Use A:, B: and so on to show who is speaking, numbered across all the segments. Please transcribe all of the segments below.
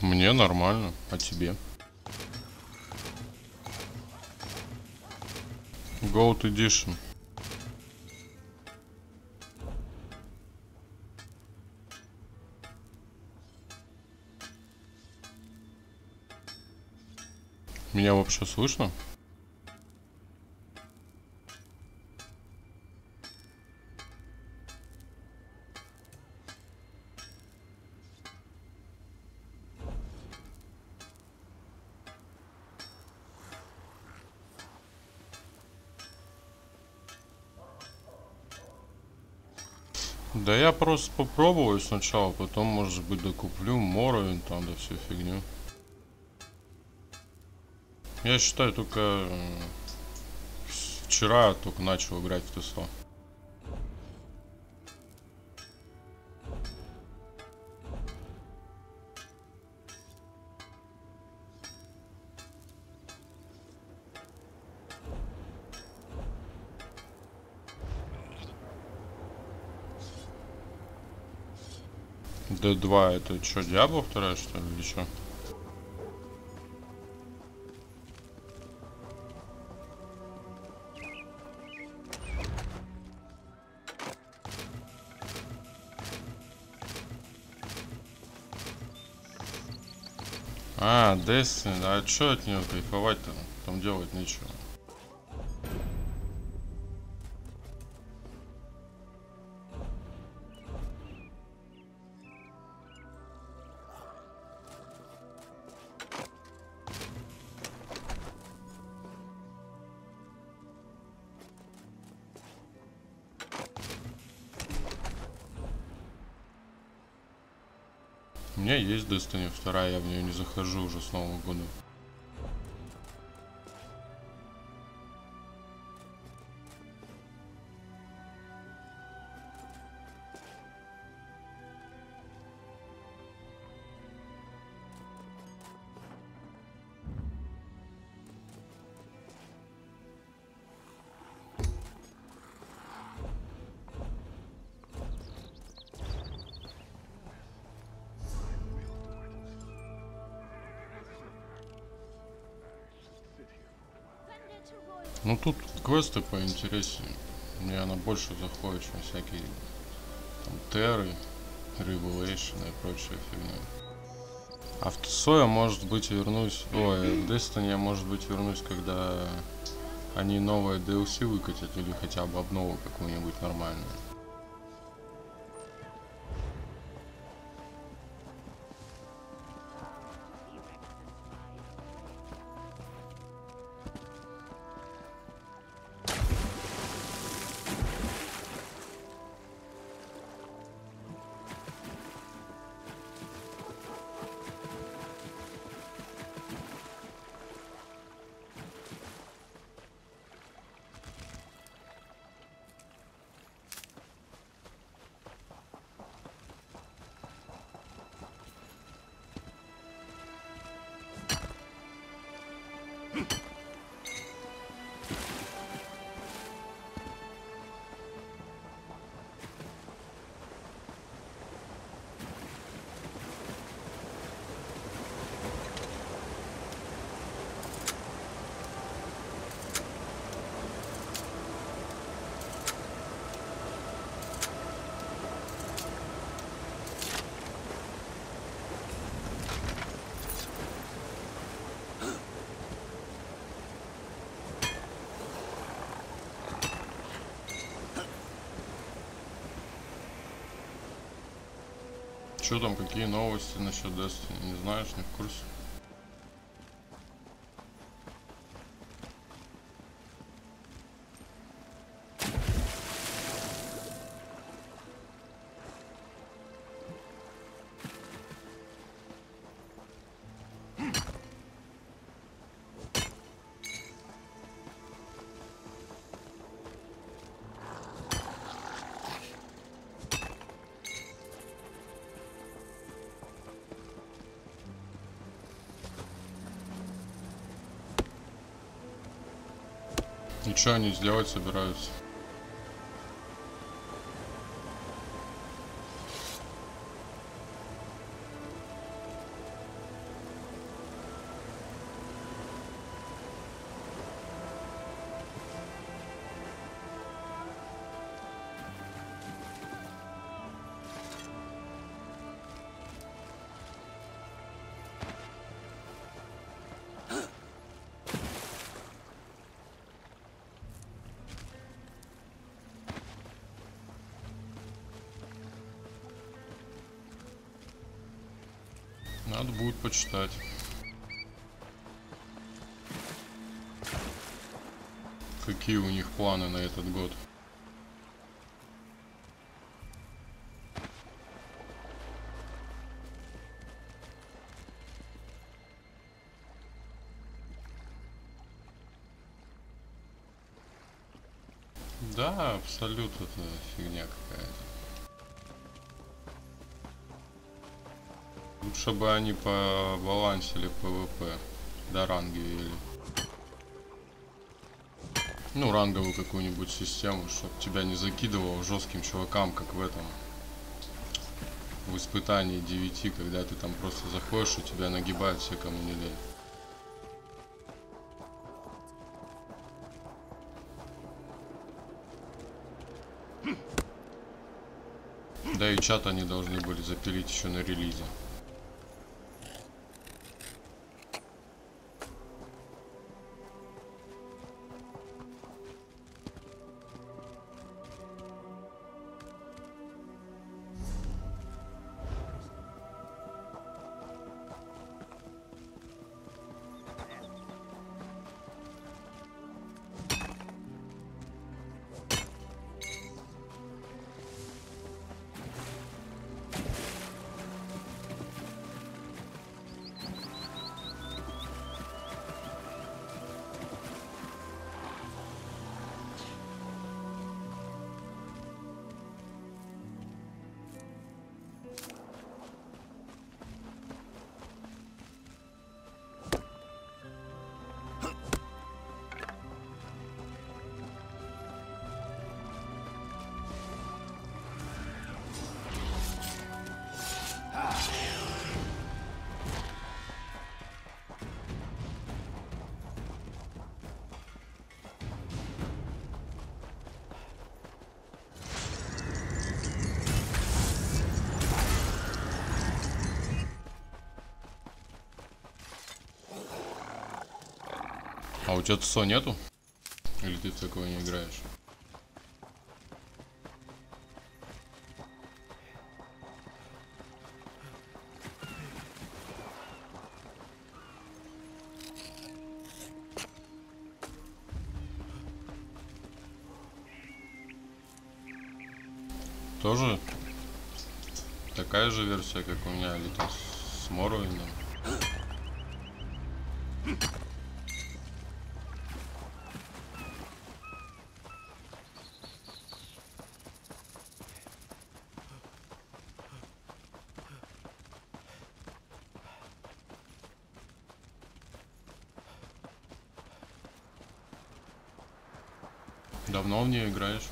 A: Мне нормально, а тебе? Gold Edition. Меня вообще слышно? Да я просто попробую сначала, потом, может быть, докуплю Моровин там, да всю фигню. Я считаю, только вчера только начал играть в TESO. D2 это что, Диабло вторая, что ли, или что? А, Destiny, а чё от нее кайфовать-то? Там делать нечего. У меня есть Destiny 2, я в нее не захожу уже с Нового года. Ну тут квесты поинтереснее. Мне она больше заходит, чем всякие там терры, Revelation и прочая фигня. А в TESO я, может быть, вернусь... Ой, в Destiny я, может быть, вернусь, когда они новое DLC выкатят или хотя бы обнову какую-нибудь нормальную. Что там, какие новости насчет Destiny? Не знаешь, не в курсе? И что они сделать собираются? Надо будет почитать. Какие у них планы на этот год? Да, абсолютно это фигня какая-то. Лучше бы они побалансили ПВП, да ранги ввели. Ну, ранговую какую-нибудь систему, чтобы тебя не закидывало жестким чувакам, как в этом. В испытании 9, когда ты там просто заходишь и тебя нагибают все, кому не лень. Да и чат они должны были запилить еще на релизе. А у тебя ТСО нету? Или ты в такого не играешь? Тоже такая же версия, как у меня, или там с Моровиндом? Давно в нее играешь?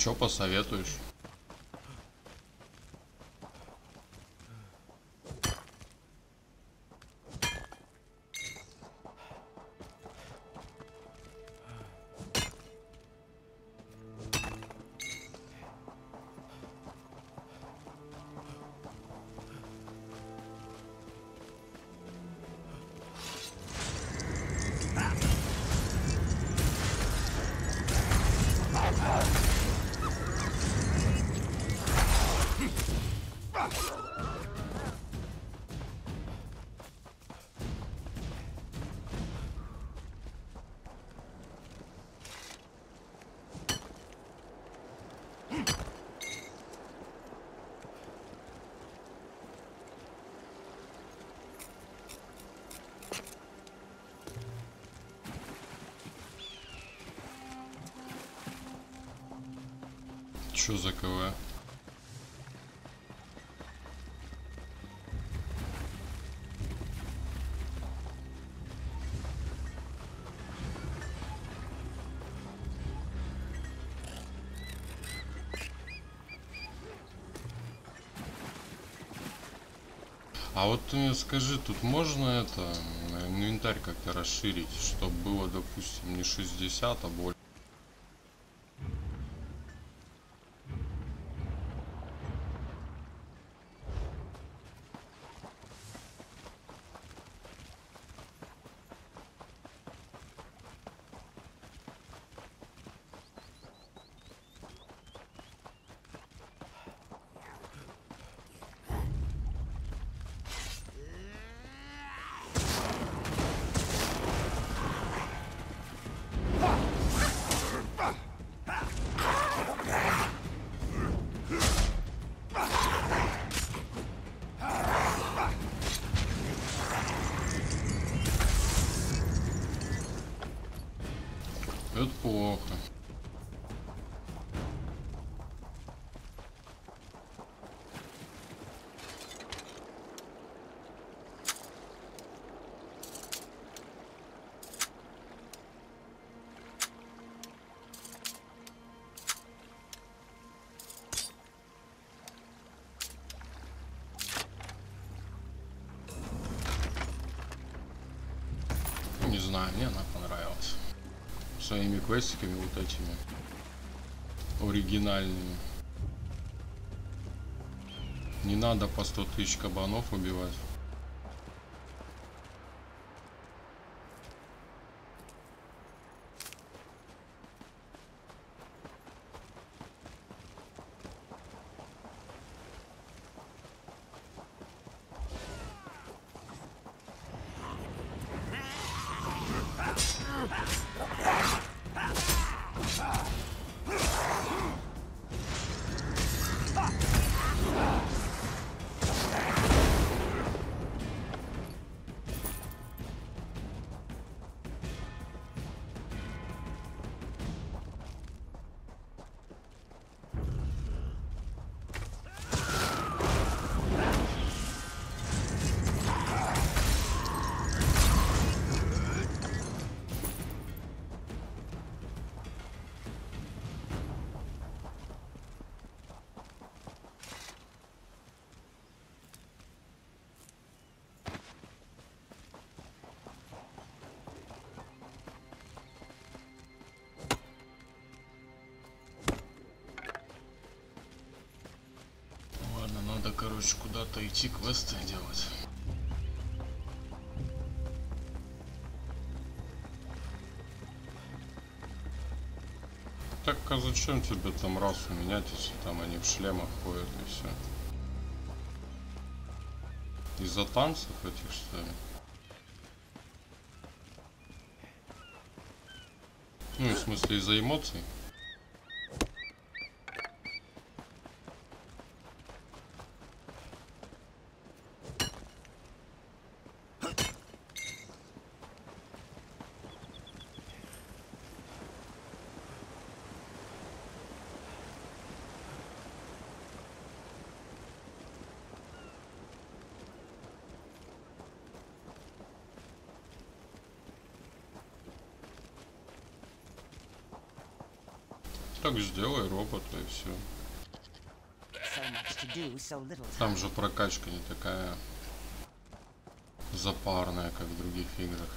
A: Чё посоветуешь? Чё за КВ? А вот ты мне скажи, тут можно это инвентарь как-то расширить, чтобы было, допустим, не 60, а больше? Это плохо. Не знаю, мне она понравилась. Своими квестиками вот этими оригинальными. Не надо по 100 тысяч кабанов убивать. Надо, короче, куда-то идти, квесты делать. Так, а зачем тебе там расу менять, если там они в шлемах ходят и все? Из-за танцев этих, что ли? Ну, в смысле, из-за эмоций? так сделай робота и все. Там же прокачка не такая запарная, как в других играх.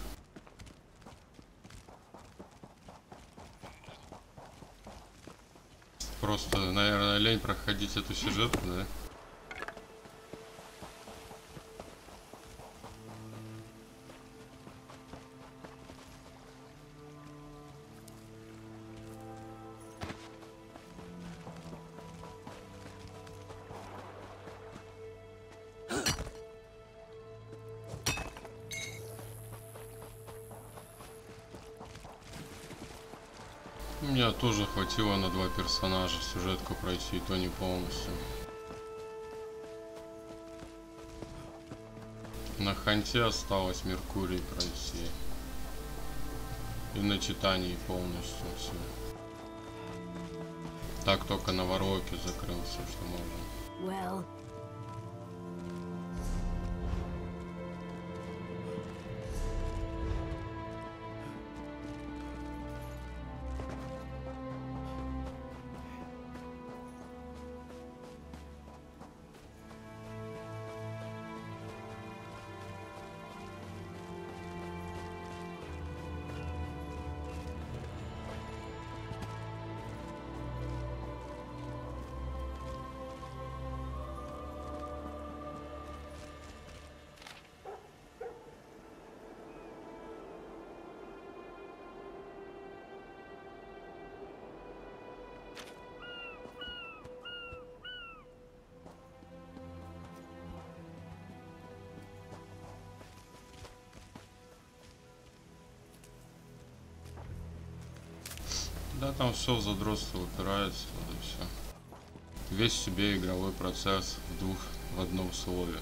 A: Просто, наверное, лень проходить эту сюжетку, да? Меня тоже хватило на 2 персонажа сюжетку пройти, и то не полностью. На Ханте осталось Меркурий пройти. И на Титании полностью все. Так только на Вороке закрыл все, что можно. Да, там все в задротство упирается, вот и все. Весь в себе игровой процесс в одном слове.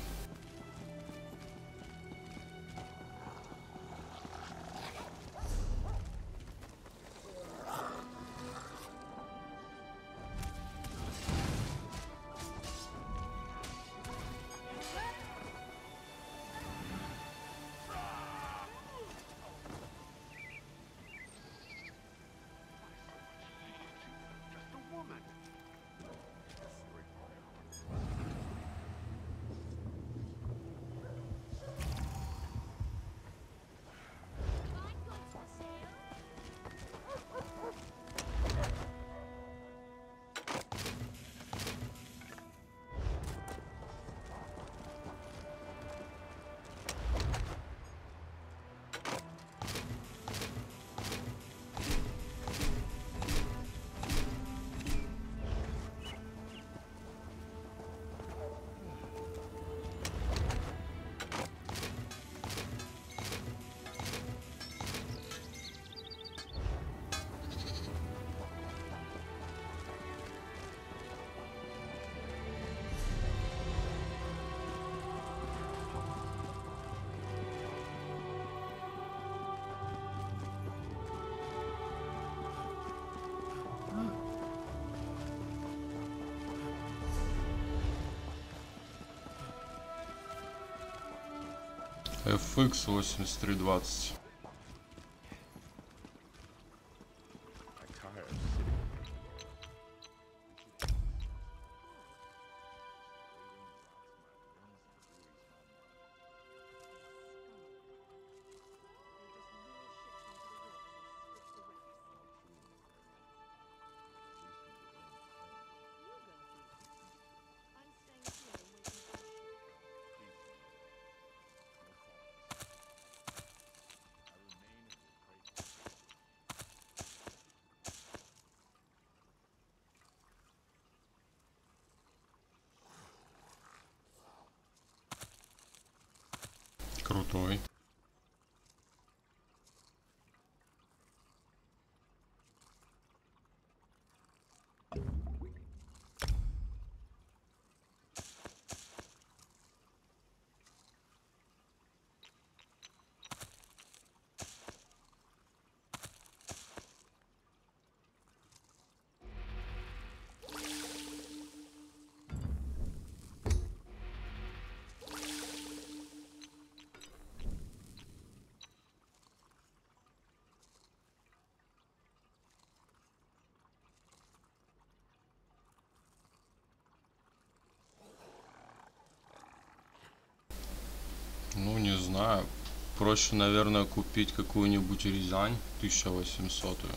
A: FX 8320. Крутой. Ну, не знаю. Проще, наверное, купить какую-нибудь Рязань 1800-ю.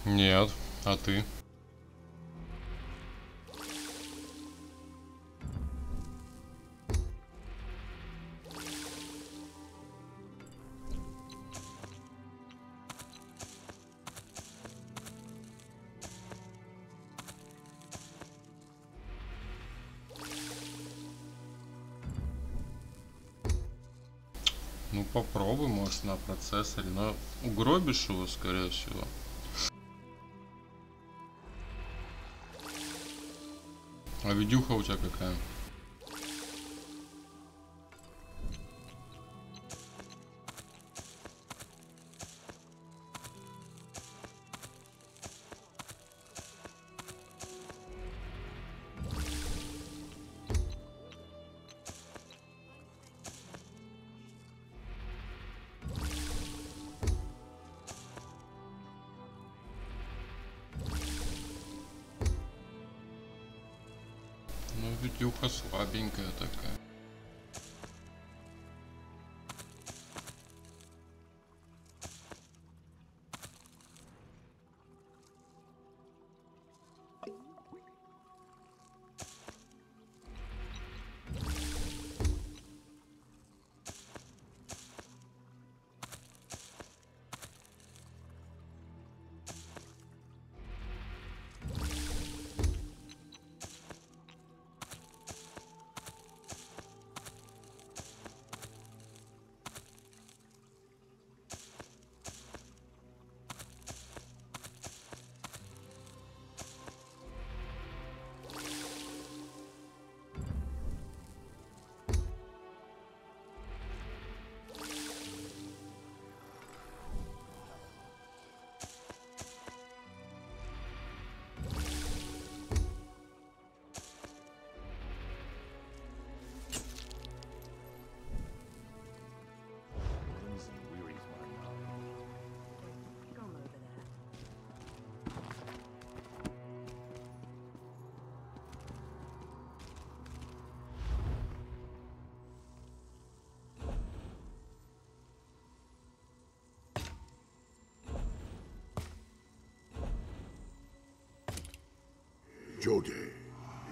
A: Нет, а ты? Ну попробуй, может, на процессоре, но угробишь его, скорее всего. А видюха у тебя какая? Ну, видюха слабенькая такая.
B: Jode,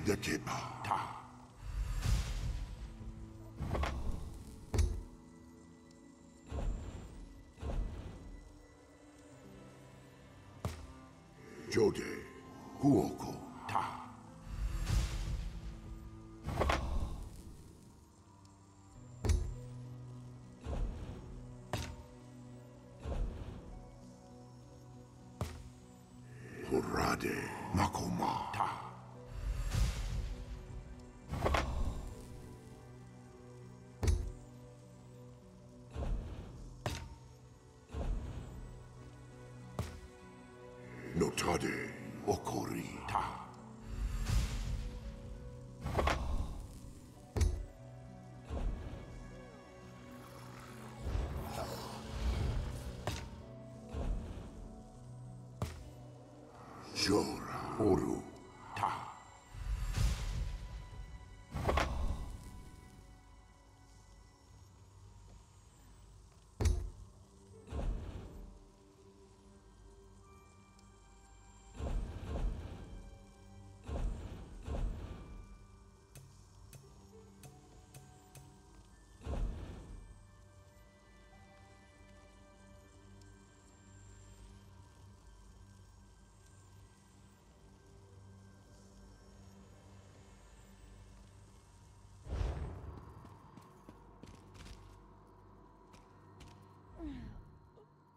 B: de Kepa, Ta. Jode, Huoko, Ta. Hurade, Makoma, Ta. Notade, Okori, Ta. Jora, Oru, Ta.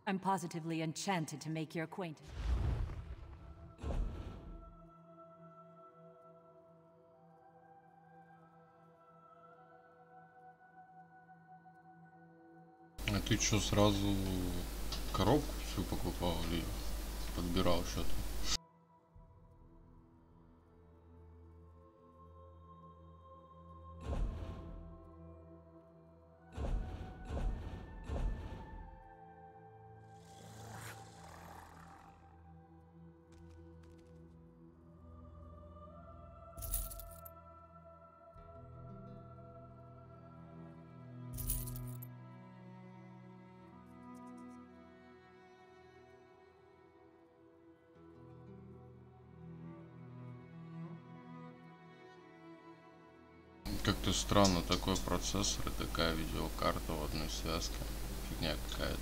C: I'm positively enchanted to make your acquaintance.
A: А ты что, сразу коробку всю покупал или подбирал что-то? Как-то странно, такой процессор и такая видеокарта в одной связке. Фигня какая-то.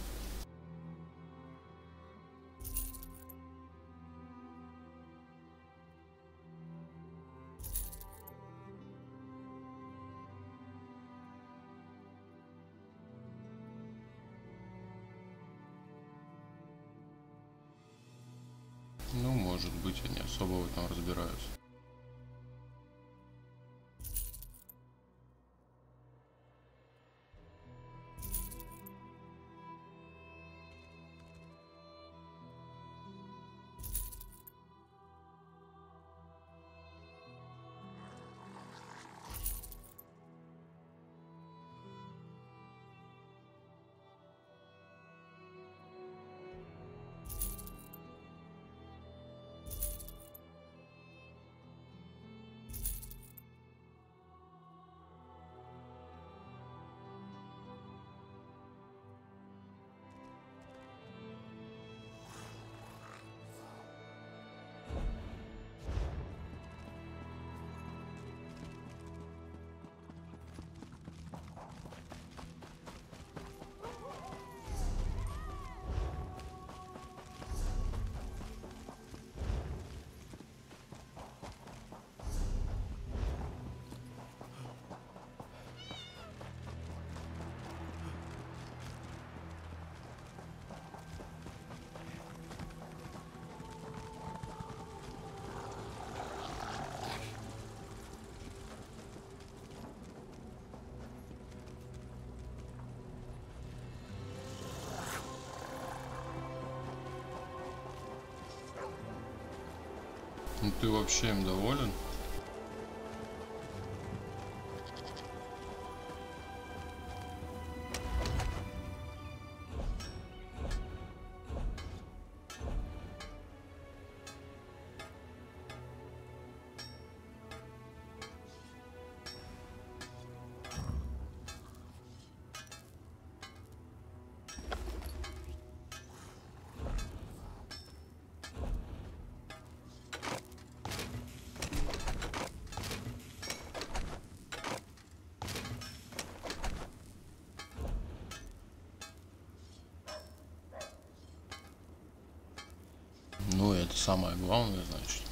A: Ну, может быть, я не особо в этом разбираюсь. Ну ты вообще им доволен? Ну, это самое главное, значит.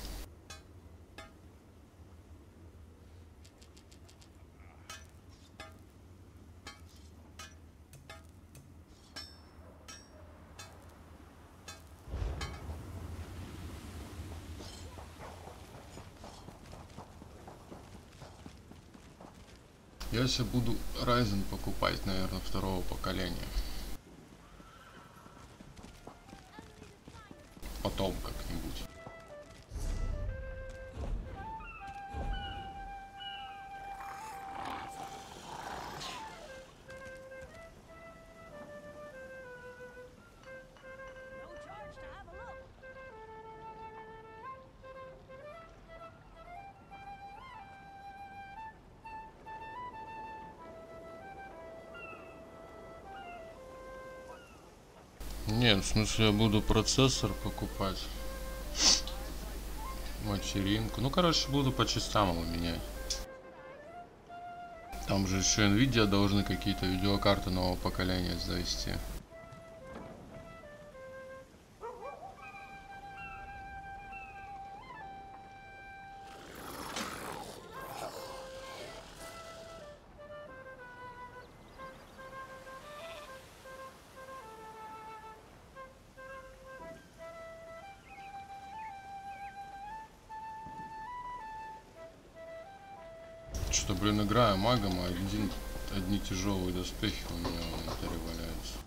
A: Я себе буду Ryzen покупать, наверное, второго поколения. Потом как-нибудь. Нет, в смысле я буду процессор покупать. Материнку. Ну, короче, буду по частям его менять. Там же еще Nvidia должны какие-то видеокарты нового поколения завести. Что-то, блин, играю магом, а одни тяжелые доспехи у меня в инвентаре валяются.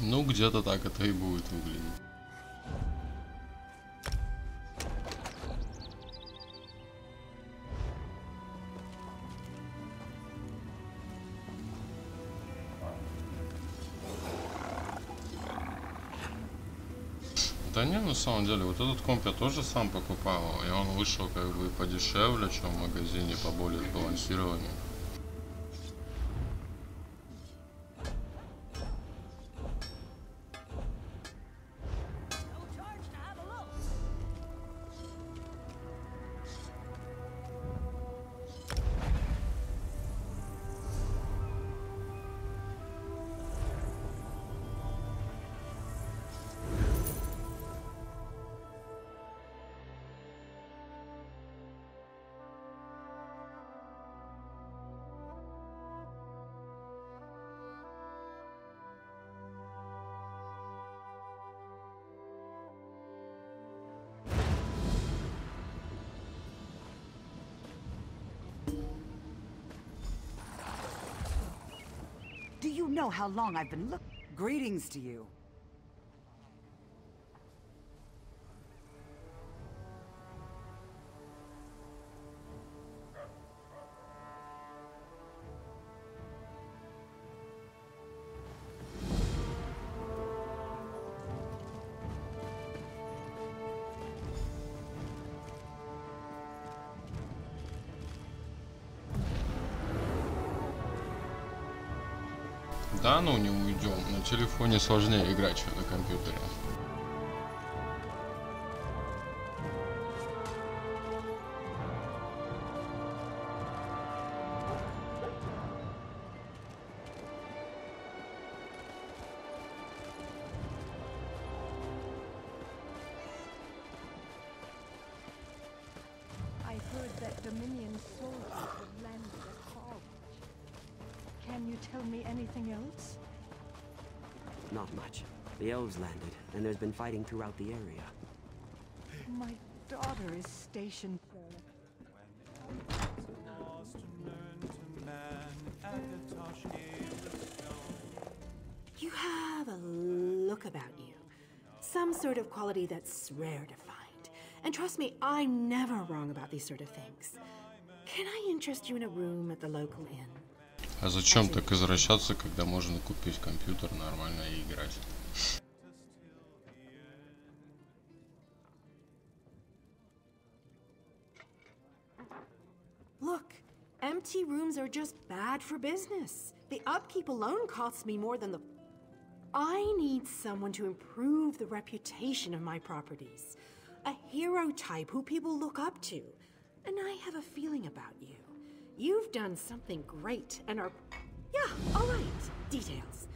A: Ну, где-то так это и будет выглядеть. Да не, на самом деле, вот этот комп я тоже сам покупал, и он вышел как бы подешевле, чем в магазине, по более сбалансированному.
D: Do you know how long I've been Greetings to you.
A: Да, ну не уйдем. На телефоне сложнее играть, чем на компьютере.
E: I heard that Dominion soldiers have landed at Hogwarts. Can you tell me anything else?
F: Not much. The elves landed, and there's been fighting throughout the area.
E: My daughter is stationed there.
G: You have a look about you. Some sort of quality that's rare to find. And trust me, I'm never wrong about these sort of things. Can I interest you in a room at the local inn?
A: А зачем так извращаться, когда можно купить компьютер нормально и играть?
G: Look, empty rooms are just bad for business. The upkeep alone costs me more than the... I need someone to improve the reputation of my properties. A hero type who people look up to. And I have a feeling about you. You've done something great and are... Yeah, all right. Details.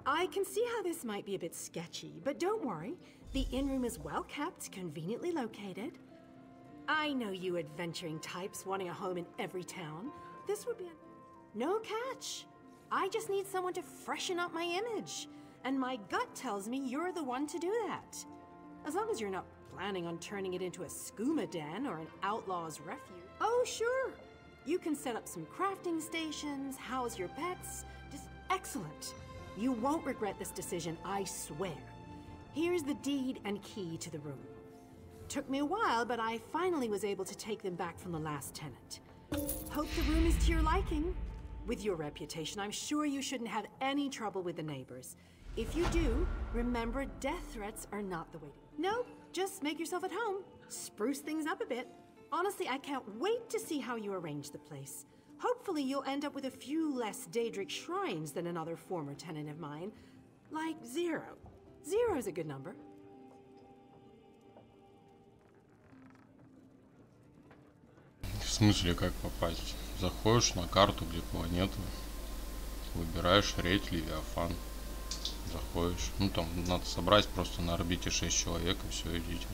G: I can see how this might be a bit sketchy, but don't worry. The inn room is well kept, conveniently located. I know you adventuring types wanting a home in every town. This would be a... No catch. I just need someone to freshen up my image. And my gut tells me you're the one to do that. As long as you're not planning on turning it into a skooma den or an outlaw's refuge. Oh, sure. You can set up some crafting stations, house your pets. Just excellent. You won't regret this decision, I swear. Here's the deed and key to the room. Took me a while, but I finally was able to take them back from the last tenant. Hope the room is to your liking. With your reputation, I'm sure you shouldn't have any trouble with the neighbors. If you do, remember death threats are not the way to... No, just make yourself at home. Spruce things up a bit. Honestly, I can't wait to see how you arrange the place. Hopefully you'll end up with a few less Daedric shrines than another former tenant of mine. Like 0. 0's a good number.
A: В смысле, как попасть? Заходишь на карту, где планеты, выбираешь рейд Левиафан, заходишь. Ну там надо собрать просто на орбите 6 человек и все, идите.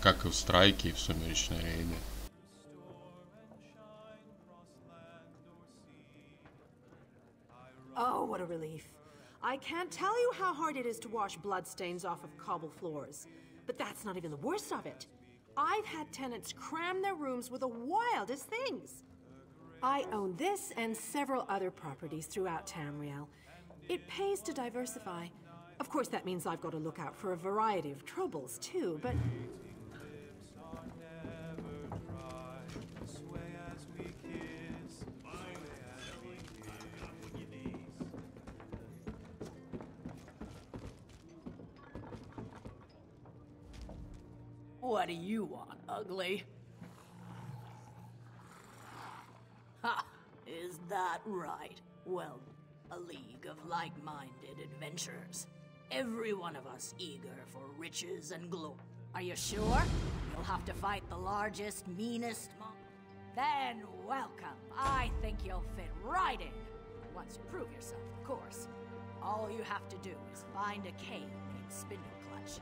A: Как и в Страйке, и в Сумеречной рейде.
G: Oh, what a relief. I can't tell you how hard it is to wash bloodstains off of cobble floors. But that's not even the worst of it. I've had tenants cram their rooms with the wildest things. I own this and several other properties throughout Tamriel. It pays to diversify. Of course, that means I've got to look out for a variety of troubles, too, but...
H: What do you want, ugly? Ha! Is that right? Well, a league of like-minded adventurers. Every one of us eager for riches and glory. Are you sure? You'll have to fight the largest, meanest Then welcome. I think you'll fit right in. Once you prove yourself, of course. All you have to do is find a cave named Spindleclutch.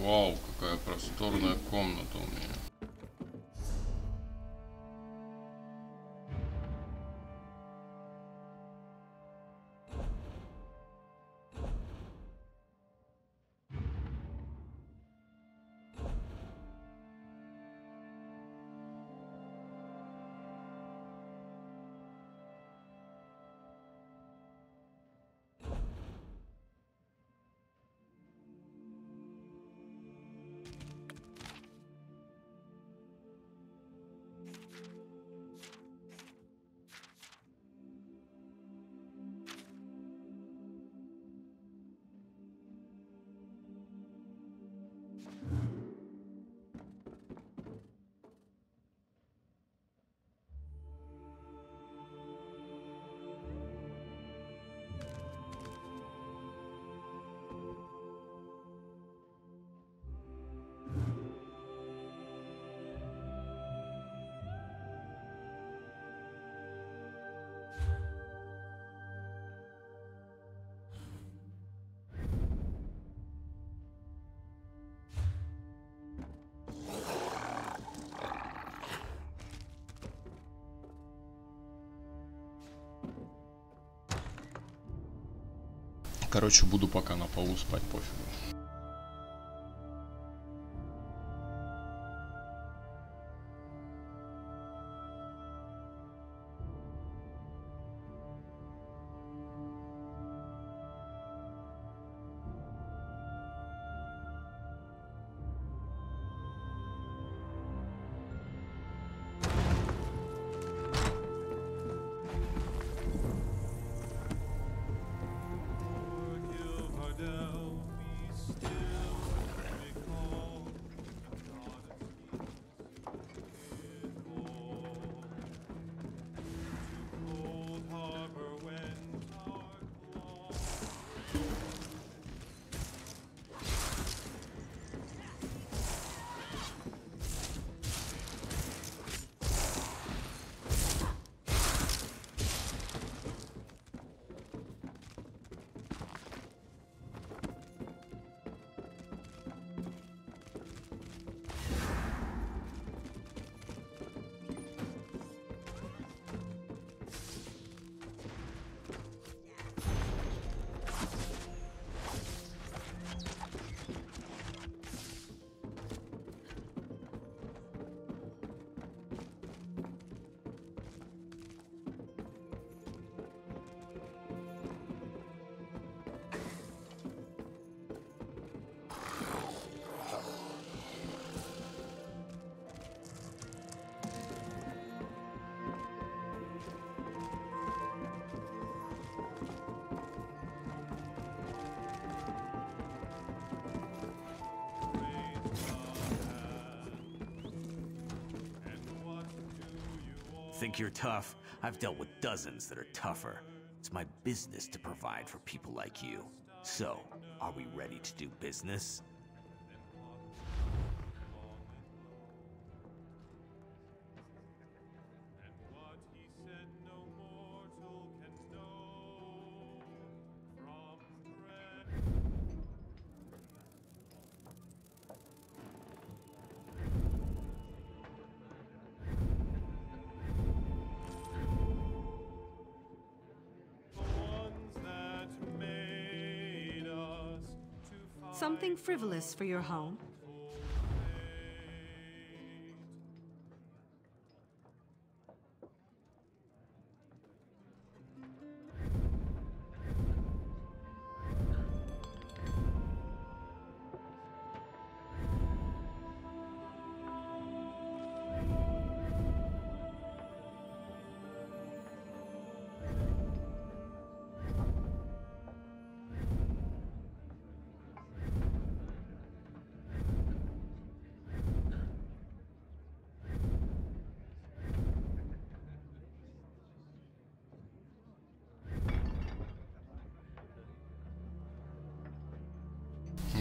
A: Вау, какая просторная комната у меня. Короче, буду пока на полу спать, пофигу.
I: think you're tough? I've dealt with dozens that are tougher. It's my business to provide for people like you. So, are we ready to do business?
G: Something frivolous for your home?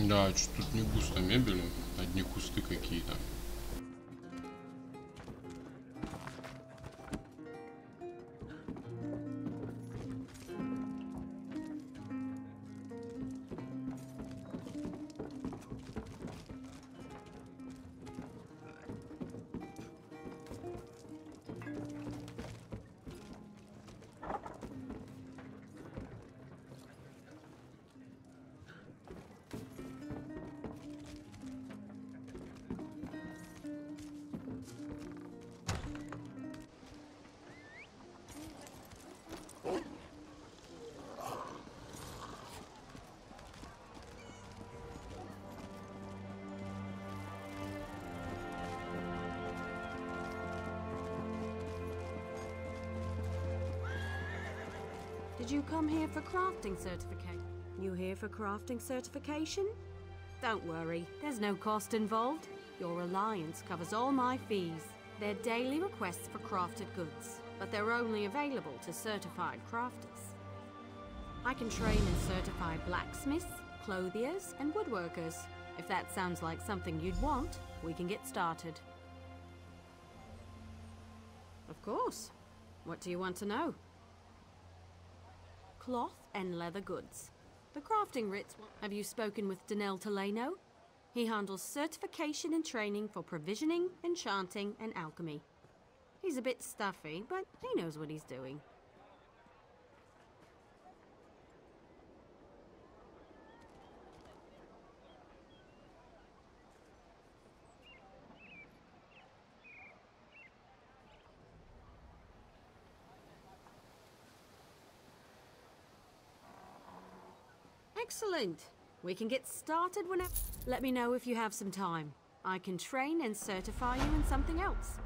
A: Да, что тут не густо мебели, одни кусты какие-то.
G: Did you come here for crafting certification? You here for crafting certification? Don't worry, there's no cost involved. Your alliance covers all my fees. They're daily requests for crafted goods, but they're only available to certified crafters. I can train and certify blacksmiths, clothiers, and woodworkers. If that sounds like something you'd want, we can get started. Of course. What do you want to know? Cloth and leather goods. The crafting writs. Have you spoken with Danelle Teleno? He handles certification and training for provisioning, enchanting, and alchemy. He's a bit stuffy, but he knows what he's doing. Excellent. We can get started whenever. Let me know if you have some time. I can train and certify you in something else.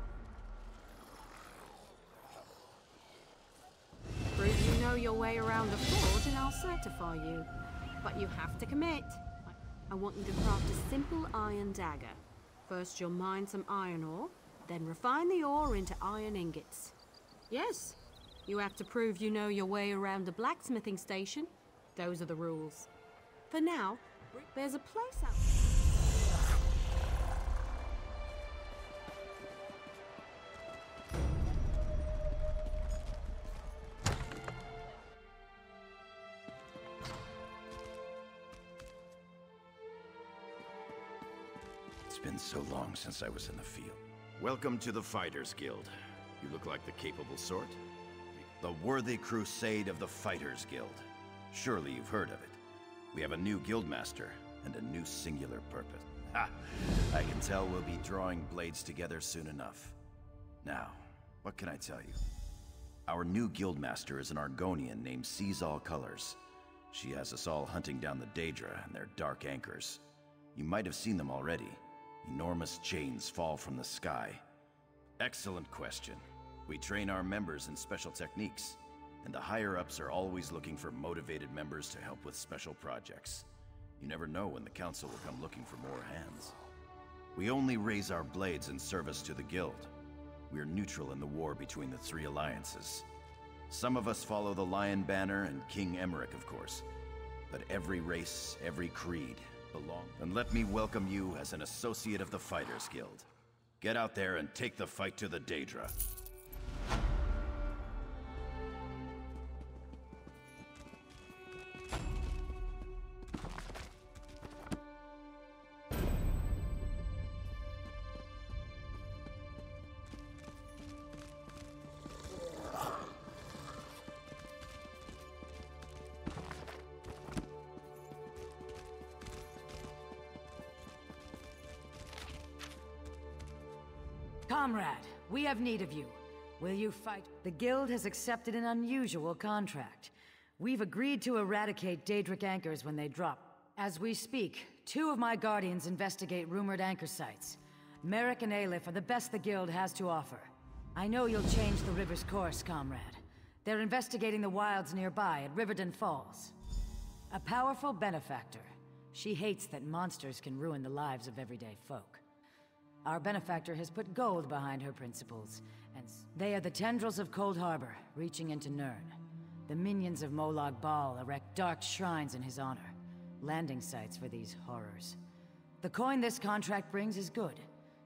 G: Prove you know your way around the forge and I'll certify you. But you have to commit. I want you to craft a simple iron dagger. First you'll mine some iron ore, then refine the ore into iron ingots. Yes, you have to prove you know your way around a blacksmithing station. Those are the rules. For now, there's a place out.
J: It's been so long since I was in the field. Welcome to the Fighters Guild. You look like the capable sort. The worthy crusade of the Fighters Guild. Surely you've heard of it. We have a new guildmaster and a new singular purpose. Ha! I can tell we'll be drawing blades together soon enough. Now, what can I tell you? Our new guildmaster is an Argonian named Sees All Colors. She has us all hunting down the Daedra and their dark anchors. You might have seen them already. Enormous chains fall from the sky. Excellent question. We train our members in special techniques. And the higher-ups are always looking for motivated members to help with special projects. You never know when the council will come looking for more hands. We only raise our blades in service to the guild. We're neutral in the war between the three alliances. Some of us follow the Lion Banner and King Emmerich, of course. But every race, every creed belong. And let me welcome you as an associate of the Fighters Guild. Get out there and take the fight to the Daedra.
C: Comrade, we have need of you. Will you fight? The Guild has accepted an unusual contract. We've agreed to eradicate Daedric anchors when they drop. As we speak, 2 of my guardians investigate rumored anchor sites. Merrick and Aleph are the best the Guild has to offer. I know you'll change the river's course, comrade. They're investigating the wilds nearby at Riverdon Falls. A powerful benefactor. She hates that monsters can ruin the lives of everyday folk. Our benefactor has put gold behind her principles, and they are the tendrils of Cold Harbor, reaching into Nirn. The minions of Molag Bal erect dark shrines in his honor, landing sites for these horrors. The coin this contract brings is good,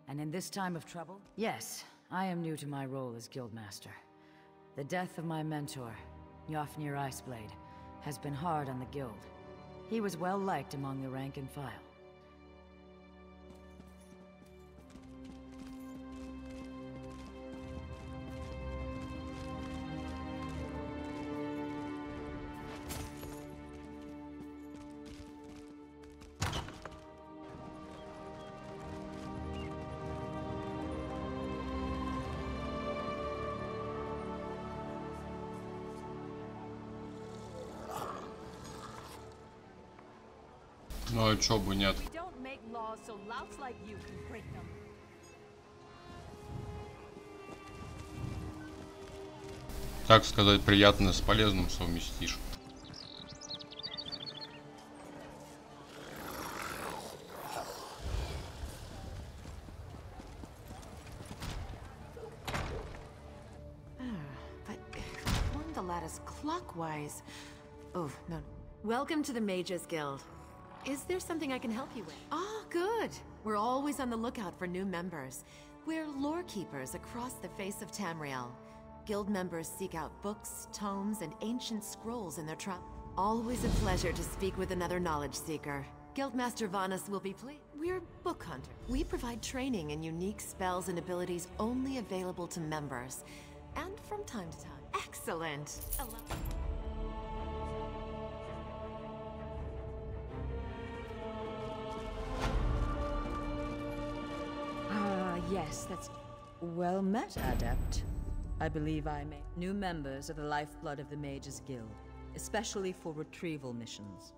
C: and in this time of trouble, yes, I am new to my role as Guildmaster. The death of my mentor, Yofnir Iceblade, has been hard on the Guild. He was well liked among the rank and file.
A: Ну а чё бы нет?
E: We don't make laws so louts like you can break them.
A: Так сказать, приятно с полезным совместишь.
G: But form the lattice clockwise. Oh, no. Welcome to the Mages Guild. Is there something I can help you with? Oh, good. We're always on the lookout for new members. We're lore keepers across the face of Tamriel. Guild members seek out books, tomes, and ancient scrolls in their Always a pleasure to speak with another knowledge seeker. Guildmaster Vanus will be pleased. We're book hunters. We provide training in unique spells and abilities only available to members. And from time to time. Excellent.
C: Yes, that's... Well met, Adept. I believe I may... New members are the lifeblood of the Mages Guild, especially for retrieval missions.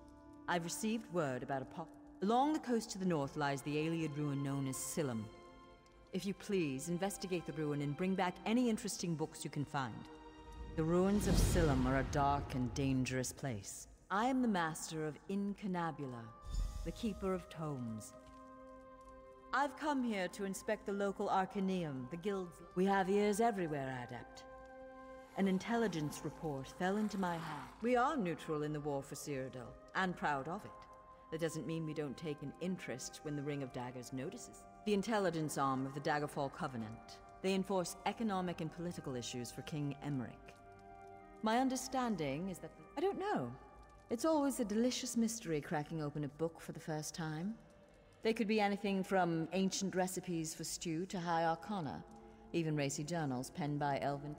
C: I've received word about a Along the coast to the north lies the Ayleid ruin known as Silum. If you please, investigate the ruin and bring back any interesting books you can find. The ruins of Silum are a dark and dangerous place. I am the master of Incanabula, the keeper of tomes. I've come here to inspect the local Arcaneum, the guild's... We have ears everywhere, Adept. An intelligence report fell into my hand. We are neutral in the war for Cyrodiil, and proud of it. That doesn't mean we don't take an interest when the Ring of Daggers notices. The intelligence arm of the Daggerfall Covenant. They enforce economic and political issues for King Emmerich. My understanding is that... I don't know. It's always a delicious mystery cracking open a book for the first time. They could be anything from ancient recipes for stew to high arcana, even racy journals penned by elven...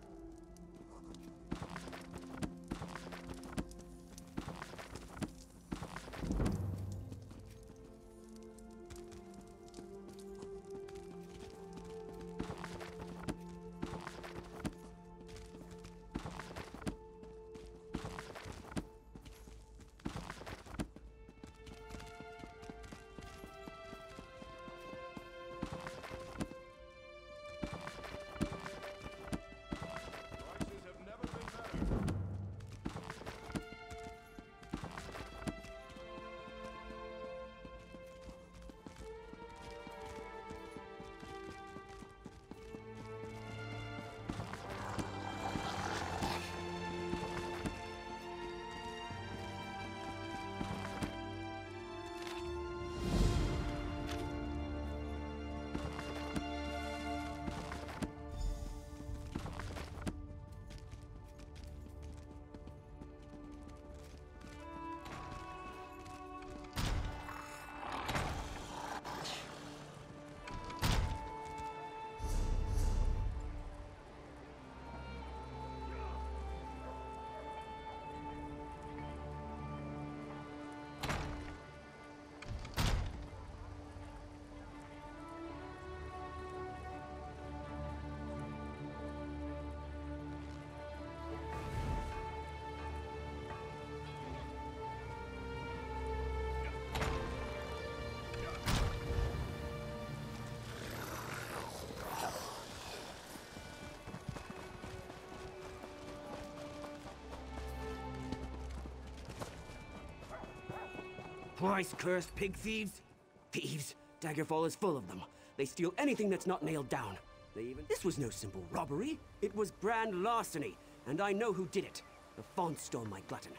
F: Twice-cursed pig thieves? Thieves! Daggerfall is full of them. They steal anything that's not nailed down. This was no simple robbery. It was grand larceny, and I know who did it. The Font stole my glutton.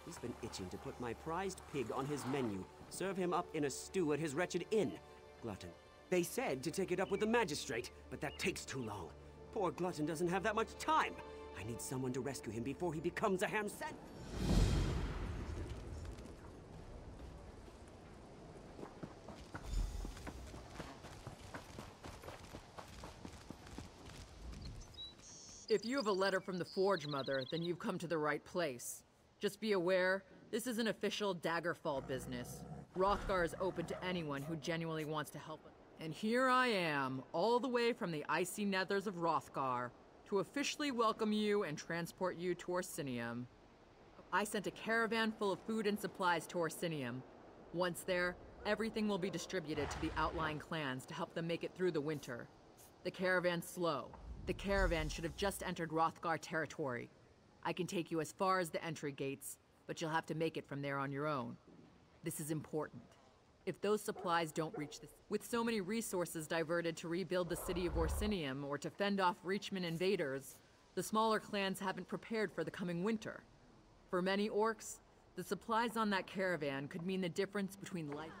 F: He's been itching to put my prized pig on his menu, serve him up in a stew at his wretched inn. Glutton. They said to take it up with the magistrate, but that takes too long. Poor Glutton doesn't have that much time. I need someone to rescue him before he becomes a ham sandwich.
K: If you have a letter from the Forge Mother, then you've come to the right place. Just be aware, this is an official Daggerfall business. Hrothgar is open to anyone who genuinely wants to help. And here I am, all the way from the icy nethers of Hrothgar, to officially welcome you and transport you to Orsinium. I sent a caravan full of food and supplies to Orsinium. Once there, everything will be distributed to the outlying clans to help them make it through the winter. The caravan's slow. The caravan should have just entered Hrothgar territory. I can take you as far as the entry gates, but you'll have to make it from there on your own. This is important. If those supplies don't reach this, with so many resources diverted to rebuild the city of Orsinium or to fend off Reachman invaders, the smaller clans haven't prepared for the coming winter. For many orcs, the supplies on that caravan could mean the difference between life.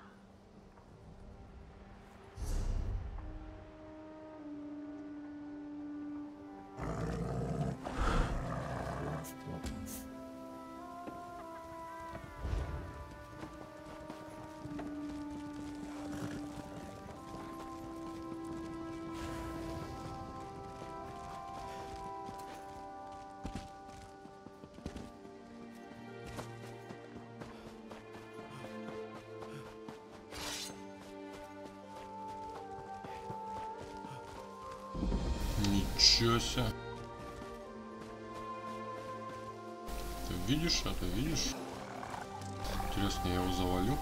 A: Ничего себе. Ты видишь это, видишь? Интересно, я его завалю?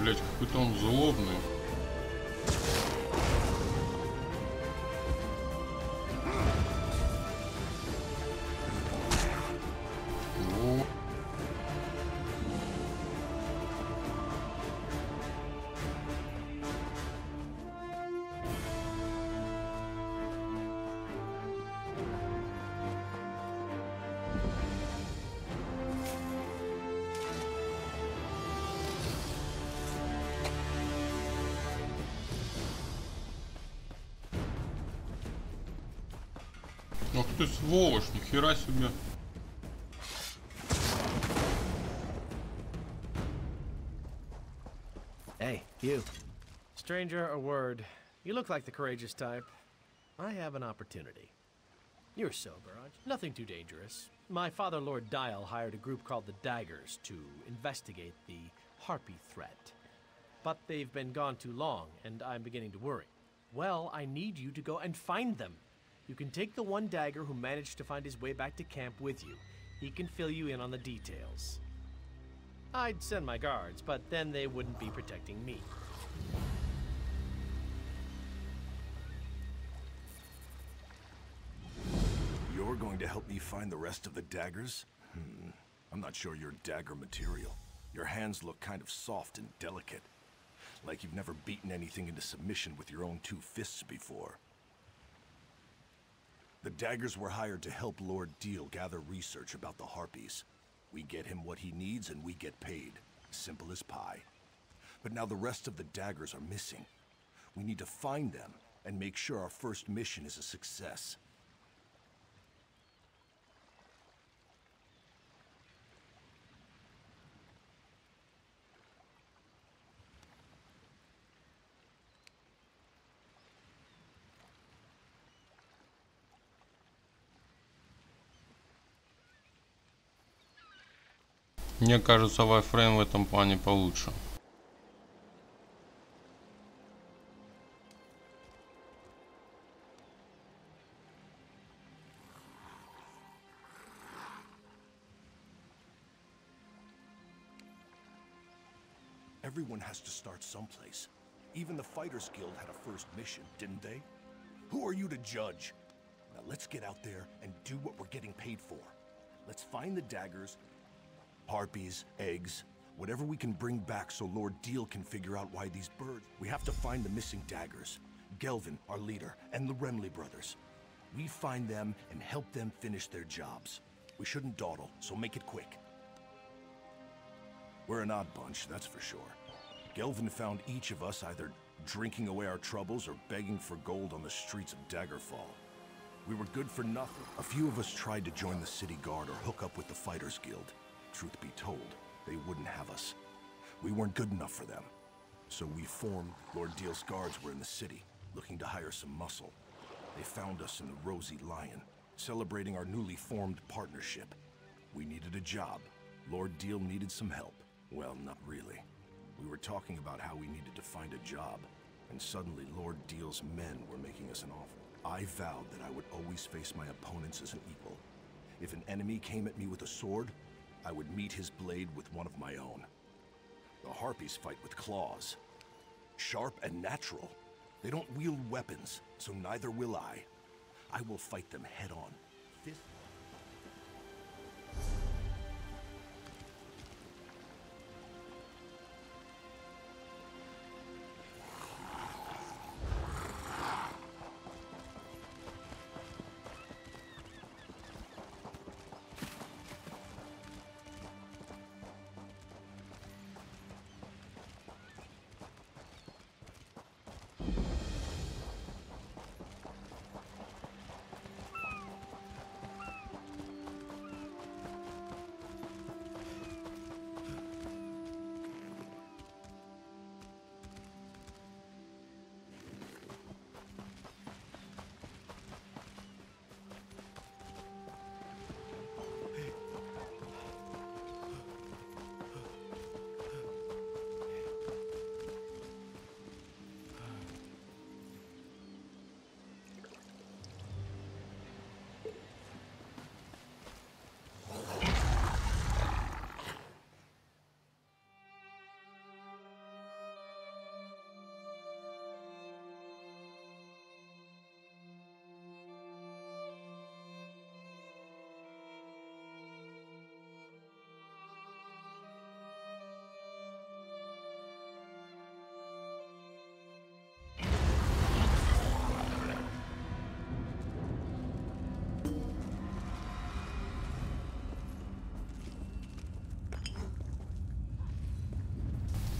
A: Блять, какой-то он злобный. О. Ах ты сволочь, нихера себе.
L: Hey, you. Stranger, a word. You look like the courageous type. I have an opportunity. You're sober, aren't you? Nothing too dangerous. My father, Lord Dial, hired a group called the Daggers to investigate the Harpy threat. But they've been gone too long, and I'm beginning to worry. Well, I need you to go and find them. You can take the one dagger who managed to find his way back to camp with you. He can fill you in on the details. I'd send my guards, but then they wouldn't be protecting me.
B: You're going to help me find the rest of the daggers?
M: I'm not sure you're dagger material. Your hands look kind of soft and delicate. Like you've never beaten anything into submission with your own 2 fists before. The daggers were hired to help Lord Deal gather research about the Harpies. We get him what he needs and we get paid. Simple as pie. But now the rest of the daggers are missing. We need to find them and make sure our first mission is a success.
A: Мне кажется, Warframe в этом плане получше.
M: Everyone has to start someplace. Even the Fighters Guild had a first mission, didn't they? Who are you to judge? Now let's get out there and do what we're getting paid for. Let's find the daggers, harpies, eggs, whatever we can bring back so Lord Deal can figure out why these birds... We have to find the missing daggers. Gelvin, our leader, and the Remley brothers. We find them and help them finish their jobs. We shouldn't dawdle, so make it quick. We're an odd bunch, that's for sure. Gelvin found each of us either drinking away our troubles or begging for gold on the streets of Daggerfall. We were good for nothing. A few of us tried to join the city guard or hook up with the Fighters Guild. Truth be told, they wouldn't have us. We weren't good enough for them. So we formed. Lord Deal's guards were in the city, looking to hire some muscle. They found us in the Rosy Lion, celebrating our newly formed partnership. We needed a job. Lord Deal needed some help. Well, not really. We were talking about how we needed to find a job, and suddenly Lord Deal's men were making us an offer. I vowed that I would always face my opponents as an equal. If an enemy came at me with a sword, I would meet his blade with one of my own. The Harpies fight with claws. Sharp and natural. They don't wield weapons, so neither will I. I will fight them head on. Fist.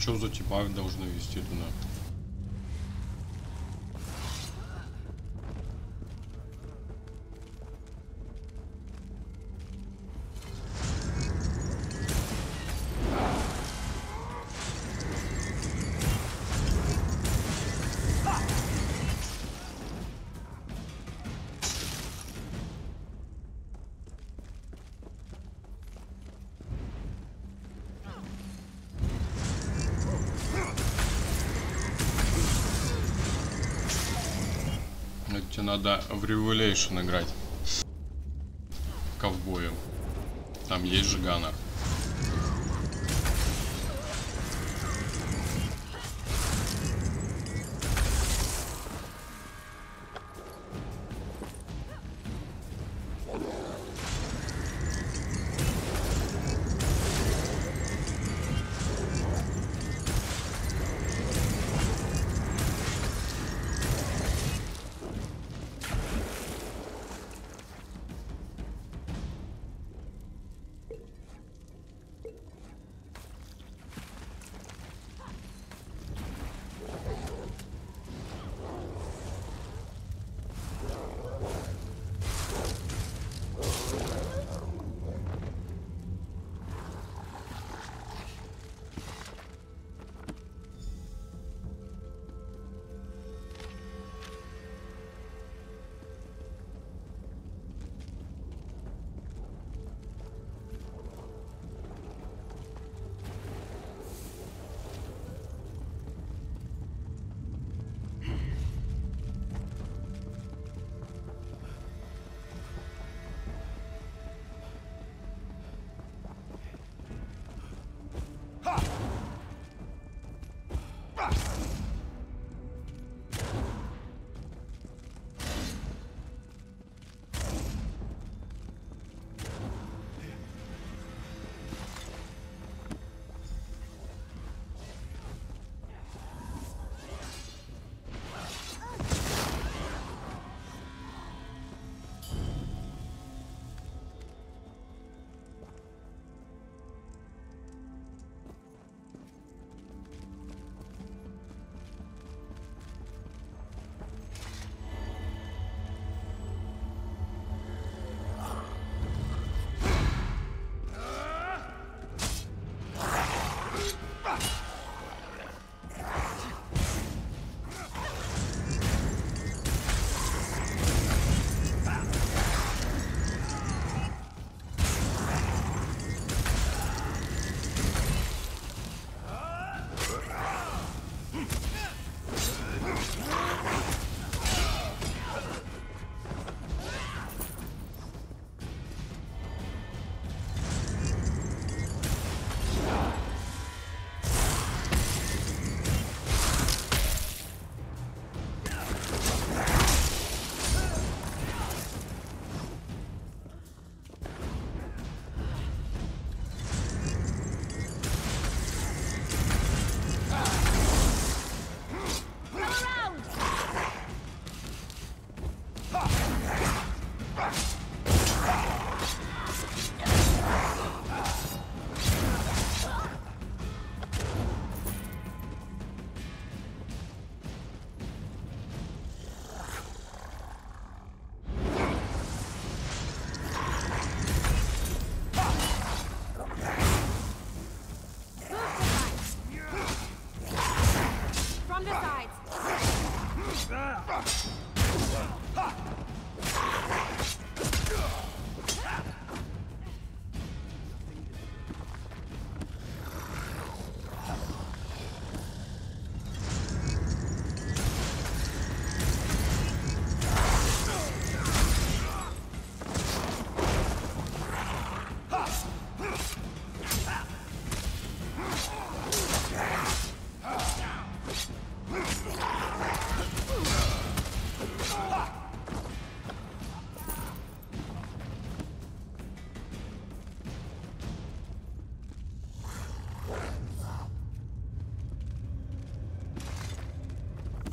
A: Что за типа должны вести туда? Тебе надо в Revelation играть ковбоем. Там есть же ганнер.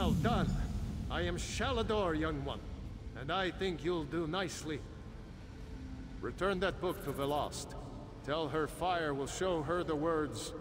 N: Well done. I am Shalador, young one, and I think you'll do nicely. Return that book to the Lost. Tell her fire will show her the words.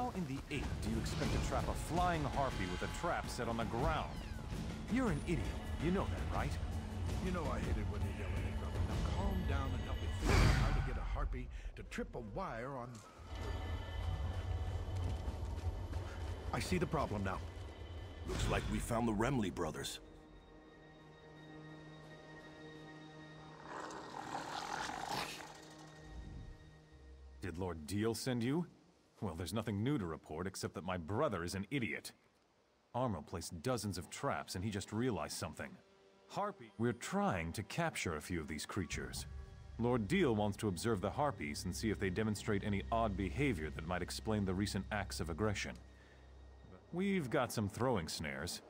O: How in the 8 do you expect to trap a flying harpy with a trap set on the ground? You're an idiot. You know that, right?
N: You know I hate it when you yell at me, brother. Now calm down and help me figure out how to get a harpy to trip a wire on... I see the problem now.
M: Looks like we found the Remley brothers.
O: Did Lord Deal send you? Well, there's nothing new to report except that my brother is an idiot. Armo placed dozens of traps and he just realized something. Harpy. We're trying to capture a few of these creatures. Lord Deal wants to observe the harpies and see if they demonstrate any odd behavior that might explain the recent acts of aggression. We've got some throwing snares.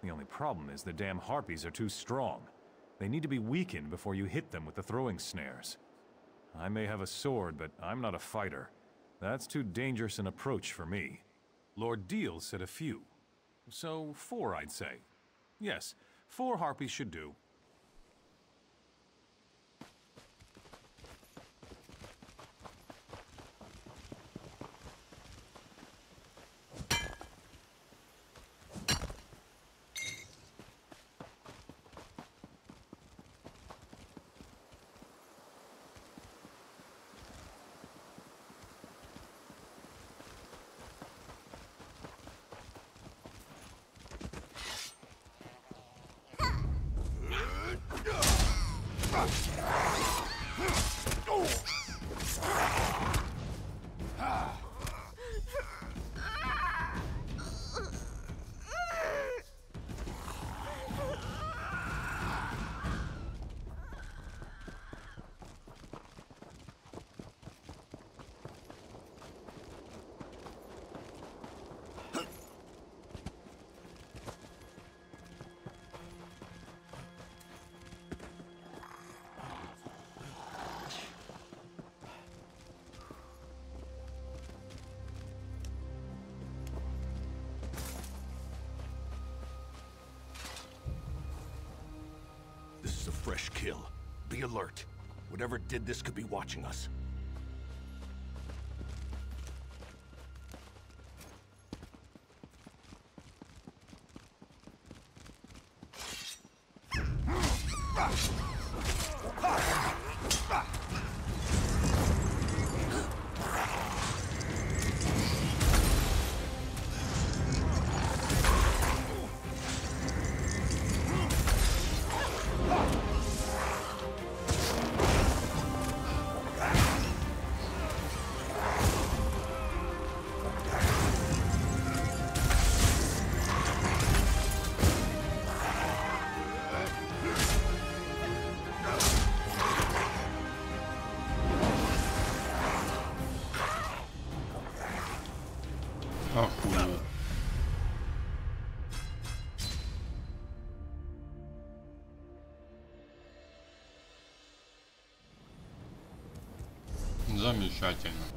O: The only problem is the damn harpies are too strong. They need to be weakened before you hit them with the throwing snares. I may have a sword, but I'm not a fighter. That's too dangerous an approach for me. Lord Deal said a few. So 4, I'd say. Yes, 4 harpies should do.
M: This is a fresh kill. Be alert. Whatever did this could be watching us.
A: Охуеть. Замечательно.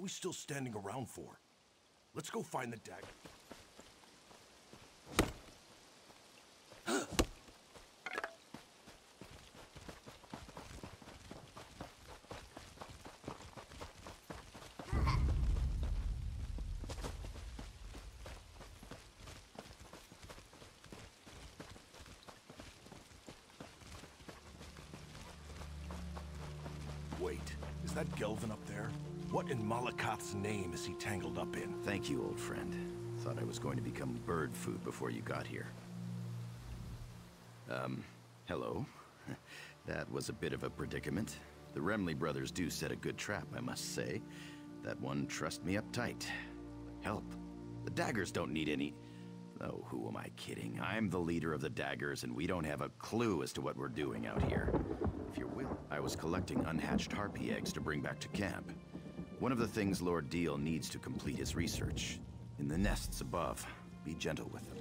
M: we still standing around for? Let's go find the dagger. Wait, is that Gelvin up there? What in Malakoth's name is he tangled up in?
J: Thank you, old friend. Thought I was going to become bird food before you got here. Hello. That was a bit of a predicament. The Remley brothers do set a good trap, I must say. That one trussed me up tight. Help. The daggers don't need any... Oh, who am I kidding? I'm the leader of the daggers, and we don't have a clue as to what we're doing out here. If you're will, I was collecting unhatched harpy eggs to bring back to camp. One of the things Lord Deal needs to complete his research. In the nests above. Be gentle with them.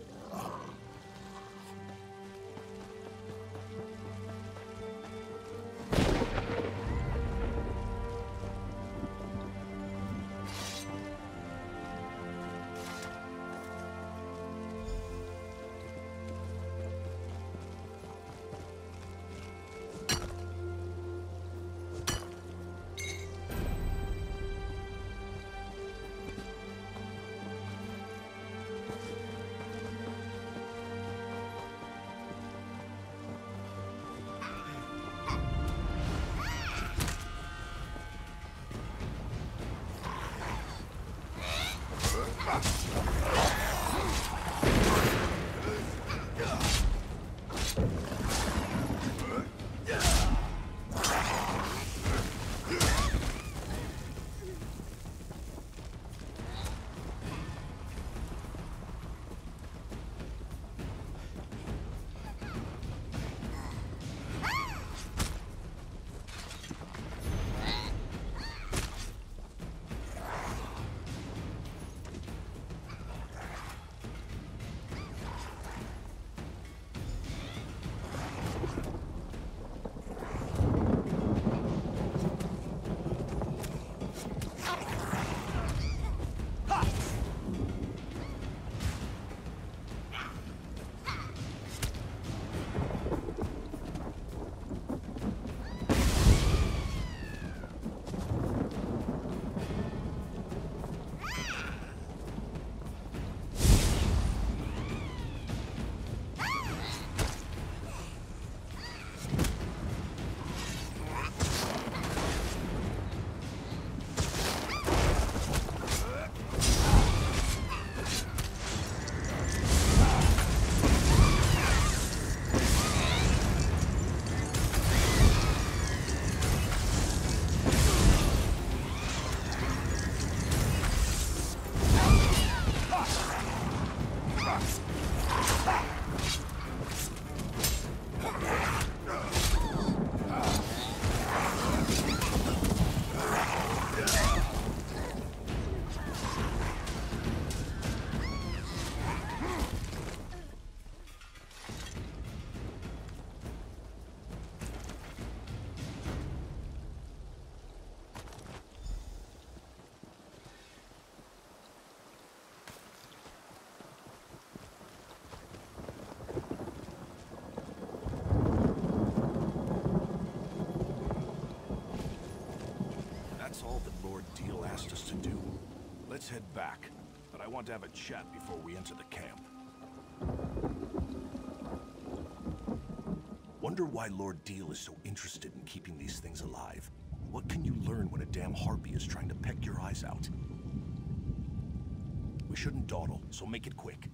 M: asked us to do. Let's head back, but I want to have a chat before we enter the camp. Wonder why Lord Deal is so interested in keeping these things alive. What can you learn when a damn harpy is trying to peck your eyes out? We shouldn't dawdle, so make it quick.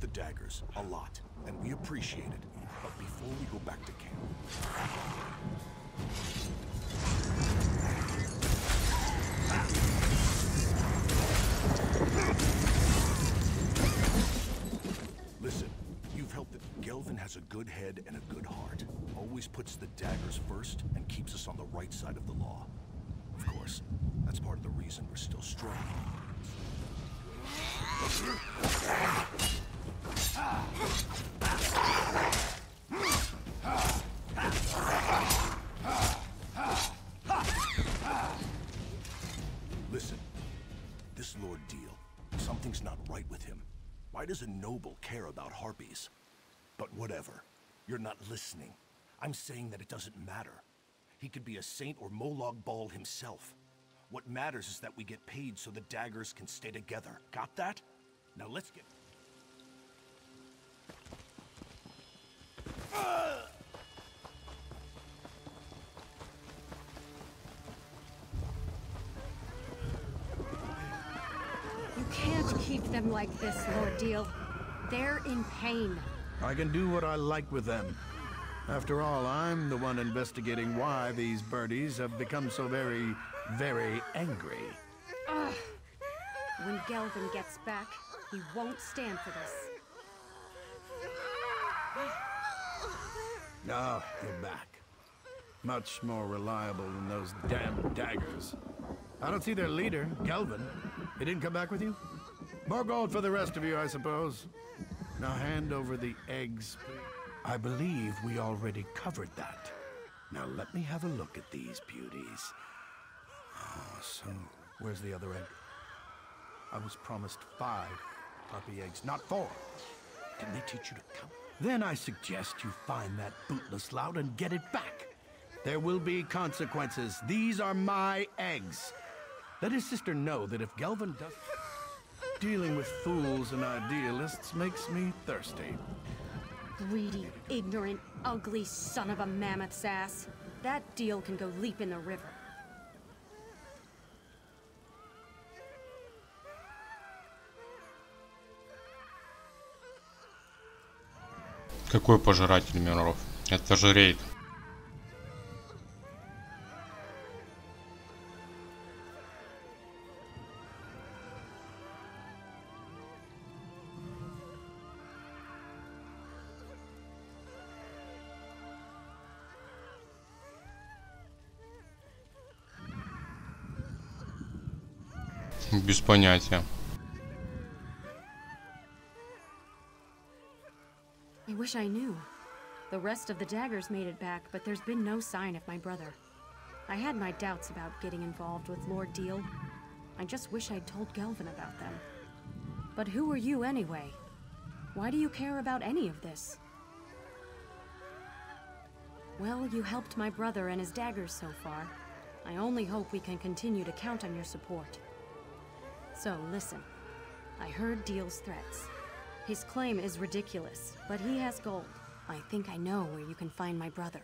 M: the daggers, a lot, and we appreciate it. But before we go back to camp... Listen, you've helped that Gelvin has a good head and a good heart. Always puts the daggers first and keeps us on the right side of the law. Of course, that's part of the reason we're still strong. Listen, this Lord Deal, something's not right with him. Why does a noble care about harpies? But whatever. You're not listening. I'm saying that it doesn't matter. He could be a saint or Molag Bal himself. What matters is that we get paid so the daggers can stay together. Got that? Now let's get...
P: You can't keep them like this, Lord Deal. They're in pain.
Q: I can do what I like with them. After all, I'm the one investigating why these birdies have become so very, very angry.
P: Ugh. When Gelvin gets back, he won't stand for this.
Q: Ah, they're back. Much more reliable than those damn daggers. I don't see their leader, Gelvin. He didn't come back with you? More gold for the rest of you, I suppose. Now hand over the eggs. I believe we already covered that. Now let me have a look at these beauties. Oh, so, where's the other egg? I was promised 5 puppy eggs, not 4. Didn't they teach you to count? Then I suggest you find that bootless lout and get it back. There will be consequences. These are my eggs. Let his sister know that if Gelvin does... Dealing with fools and idealists makes me thirsty.
P: Greedy, ignorant, ugly son of a mammoth's ass. That deal can go leap in the river.
A: Какой пожиратель миров? Это же рейд. Без понятия.
P: I wish I knew. The rest of the daggers made it back, but there's been no sign of my brother. I had my doubts about getting involved with Lord Deal. I just wish I'd told Gelvin about them. But who are you anyway? Why do you care about any of this? Well, you helped my brother and his daggers so far. I only hope we can continue to count on your support. So, listen. I heard Deal's threats. His claim is ridiculous, but he has gold. I think I know where you can find my brother.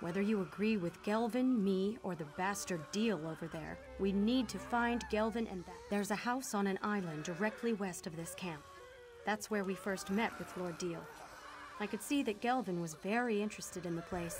P: Whether you agree with Gelvin, me, or the bastard Deal over there, we need to find Gelvin and that. There's a house on an island directly west of this camp. That's where we first met with Lord Deal. I could see that Gelvin was very interested in the place.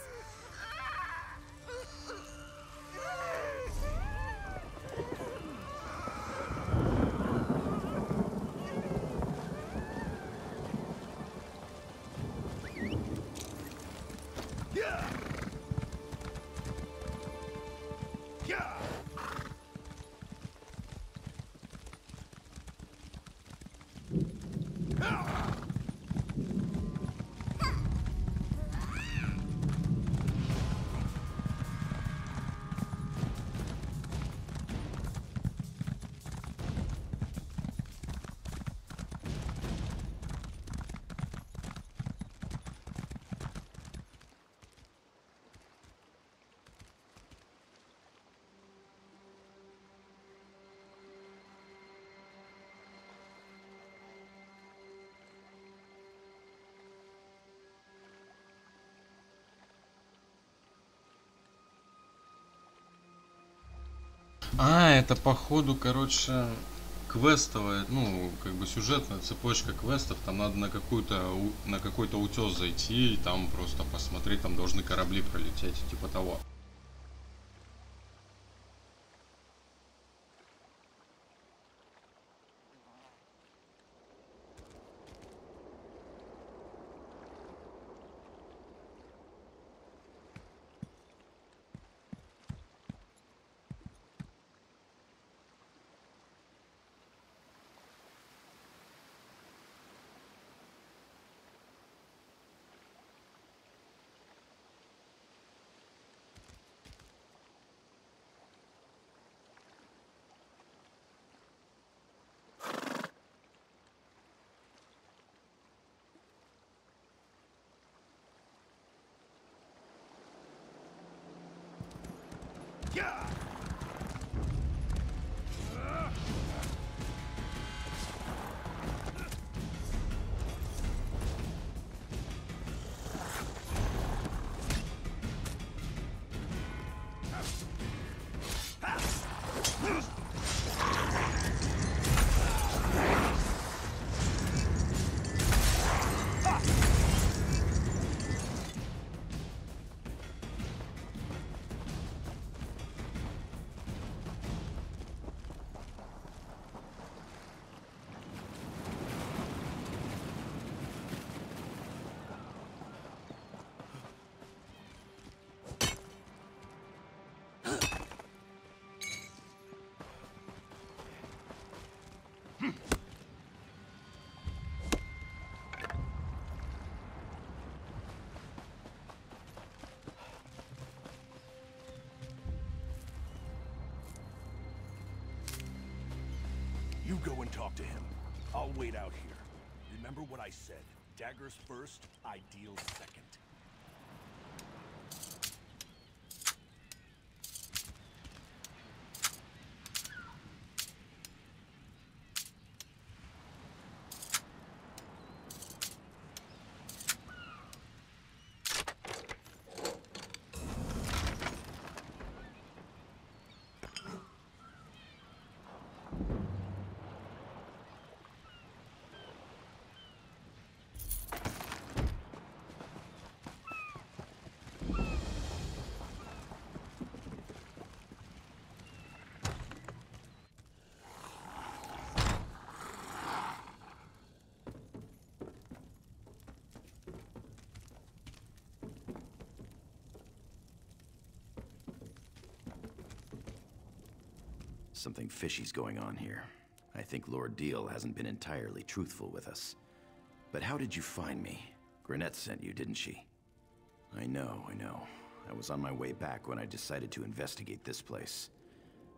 A: А, это походу, короче, квестовая, ну, как бы сюжетная цепочка квестов, там надо на какой-то утес зайти и там просто посмотреть, там должны корабли пролететь, типа того.
M: You go and talk to him. I'll wait out here. Remember what I said. Daggers first, ideals second.
J: Something fishy's going on here. I think Lord Deal hasn't been entirely truthful with us. But how did you find me? Granette sent you, didn't she? I know. I was on my way back when I decided to investigate this place.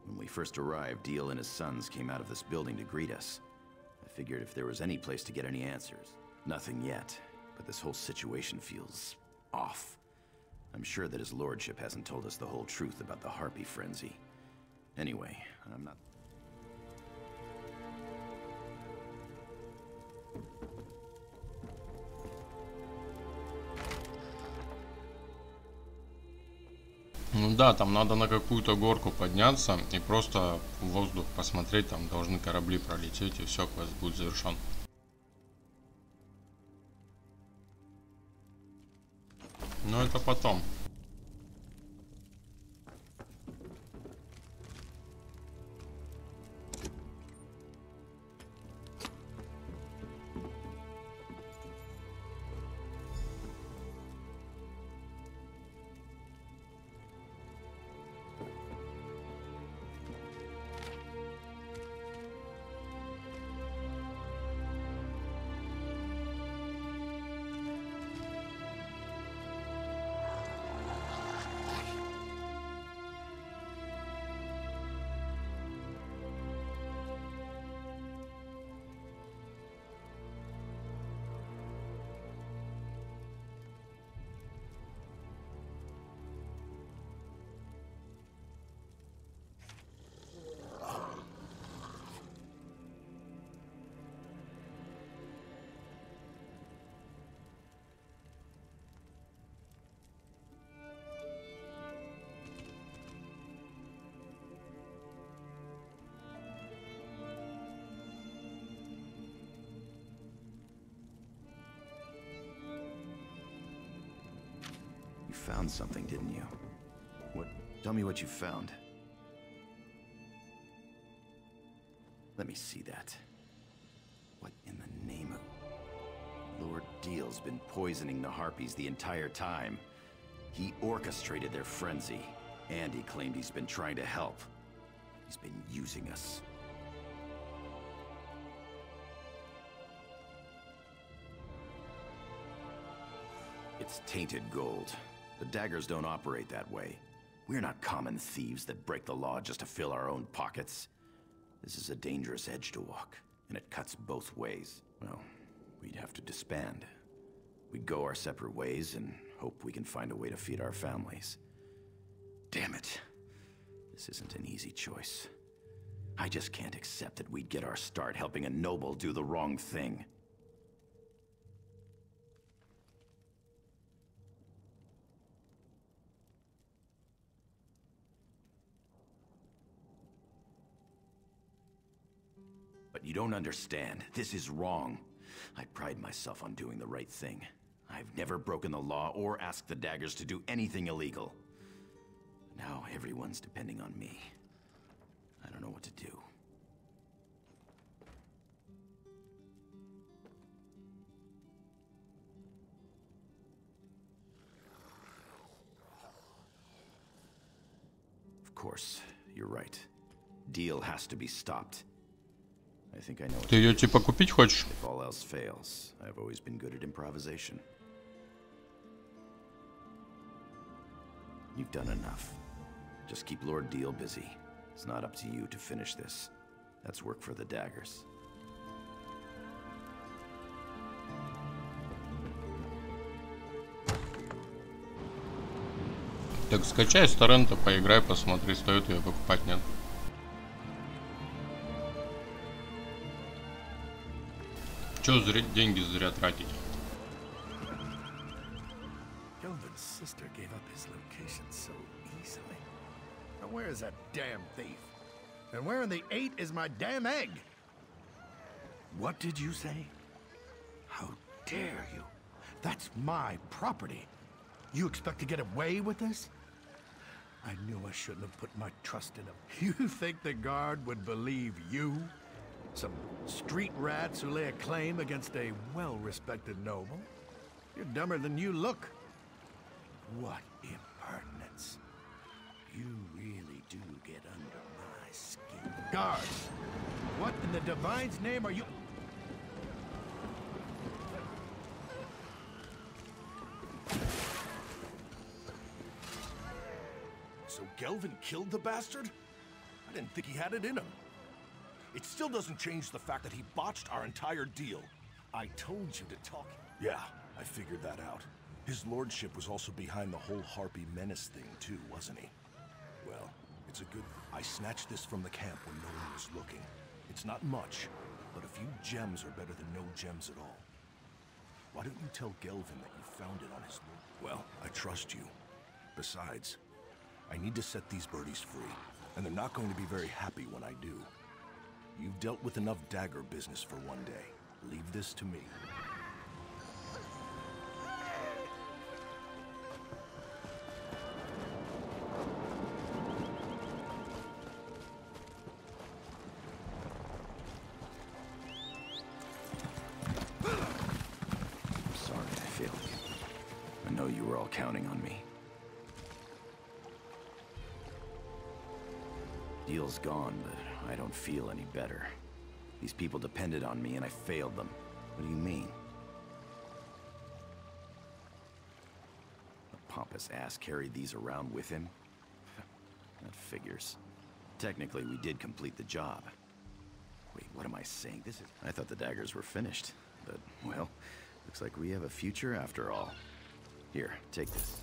J: When we first arrived, Deal and his sons came out of this building to greet us. I figured if there was any place to get any answers. Nothing yet, but this whole situation feels off. I'm sure that his lordship hasn't told us the whole truth about the Harpy frenzy. Anyway, I'm not...
A: Ну да, там надо на какую-то горку подняться и просто в воздух посмотреть, там должны корабли пролететь, и все, квест будет завершен. Но это потом.
J: found something, didn't you? What? Tell me what you found. Let me see that. What in the name of... Lord Deal's been poisoning the Harpies the entire time. He orchestrated their frenzy, and he claimed he's been trying to help. He's been using us. It's tainted gold. The daggers don't operate that way. We're not common thieves that break the law just to fill our own pockets. This is a dangerous edge to walk, and it cuts both ways. Well, we'd have to disband. We'd go our separate ways and hope we can find a way to feed our families. Damn it. This isn't an easy choice. I just can't accept that we'd get our start helping a noble do the wrong thing. But you don't understand. This is wrong. I pride myself on doing the right thing. I've never broken the law or asked the daggers to do anything illegal. Now everyone's depending on me. I don't know what to do. Of course, you're right. Deal has to be stopped. I think I know.
A: Ты ее типа купить хочешь?
J: If all else fails, I've always been good at improvisation. You've done enough. Just keep Lord Deal busy. It's not up to you to finish this. That's work for the daggers.
A: Так скачай с торрента, поиграй, посмотри, стоит ее покупать, нет? Чё деньги зря тратить?
Q: Gelvin's sister gave up his location so easily. Now where is that damn thief? And where in the 8 is my damn egg? What did you say? How dare you? That's my property. You expect to get away with this? I knew I shouldn't have put my trust in him. You think the guard would believe you? Some street rats who lay a claim against a well-respected noble? You're dumber than you look. What impertinence. You really do get under my skin. Guards! What in the Divine's name are you...
M: So Gelvin killed the bastard? I didn't think he had it in him. It still doesn't change the fact that he botched our entire deal. I told you to talk. Yeah, I figured that out. His lordship was also behind the whole Harpy menace thing too, wasn't he? Well, it's a good... I snatched this from the camp when no one was looking. It's not much, but a few gems are better than no gems at all. Why don't you tell Gelvin that you found it on his lord? Well, I trust you. Besides, I need to set these birdies free, and they're not going to be very happy when I do. You've dealt with enough dagger business for one day. Leave this to me.
J: I'm sorry I failed you. I know you were all counting on me. Deal's gone, but I don't feel any better. These people depended on me and I failed them. What do you mean? The pompous ass carried these around with him? That figures. Technically, we did complete the job. Wait, what am I saying? I thought the daggers were finished. But, well, looks like we have a future after all. Here, take this.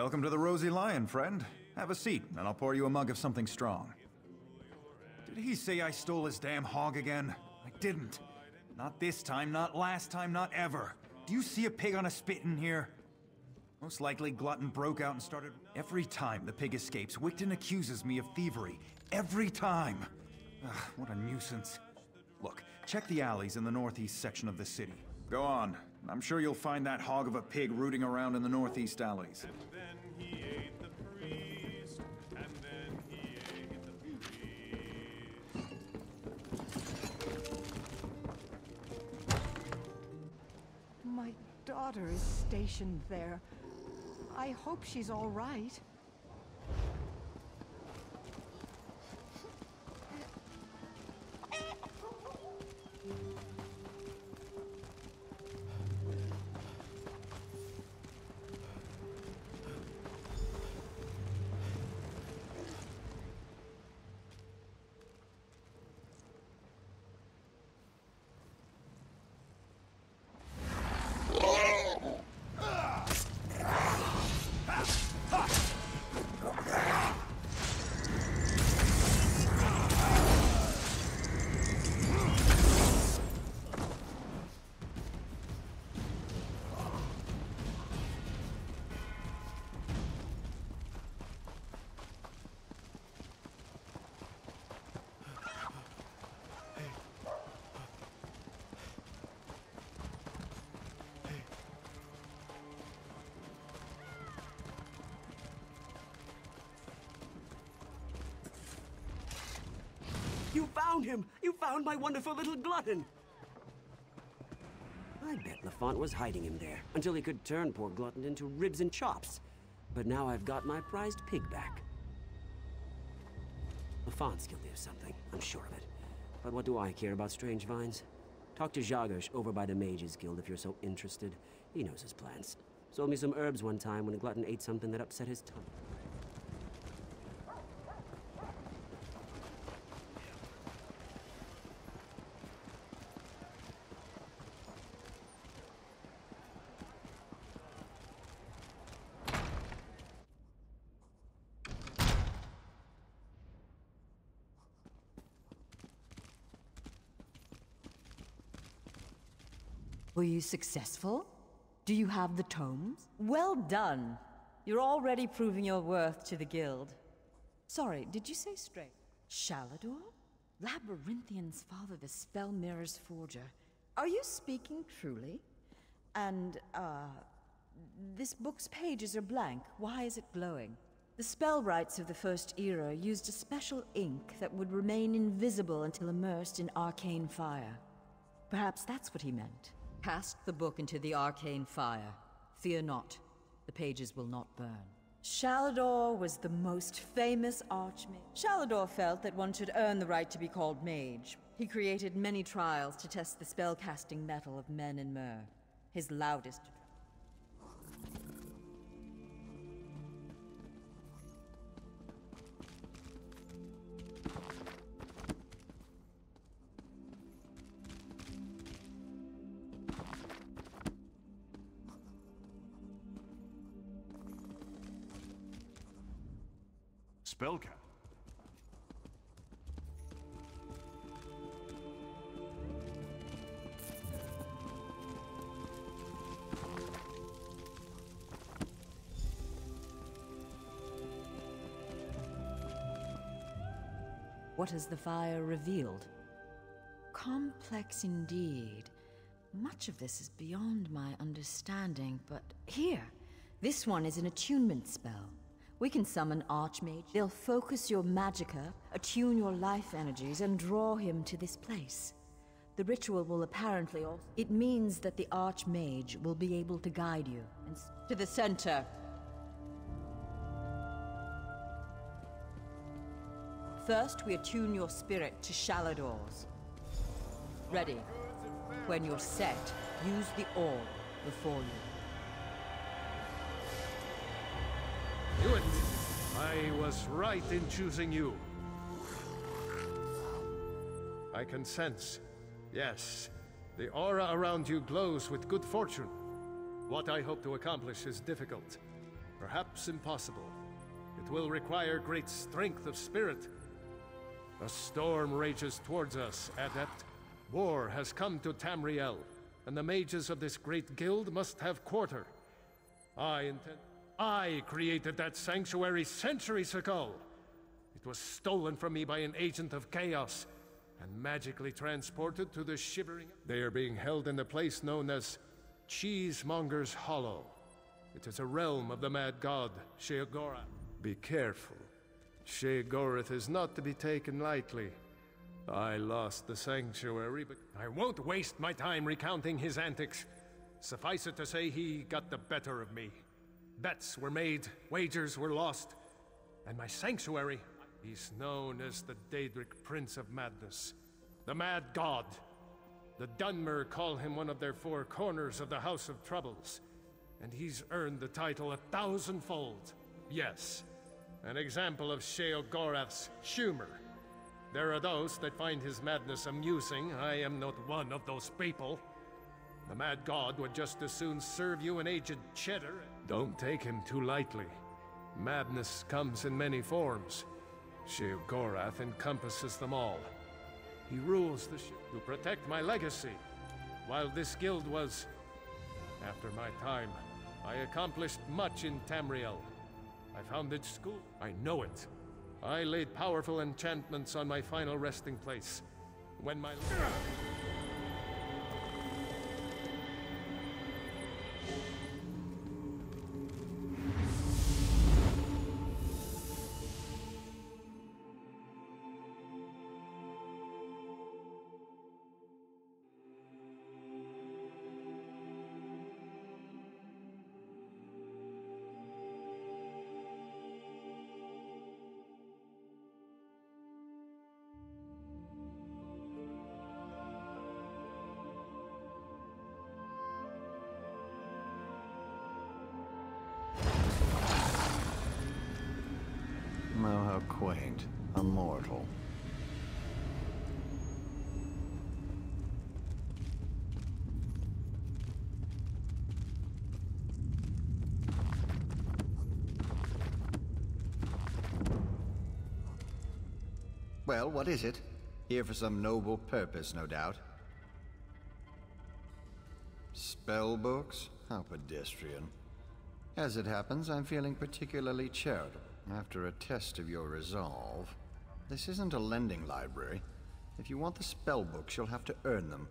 R: Welcome to the Rosy Lion, friend. Have a seat, and I'll pour you a mug of something strong. Did he say I stole his damn hog again? I didn't. Not this time, not last time, not ever. Do you see a pig on a spit in here? Most likely Glutton broke out and started... Every time the pig escapes, Wigton accuses me of thievery. Every time! Ugh, what a nuisance. Look, check the alleys in the northeast section of the city. Go on. I'm sure you'll find that hog of a pig rooting around in the northeast alleys.
E: My daughter is stationed there. I hope she's all right.
F: You found him! You found my wonderful little glutton! I bet Lafont was hiding him there, until he could turn poor Glutton into ribs and chops. But now I've got my prized pig back. Lafont's guilty of something, I'm sure of it. But what do I care about strange vines? Talk to Jagersh over by the Mages Guild if you're so interested. He knows his plans. Sold me some herbs one time when a glutton ate something that upset his tummy.
C: Were you successful? Do you have the tomes? Well done. You're already proving your worth to the guild. Sorry, did you say straight? Shalador? Labyrinthian's father, the Spell Mirror's forger. Are you speaking truly? And, this book's pages are blank. Why is it glowing? The spellwrights of the First Era used a special ink that would remain invisible until immersed in arcane fire. Perhaps that's what he meant. Cast the book into the arcane fire. Fear not, the pages will not burn. Shalador was the most famous archmage. Shalador felt that one should earn the right to be called mage. He created many trials to test the spellcasting mettle of men in Myr. His loudest...
M: Spellcat.
C: What has the fire revealed? Complex indeed. Much of this is beyond my understanding, but here, this one is an attunement spell. We can summon Archmage. They'll focus your magicka, attune your life energies, and draw him to this place. The ritual will apparently also... It means that the Archmage will be able to guide you. And to the center. First, we attune your spirit to Shalador's. Ready. When you're set, use the orb before you.
N: Do it! I was right in choosing you. I can sense. Yes, the aura around you glows with good fortune. What I hope to accomplish is difficult, perhaps impossible. It will require great strength of spirit. A storm rages towards us, Adept. War has come to Tamriel, and the mages of this great guild must have quarter. I created that sanctuary centuries ago. It was stolen from me by an agent of chaos, and magically transported to the Shivering... They are being held in the place known as Cheesemonger's Hollow. It is a realm of the mad god, Sheogorath. Be careful. Sheogorath is not to be taken lightly. I lost the sanctuary, but I won't waste my time recounting his antics. Suffice it to say, he got the better of me. Bets were made, wagers were lost, and my sanctuary... He's known as the Daedric Prince of Madness, the Mad God. The Dunmer call him one of their four corners of the House of Troubles, and he's earned the title 1,000-fold. Yes, an example of Sheogorath's humor. There are those that find his madness amusing. I am not one of those people. The Mad God would just as soon serve you an aged cheddar. Don't take him too lightly. Madness comes in many forms. Sheogorath encompasses them all. He rules the ship to protect my legacy. While this guild was... After my time, I accomplished much in Tamriel. I founded school. I know it. I laid powerful enchantments on my final resting place. When my...
R: Oh, how quaint. A mortal. Well, what is it? Here for some noble purpose, no doubt. Spell books? How pedestrian. As it happens, I'm feeling particularly charitable. After a test of your resolve, this isn't a lending library. If you want the spell books, you'll have to earn them.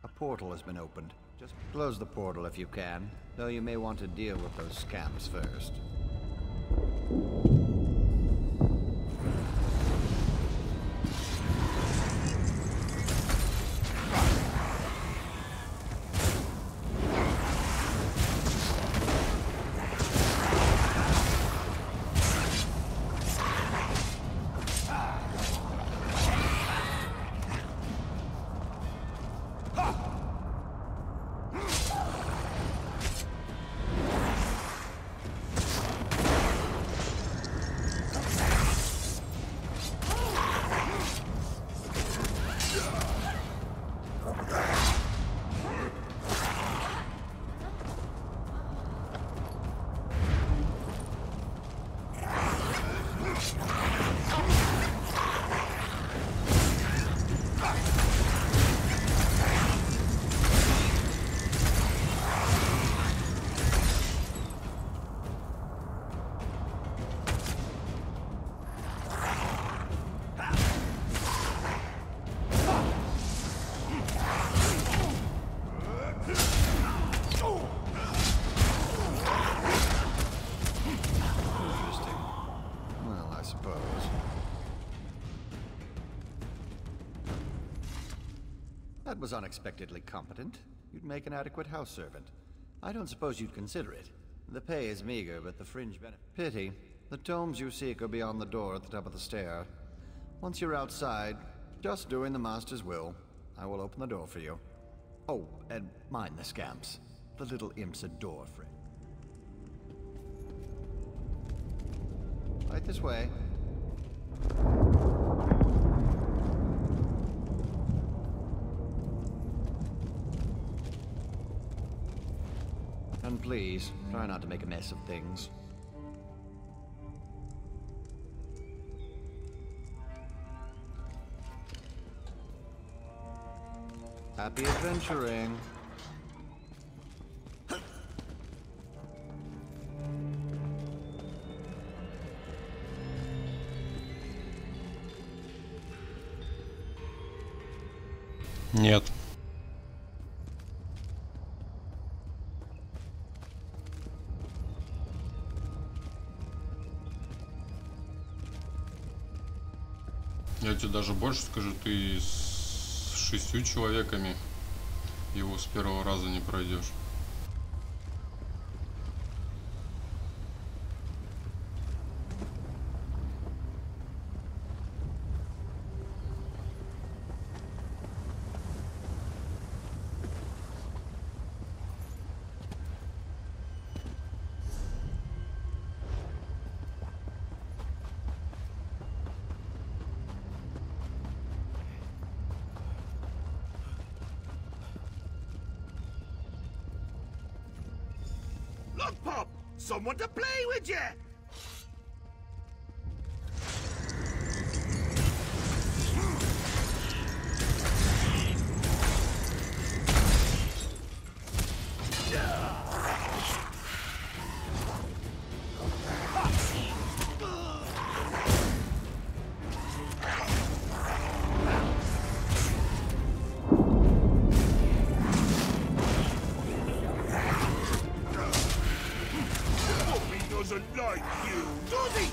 R: A portal has been opened. Just close the portal if you can, though you may want to deal with those scamps first. That was unexpectedly competent. You'd make an adequate house servant. I don't suppose you'd consider it. The pay is meager, but the fringe benefit... Pity. The tomes you seek are beyond the door at the top of the stair. Once you're outside, just doing the Master's will, I will open the door for you. Oh, and mind the scamps. The little imps adore Fred. Right this way. And
S: please. Try not to make a mess of things. Happy adventuring.
A: Нет. Я тебе даже больше скажу, ты с 6 человеками его с первого раза не пройдешь.
J: Look, Pop! Someone to play with you! Doesn't like you, does he?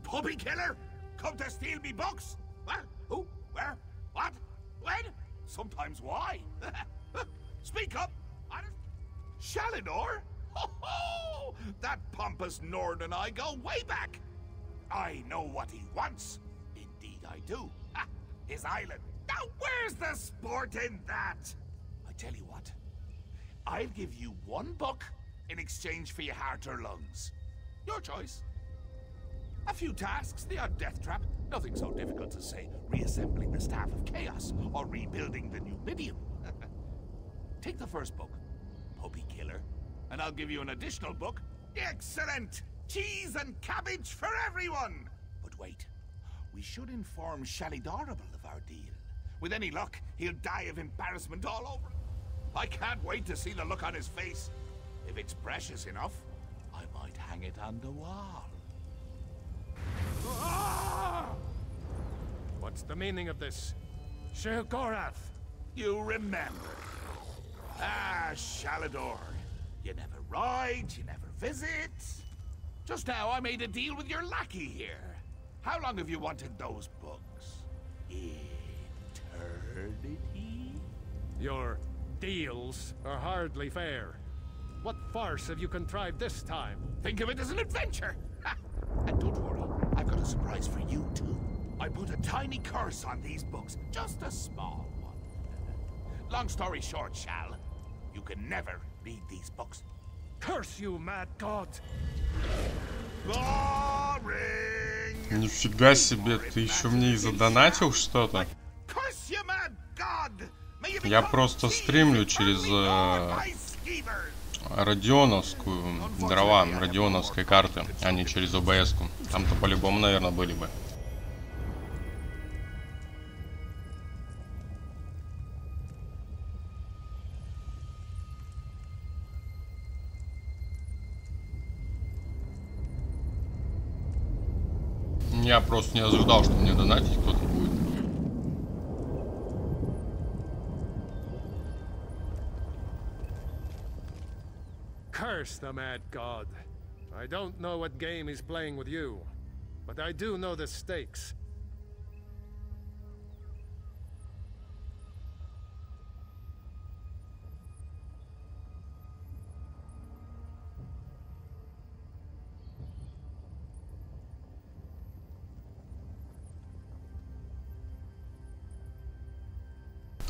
J: Puppy killer? Come to steal me books? What? Who? Where? What? When? Sometimes why? Speak up! Honest? Shalidor? Ho-ho! That pompous Nord and I go way back. I know what he wants. Indeed I do. Ha! His island. Now where's the sport in that? I tell you what. I'll give you 1 book in exchange for your heart or lungs. Your choice. A few tasks, the odd death trap, nothing so difficult as, say, reassembling the Staff of Chaos or rebuilding the Numidium. Take the first book, Puppy Killer, and I'll give you an additional book. Excellent! Cheese and cabbage for everyone! But wait, we should inform Shalidorable of our deal. With any luck, he'll die of embarrassment all over. I can't wait to see the look on his face. If it's precious enough, I might hang it on the wall.
N: What's the meaning of this? Sheogorath!
J: You remember. Ah, Shalidor. You never ride, you never visit. Just now I made a deal with your lackey here. How long have you wanted those books? Eternity?
N: Your deals are hardly fair. What farce have you contrived this time?
J: Think of it as an adventure! Ha! And don't worry, I've got a surprise for you too. I put a tiny curse on these books, just a small one. Long story short, Shal, you can never read these books.
N: Curse you, mad god!
J: Boring!
A: Нифига себе, ты еще мне и задонатил что-то?
J: Curse you, mad god!
A: Я просто стримлю через Родионовскую, дрова, Родионовской карты, а не через ОБС-ку. Там-то по-любому, наверное, были бы. Я просто не ожидал, что мне донатить кто-то будет.
N: Curse the mad god. I don't know what game he's playing with you, but I do know the stakes.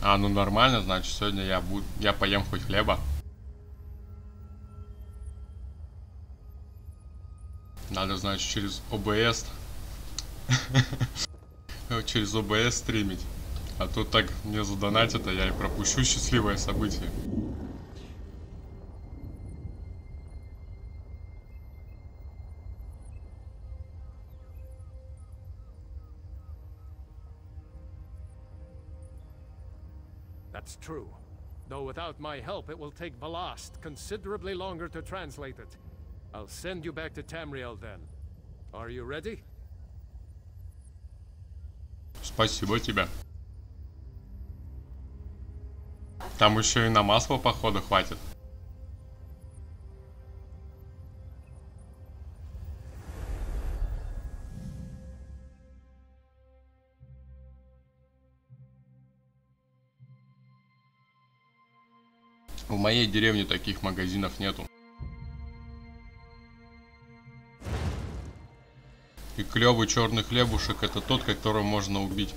A: А, ну нормально, значит, сегодня я поем хоть хлеба. Надо, значит, через ОБС через ОБС стримить. А то так мне задонатят, а я и пропущу счастливое событие.
N: That's true. Though without my help, it will take Ballast considerably longer to translate it. I'll send you back to Tamriel then. Are you ready?
A: Спасибо тебе. Там еще и на масло, походу, хватит. В моей деревне таких магазинов нету. И клевый черный хлебушек — это тот, которого можно убить.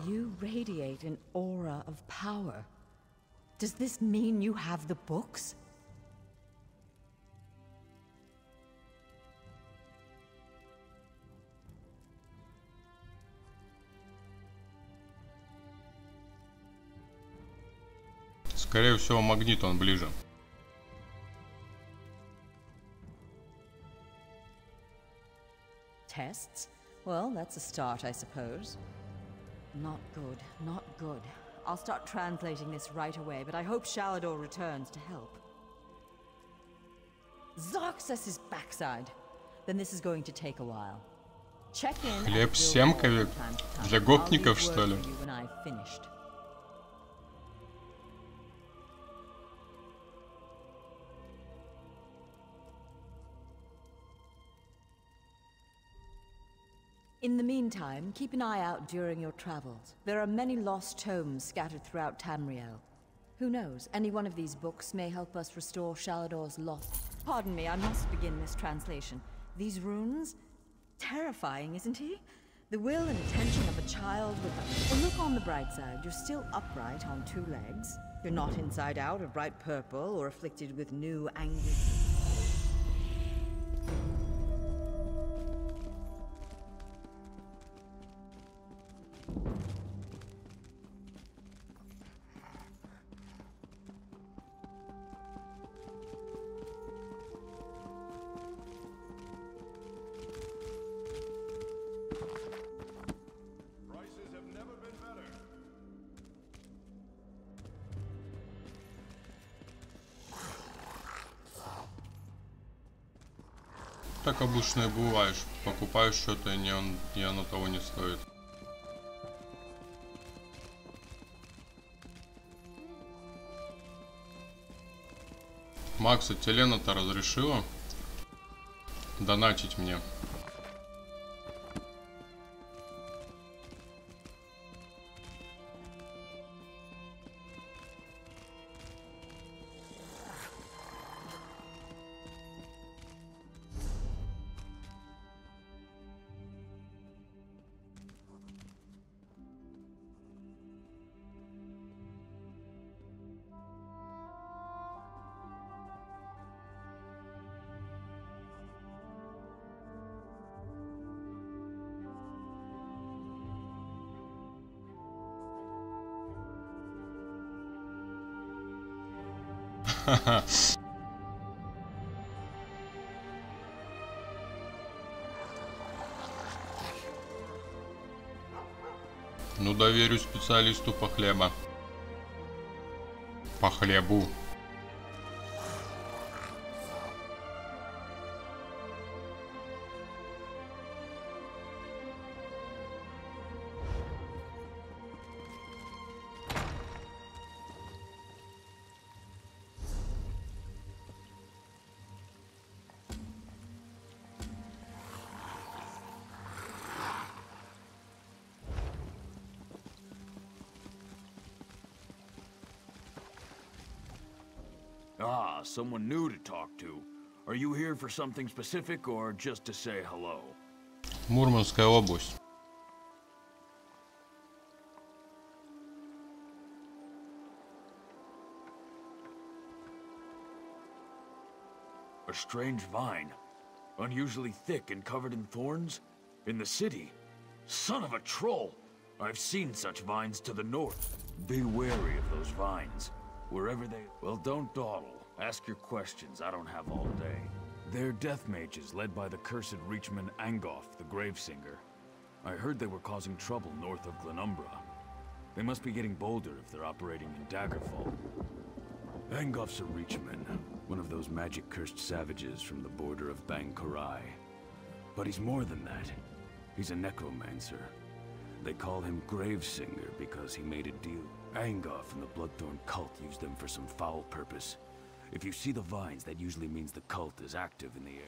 C: You radiate an aura of power. Does this mean you have the books?
A: Скорее всего, магнит, он ближе.
C: Tests? Well, that's a start, I suppose. Not good, not good. I'll start translating this right away, but I hope Shalador returns to help. Zarxus' backside. Then this is going to take a while. Check in.
A: Хлеб с семками? Для гопников, что ли?
C: When I've finished. In the meantime, keep an eye out during your travels. There are many lost tomes scattered throughout Tamriel. Who knows, any one of these books may help us restore Shalador's lost... Pardon me, I must begin this translation. These runes? Terrifying, isn't he? The will and attention of a child with a... Well, look on the bright side. You're still upright on two legs. You're not inside out or bright purple or afflicted with new anguish.
A: Так обычно и бываешь. Покупаешь что-то, и оно того не стоит. Макса, Телена-то разрешила донатить мне. Ну, доверю специалисту по хлеба. по хлебу.
T: Ah, someone new to talk to. Are you here for something specific or just to say hello?
A: Мурманская область.
T: A strange vine. Unusually thick and covered in thorns? In the city? Son of a troll! I've seen such vines to the north. Be wary of those vines. Wherever they... Well, don't dawdle. Ask your questions. I don't have all day. They're death mages led by the cursed Reachman Angoff, the Gravesinger. I heard they were causing trouble north of Glenumbra. They must be getting bolder if they're operating in Daggerfall. Angoff's a Reachman, one of those magic-cursed savages from the border of Bangkorai. But he's more than that. He's a necromancer. They call him Gravesinger because he made a deal. Angoff and the Bloodthorn cult used them for some foul purpose. If you see the vines, that usually means the cult is active in the area.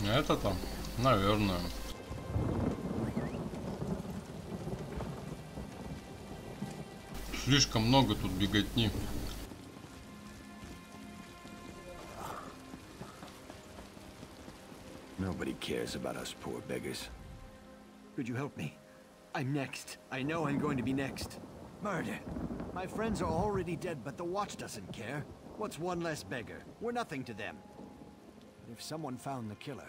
A: Это там, наверное. Слишком много тут беготни.
Q: Nobody cares about us poor beggars. Could you help me? I'm next. I know I'm going to be next. Murder. My friends are already dead, but the Watch doesn't care. What's one less beggar? We're nothing to them. But if someone found the killer...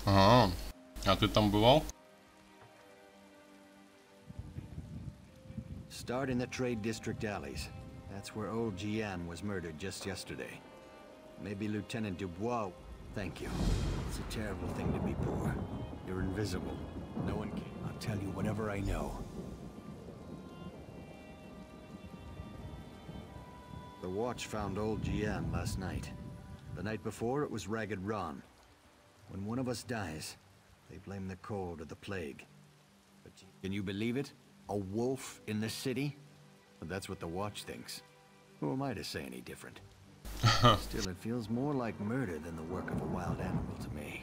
A: А ты там бывал?
Q: Start in the trade district alleys. That's where old Jian was murdered just yesterday. Maybe Lieutenant Dubois. Thank you. It's a terrible thing to be poor. You're invisible. No one can. I'll tell you whatever I know. The Watch found old Jian last night. The night before, it was Ragged Ron. When one of us dies, they blame the cold or the plague. But can you believe it? A wolf in the city? But that's what the Watch thinks. Who am I to say any different? Still, it feels more like murder than the work of a wild animal to me.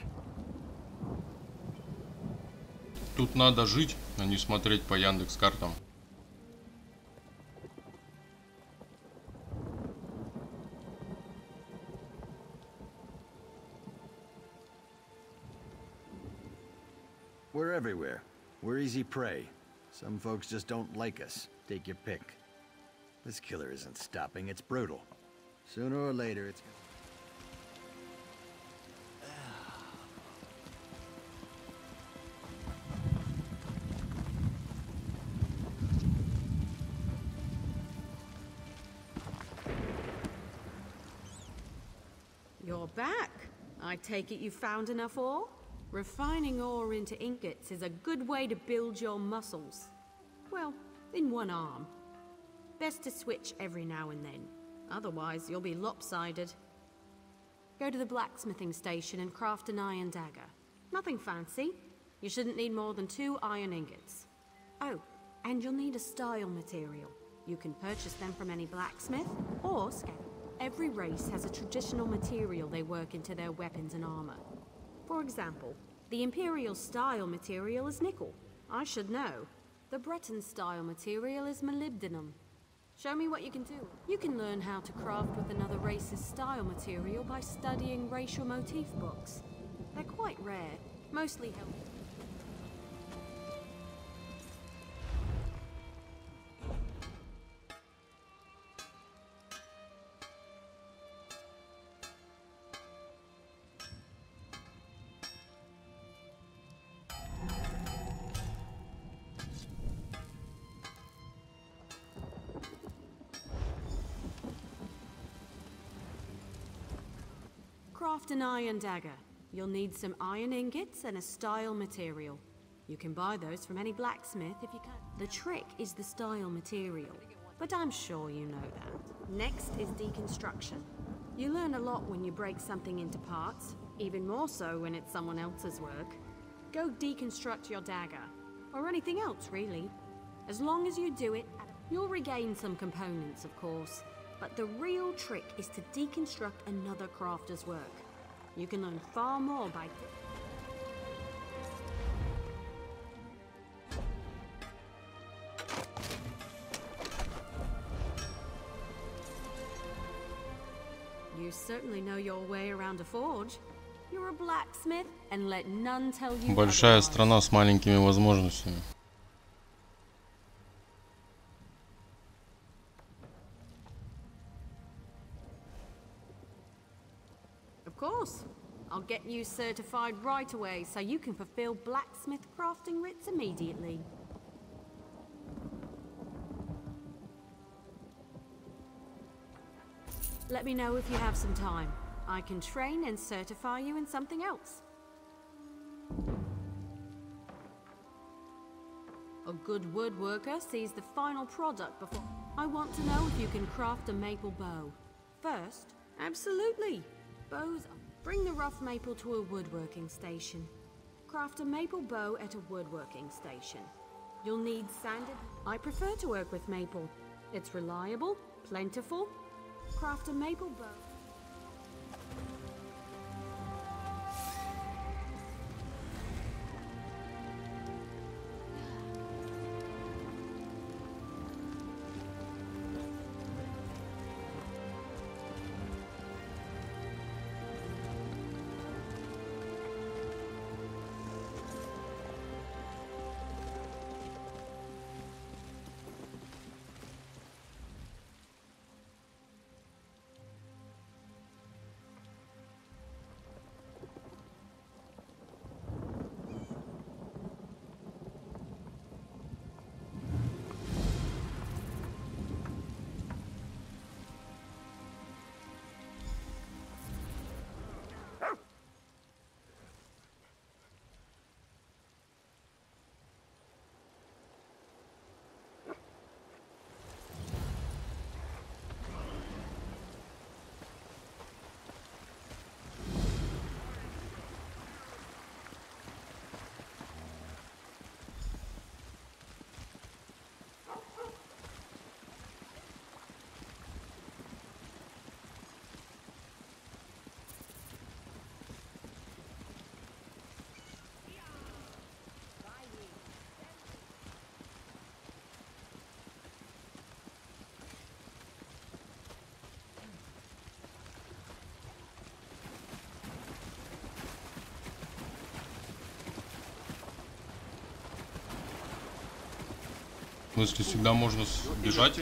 A: Тут надо жить, а не смотреть по Яндекс.Картам.
Q: We're everywhere. We're easy prey. Some folks just don't like us. Take your pick. This killer isn't stopping. It's brutal. Sooner or later, it's...
G: You're back. I take it you found enough ore? Refining ore into ingots is a good way to build your muscles. Well, in one arm. Best to switch every now and then. Otherwise, you'll be lopsided. Go to the blacksmithing station and craft an iron dagger. Nothing fancy. You shouldn't need more than 2 iron ingots. Oh, and you'll need a style material. You can purchase them from any blacksmith or scout. Every race has a traditional material they work into their weapons and armor. For example, the Imperial style material is nickel. I should know. The Breton style material is molybdenum. Show me what you can do. You can learn how to craft with another race's style material by studying racial motif books. They're quite rare, mostly helpful.
P: craft an iron dagger, you'll need some iron ingots and a style material. You can buy those from any blacksmith if you can. The trick is the style material, but I'm sure you know that. Next is deconstruction. You learn a lot when you break something into parts, even more so when it's someone else's work. Go deconstruct your dagger, or anything else really. As long as you do it, you'll regain some components, of course, but the real trick is to deconstruct another crafter's work. You can learn far more by... You certainly know your way around a forge. You're a blacksmith, and let none tell you
A: Большая страна с маленькими возможностями.
P: Of course. I'll get you certified right away so you can fulfill blacksmith crafting writs immediately. Let me know if you have some time. I can train and certify you in something else. A good woodworker sees the final product before... I want to know if you can craft a maple bow. First, absolutely. Bows... Bring the rough maple to a woodworking station. Craft a maple bow at a woodworking station. You'll need sanded... I prefer to work with maple. It's reliable, plentiful. Craft a maple bow.
A: В смысле, всегда можно бежать?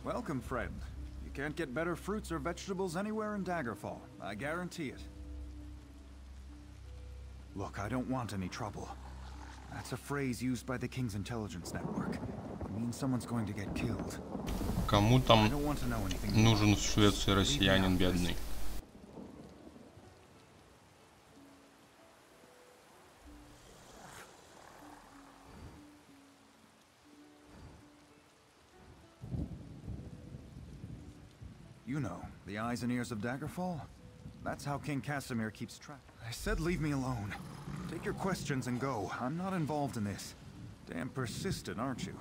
R: Welcome, friend. You can't get better fruits or vegetables anywhere in Daggerfall. I guarantee it. Look, I don't want any trouble. That's a phrase used by the King's intelligence network. It means someone's going to get killed.
A: Кому там нужен в Швеции россиянин бедный?
R: You know, the eyes and ears of Daggerfall? That's how King Casimir keeps track. I said leave me alone. Take your questions and go. I'm not involved in this. Damn persistent, aren't you?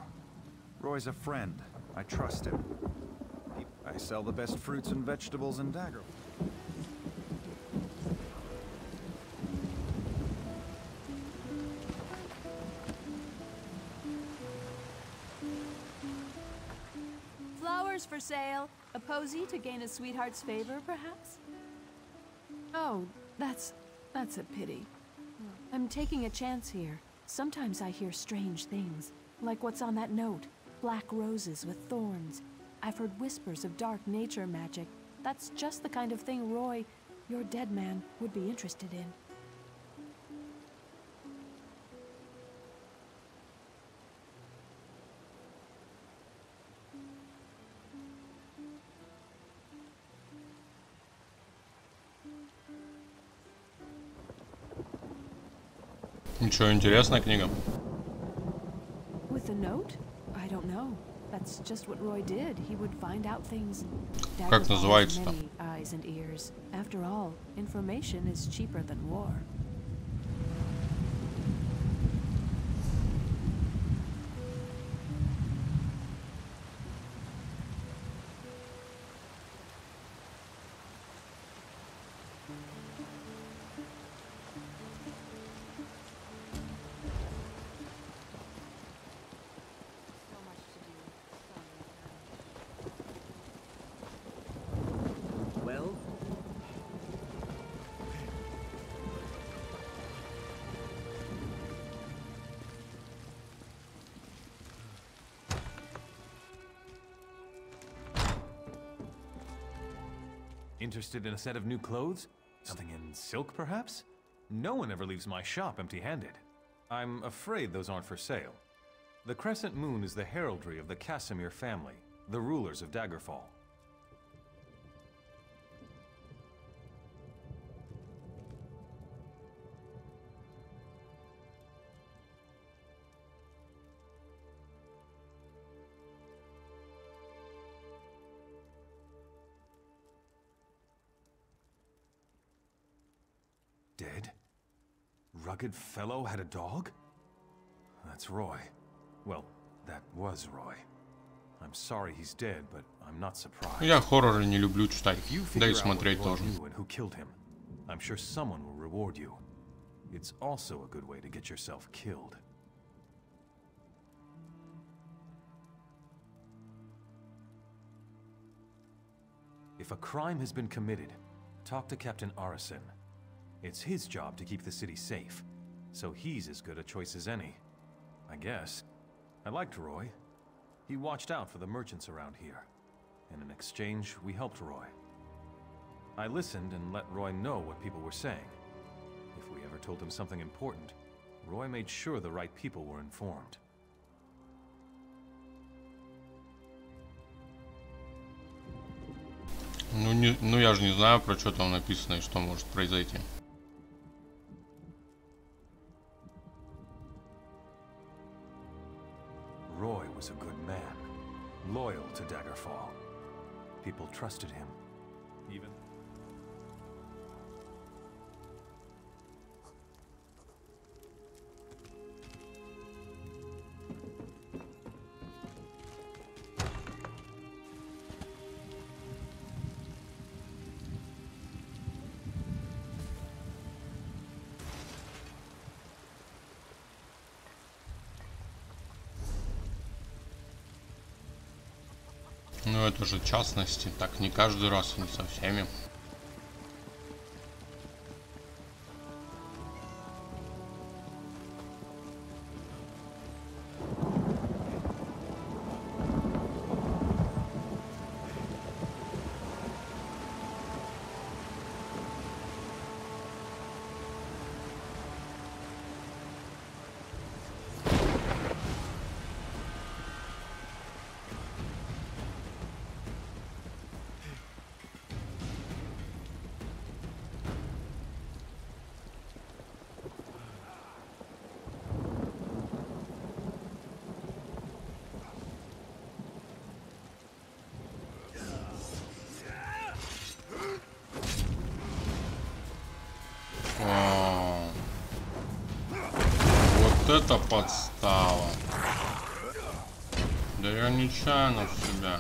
R: Roy's a friend. I trust him. I sell the best fruits and vegetables in Daggerfall.
U: for sale? A posy to gain a sweetheart's favor, perhaps?
V: Oh, that's a pity. I'm taking a chance here. Sometimes I hear strange things, like what's on that note. Black roses with thorns. I've heard whispers of dark nature magic. That's just the kind of thing Roy, your dead man, would be interested in.
A: Ничего, интересная книга.
V: With a note? I don't know. That's just what Roy did. He would find out things.
A: Как называется-то?
V: Many eyes and ears. After all, information is cheaper than war.
F: Well?
O: Interested in a set of new clothes? Something in silk, perhaps? No one ever leaves my shop empty-handed. I'm afraid those aren't for sale. The Crescent Moon is the heraldry of the Casimir family, the rulers of Daggerfall. Dead? Rugged fellow had a dog? That's Roy. Well, that was Roy. I'm sorry he's dead, but I'm not surprised.
A: Я хорроры не люблю читать, да и
O: Figure out what
A: смотреть
O: Roy
A: тоже.
O: knew and who killed him. I'm sure someone will reward you. It's also a good way to get yourself killed. If a crime has been committed, talk to Captain Arison. It's his job to keep the city safe, so he's as good a choice as any. I guess. I liked Roy. He watched out for the merchants around here. And in exchange, we helped Roy. I listened and let Roy know what people were saying. If we ever told him something important, Roy made sure the right people were informed.
A: Ну я же не знаю, про что там написано и что может произойти.
O: Roy was a good man, loyal to Daggerfall. People trusted him, even...
A: Ну это же частности, так не каждый раз, не со всеми. Вот это подстава. Да я нечаянно в себя.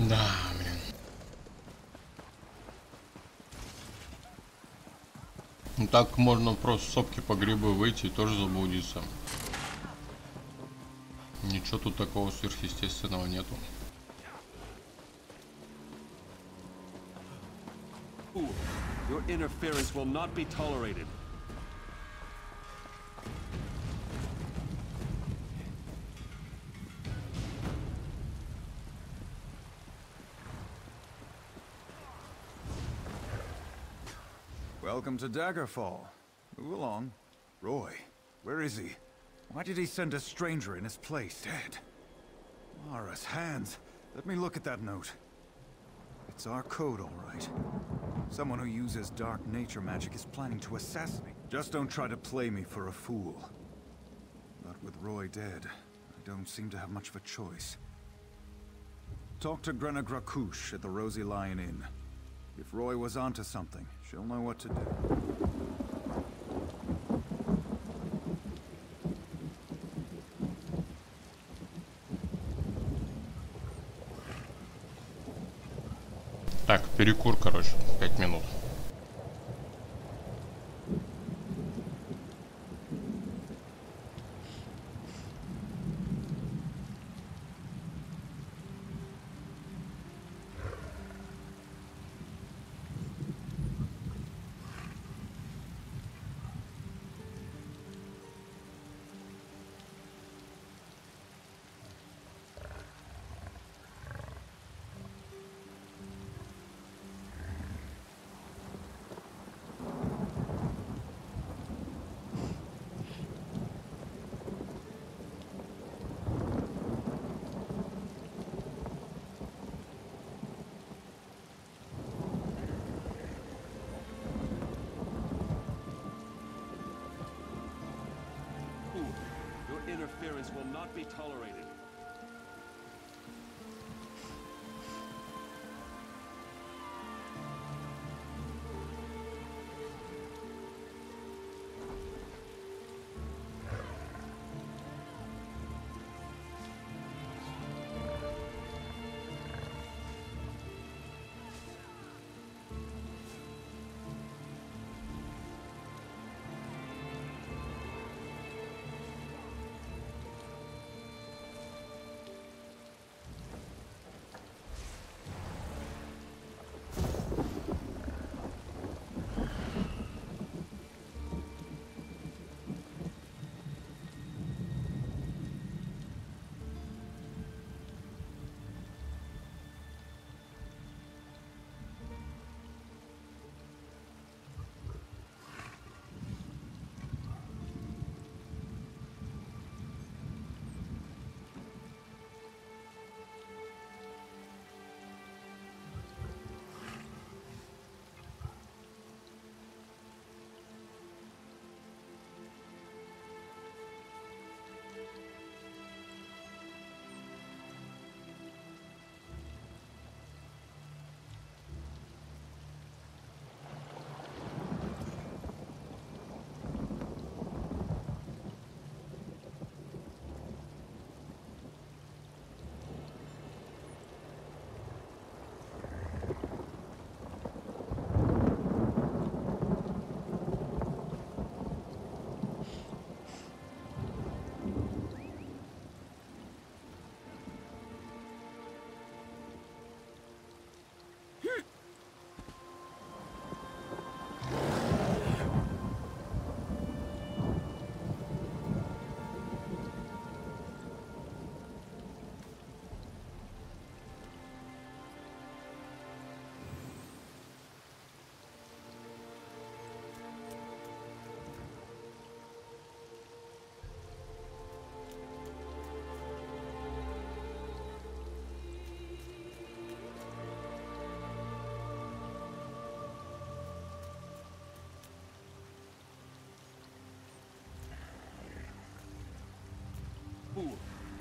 A: Да, блин. Ну так можно просто сопки по грибы выйти и тоже заблудиться. Ничего тут такого сверхъестественного нету.
D: Your interference will not be tolerated.
R: Welcome to Daggerfall. Move along. Roy, where is he? Why did he send a stranger in his place? Dead. Mara's hands. Let me look at that note. It's our code, all right. Someone who uses dark nature magic is planning to assassinate. Just don't try to play me for a fool. But with Roy dead, I don't seem to have much of a choice. Talk to Grenna Grakush at the Rosy Lion Inn. If Roy was onto something, she'll know what to do.
A: Так, перекур, короче, 5 минут.
D: Your interference will not be tolerated.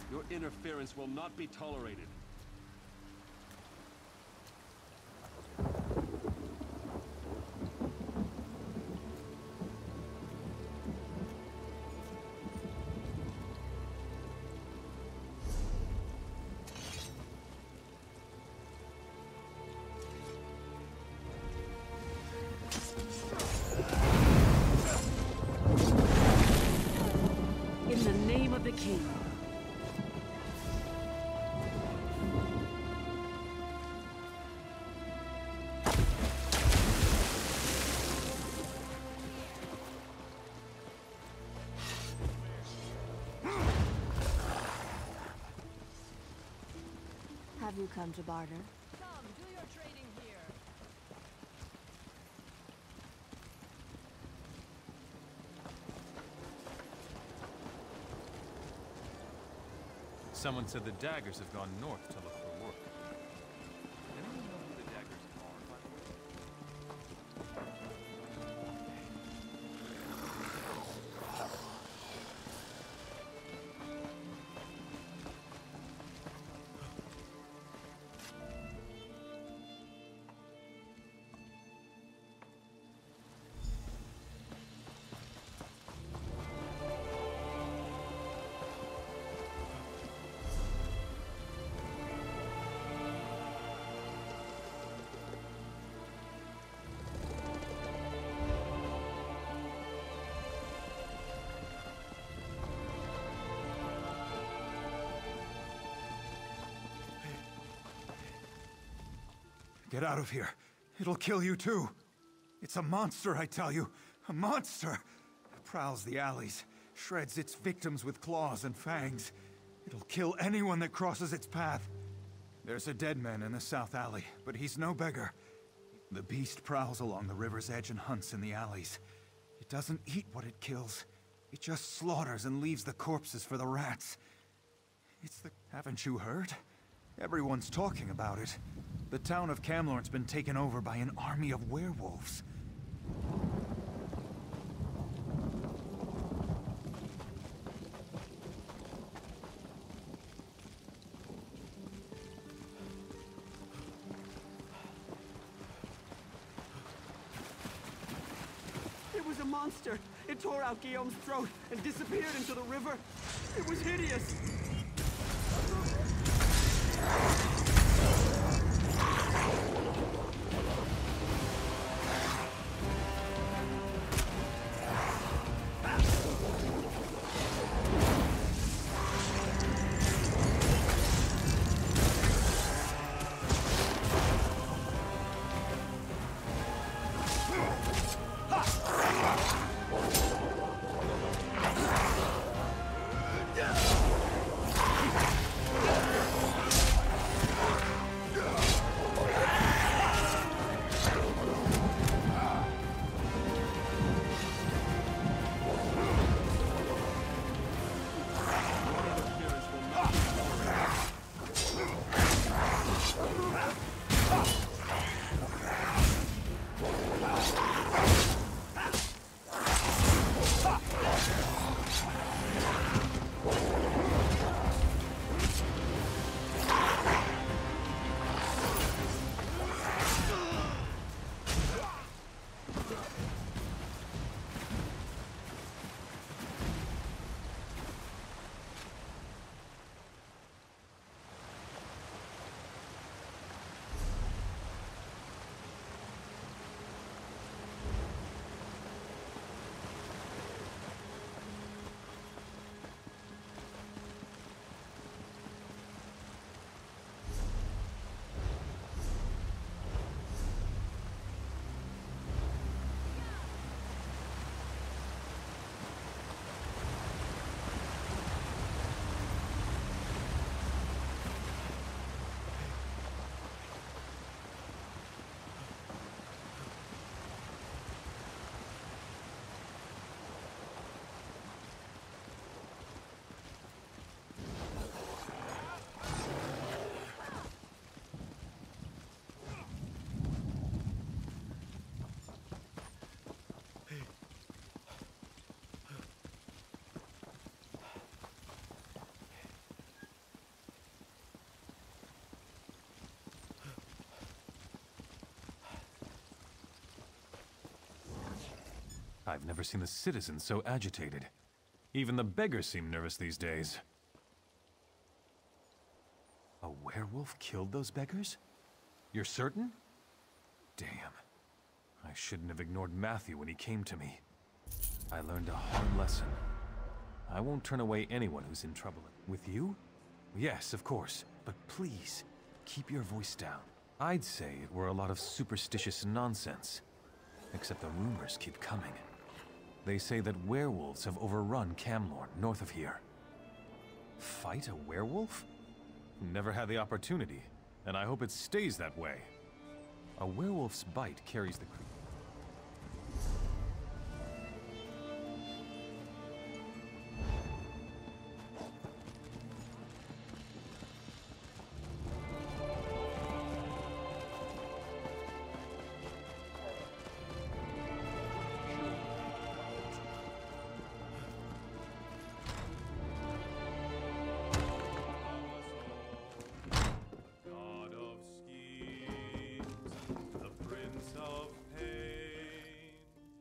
D: Your interference will not be tolerated.
H: name of the king.
U: Have you come to barter?
H: Come, do your trading here.
O: Someone said the daggers have gone north to look for work. Anyone know who the daggers are, by the way?
R: Get out of here. It'll kill you too. It's a monster, I tell you. A monster! It prowls the alleys, shreds its victims with claws and fangs. It'll kill anyone that crosses its path. There's a dead man in the south alley, but he's no beggar. The beast prowls along the river's edge and hunts in the alleys. It doesn't eat what it kills. It just slaughters and leaves the corpses for the rats. It's the... Haven't you heard? Everyone's talking about it. The town of Camlorn's been taken over by an army of werewolves.
F: It was a monster. It tore out Guillaume's throat and disappeared into the river. It was hideous.
O: I've never seen the citizens so agitated. Even the beggars seem nervous these days. A werewolf killed those beggars? You're certain? Damn. I shouldn't have ignored Matthew when he came to me. I learned a hard lesson. I won't turn away anyone who's in trouble. With you? Yes, of course. But please, keep your voice down. I'd say it were a lot of superstitious nonsense. Except the rumors keep coming. They say that werewolves have overrun Camlorn, north of here. Fight a werewolf? Never had the opportunity, and I hope it stays that way. A werewolf's bite carries the creature.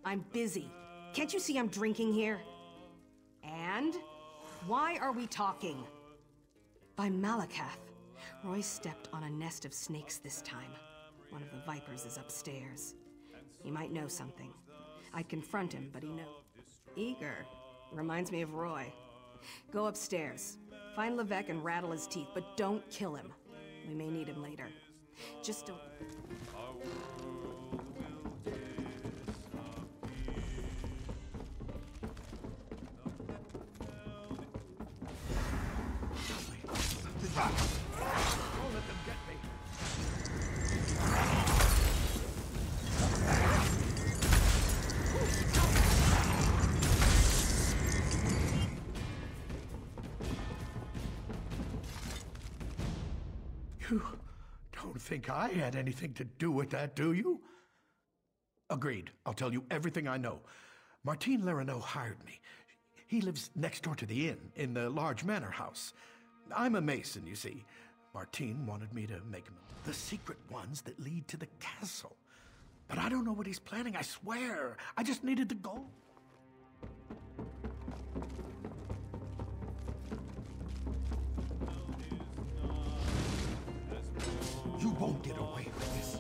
G: I'm busy. Can't you see I'm drinking here? And? Why are we talking? By Malakath. Roy stepped on a nest of snakes this time. One of the vipers is upstairs. He might know something. I'd confront him, but he knows. Eager. Reminds me of Roy. Go upstairs. Find Levesque and rattle his teeth, but don't kill him. We may need him later. Just don't...
Q: Don't let them get me. You don't think I had anything to do with that, do you? Agreed. I'll tell you everything I know. Martine Lerineau hired me. He lives next door to the inn, in the large manor house. I'm a mason, you see. Martine wanted me to make him the secret ones that lead to the castle. But I don't know what he's planning, I swear. I just needed the gold. You won't get away with this.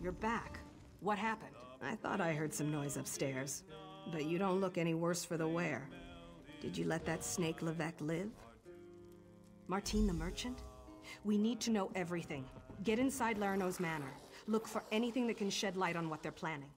G: You're back. What happened? I thought I heard some noise upstairs. But you don't look any worse for the wear. Did you let that snake Levesque live? Martine the merchant? We need to know everything. Get inside Lerineau's manor. Look for anything that can shed light on what they're planning.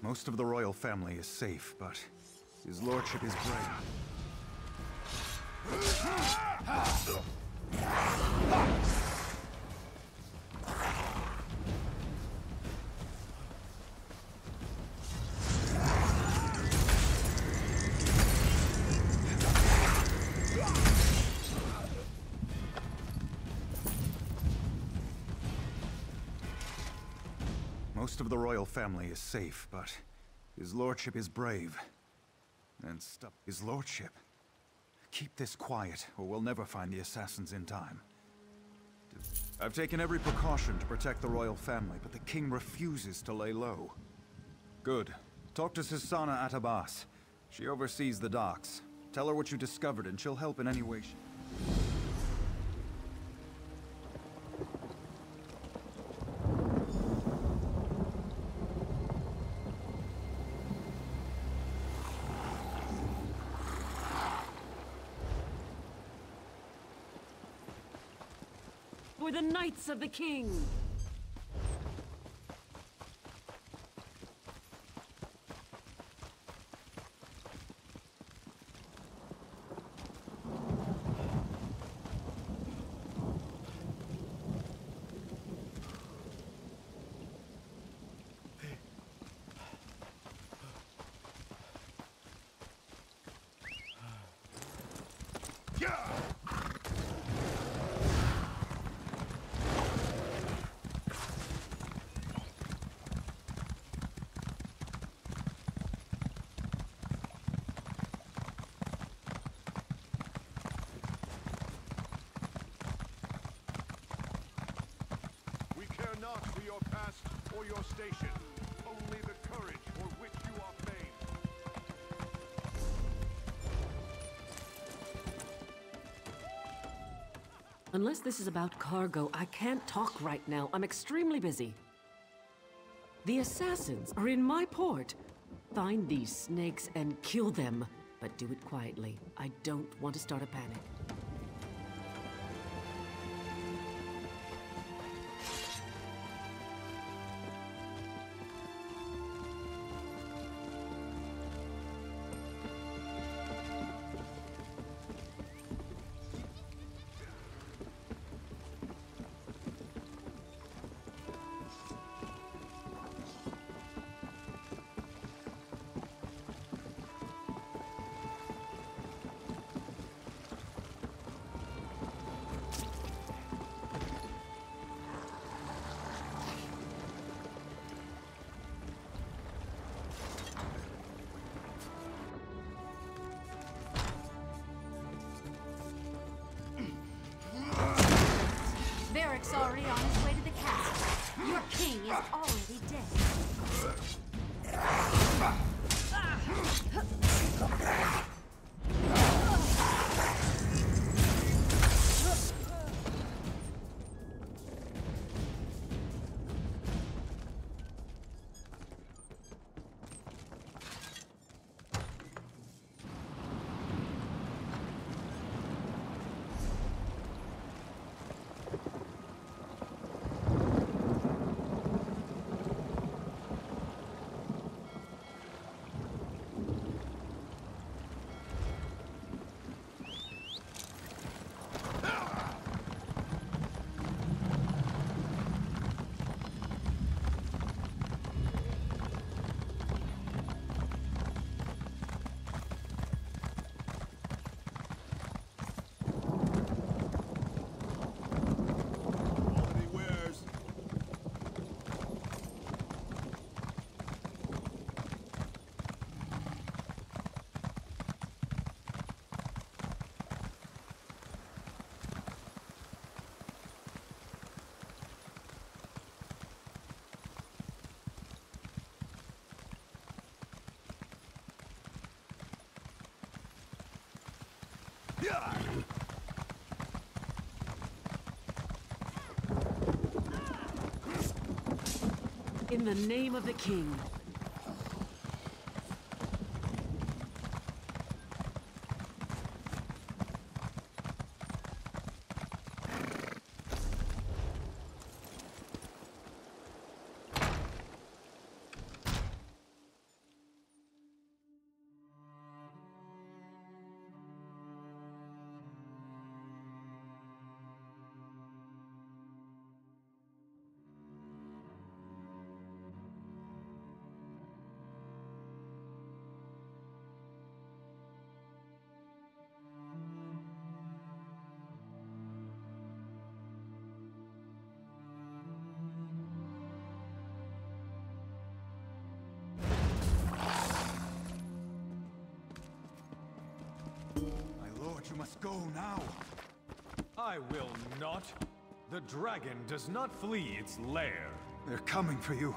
R: Most of the royal family is safe, but his lordship is brave. Most of the royal family is safe, but his lordship is brave. And stop his lordship. Keep this quiet, or we'll never find the assassins in time. I've taken every precaution to protect the royal family, but the king refuses to lay low. Good. Talk to Sisana Atabas. She oversees the docks. Tell her what you discovered, and she'll help in any way she...
I: For the Knights of the King!
N: Not for your past or your station, only the courage for which you are made.
I: Unless this is about cargo, I can't talk right now. I'm extremely busy. The assassins are in my port. Find these snakes and kill them, but do it quietly. I don't want to start a panic.
P: Varric's already on his way to the castle. Your king is already dead.
I: In the name of the king.
R: You must go now.
O: I will not. The dragon does not flee its lair.
R: They're coming for you.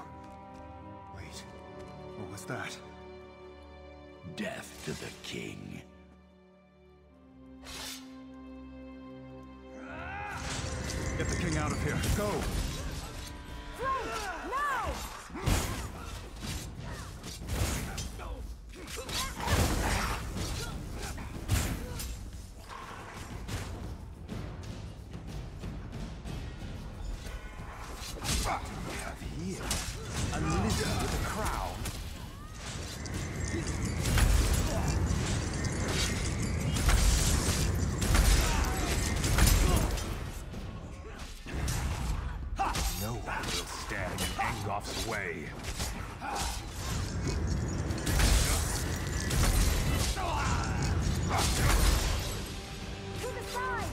R: Wait, what was that?
B: Death to the king.
R: Get the king out of here. Go!
O: No one will stand in Angof's way.
E: To the side!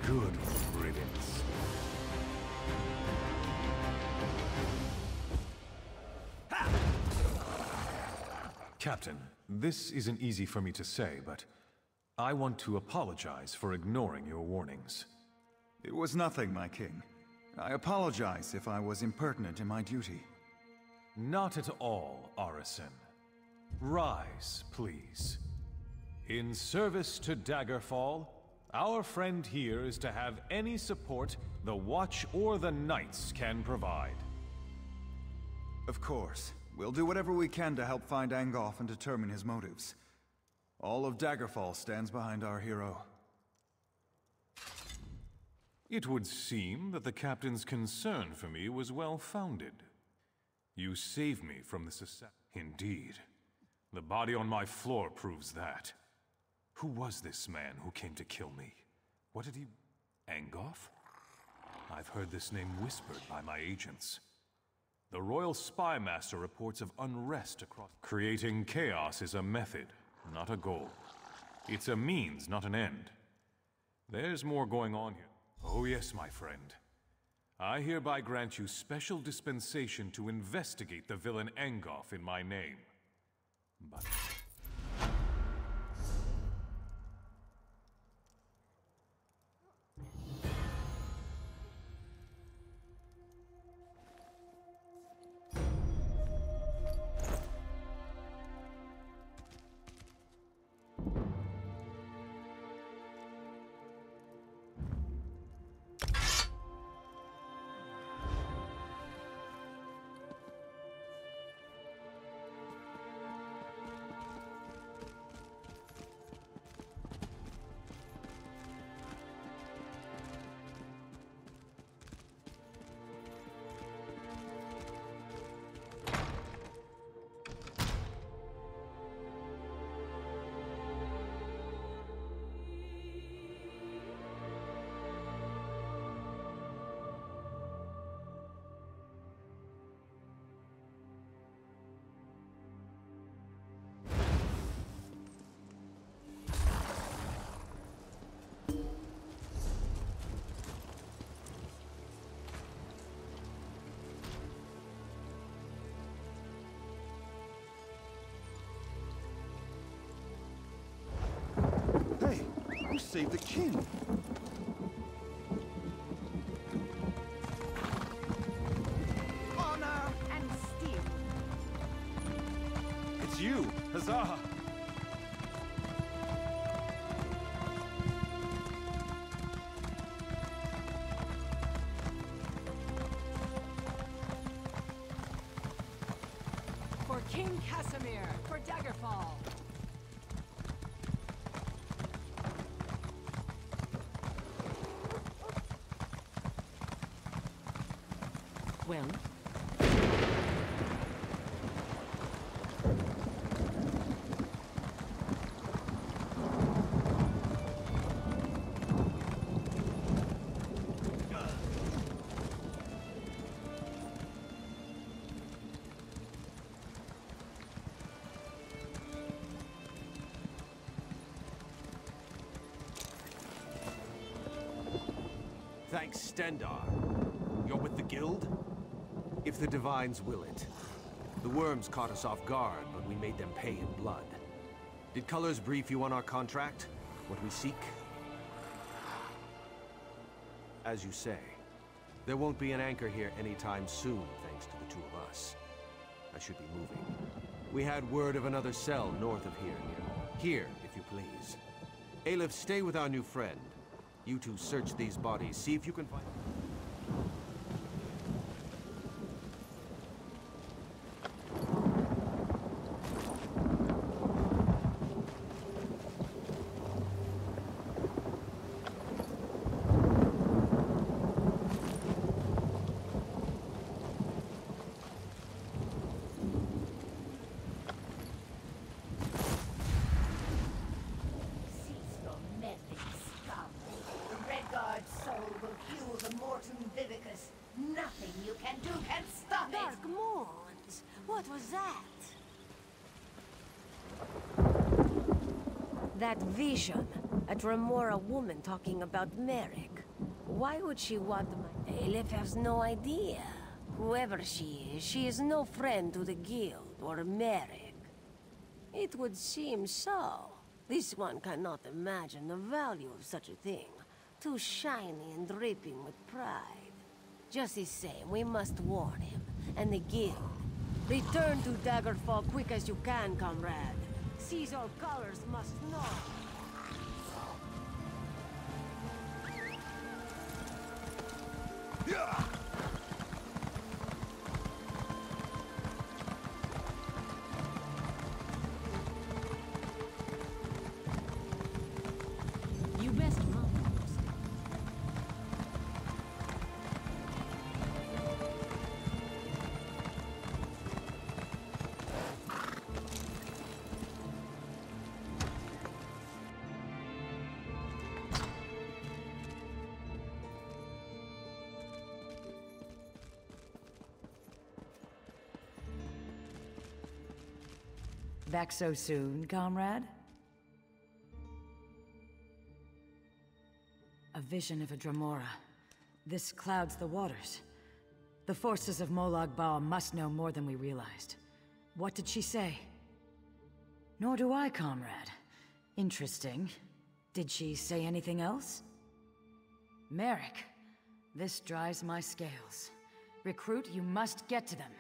O: Good riddance. Captain, this isn't easy for me to say, but I want to apologize for ignoring your warnings.
R: It was nothing, my king. I apologize if I was impertinent in my duty.
O: Not at all, Arisen. Rise, please. In service to Daggerfall, our friend here is to have any support the Watch or the Knights can provide.
R: Of course. We'll do whatever we can to help find Angof and determine his motives. All of Daggerfall stands behind our hero.
O: It would seem that the captain's concern for me was well-founded. You saved me from this assassin. Indeed. The body on my floor proves that. Who was this man who came to kill me? What did he... Angof? I've heard this name whispered by my agents. The Royal Spy Master reports of unrest across... Creating chaos is a method, not a goal. It's a means, not an end. There's more going on here. Oh yes, my friend. I hereby grant you special dispensation to investigate the villain Angof in my name. But...
K: save the king.
E: Honor and steel.
O: It's you! Huzzah!
H: For King Casimir, for Daggerfall.
I: Well?
D: Thanks, Stendar. You're with the guild? If the divines will it. The worms caught us off guard, but we made them pay in blood. Did Colors brief you on our contract? What we seek? As you say, there won't be an anchor here anytime soon, thanks to the two of us. I should be moving. We had word of another cell north of here, Here, if you please. Aleph, stay with our new friend. You two search these bodies, see if you can find...
L: What was that? That vision. A Dremora woman talking about Merrick. Why would she want my... Aleph has no idea. Whoever she is no friend to the guild or Merrick. It would seem so. This one cannot imagine the value of such a thing. Too shiny and dripping with pride. Just the same, we must warn him. And the guild. Return to Daggerfall quick as you can, comrade. Caesar Colors must know.
I: You best run.
C: Back so soon, comrade? A vision of a Dremora. This clouds the waters. The forces of Molag Bal must know more than we realized. What did she say? Nor do I, comrade. Interesting. Did she say anything else? Merrick. This drives my scales. Recruit, you must get to them.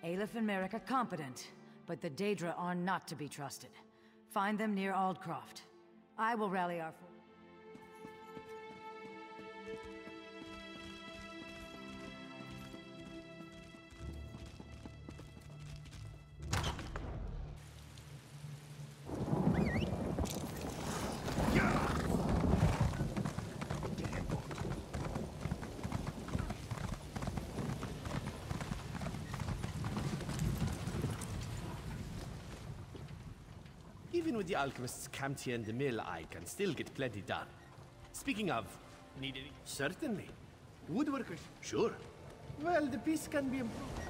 C: Aleph and Merrick are competent. But the Daedra are not to be trusted. Find them near Aldcroft. I will rally our...
W: Even with the alchemist's Camtia and the mill, I can still get plenty done. Speaking of, need any? Certainly. Woodworkers? Sure. Well, the piece can be improved.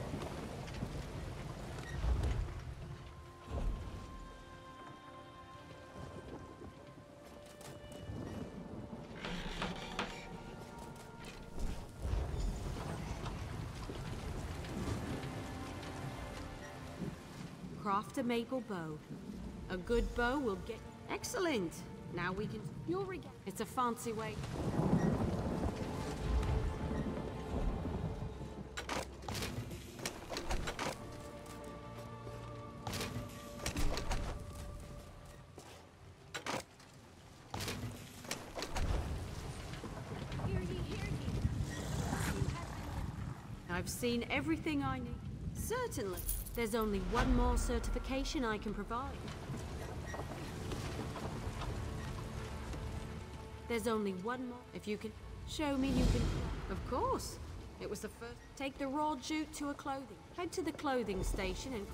G: Craft a maple bow. A good bow will get... Excellent!
P: Now we can... You'll regain... It's a fancy way. I've seen everything I need. Certainly. There's only one more certification I can provide. There's only one more. If you can show me you can... Of course. It was the first. Take the raw jute to a clothing. Head to the clothing station and...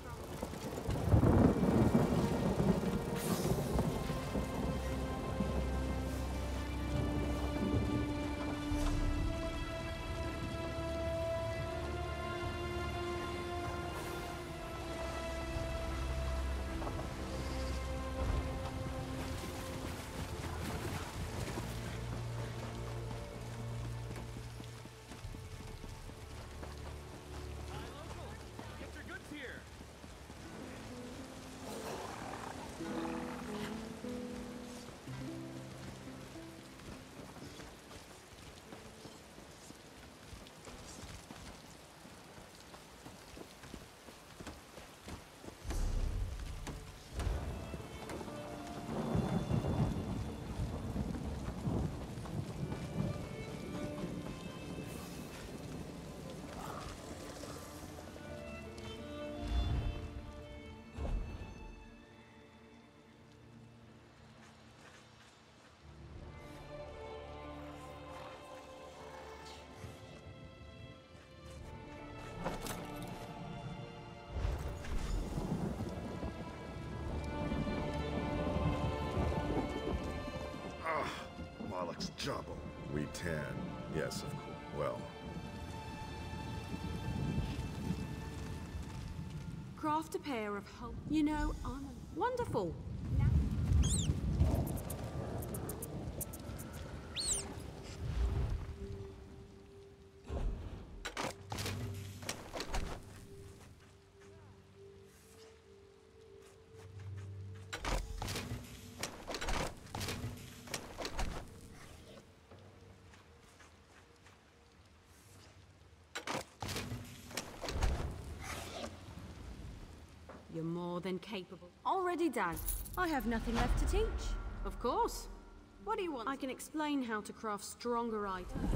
K: Jabbo. We tan. Yes, of course. Well.
P: Craft a pair of hope. You know, I'm wonderful. You're more than capable. Already done. I have nothing left to teach. Of course. What do you want? I can explain how to craft stronger items.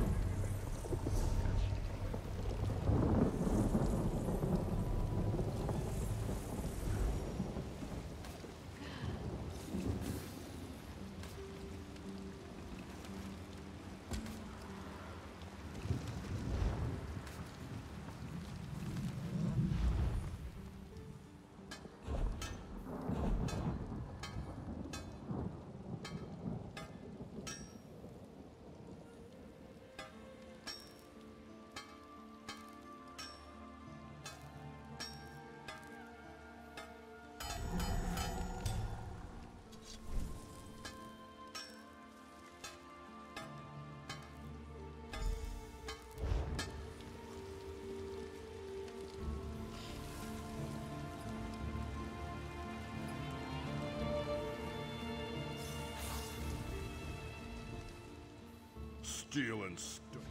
K: Steel and stone.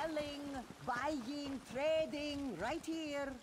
J: Selling, buying, trading, right here.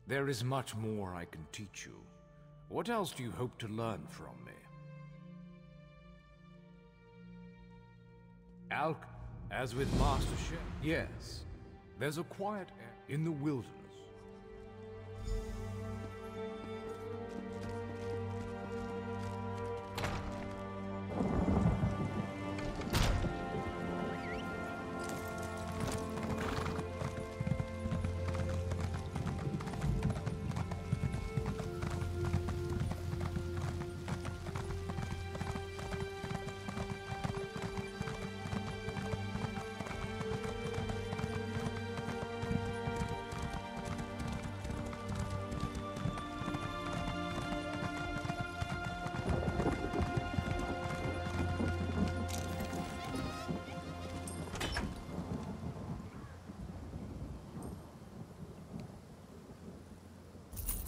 M: There is much more I can teach you. What else do you hope to learn from me? Alk, as with Master Chef, yes, there's a quiet air in the wilderness.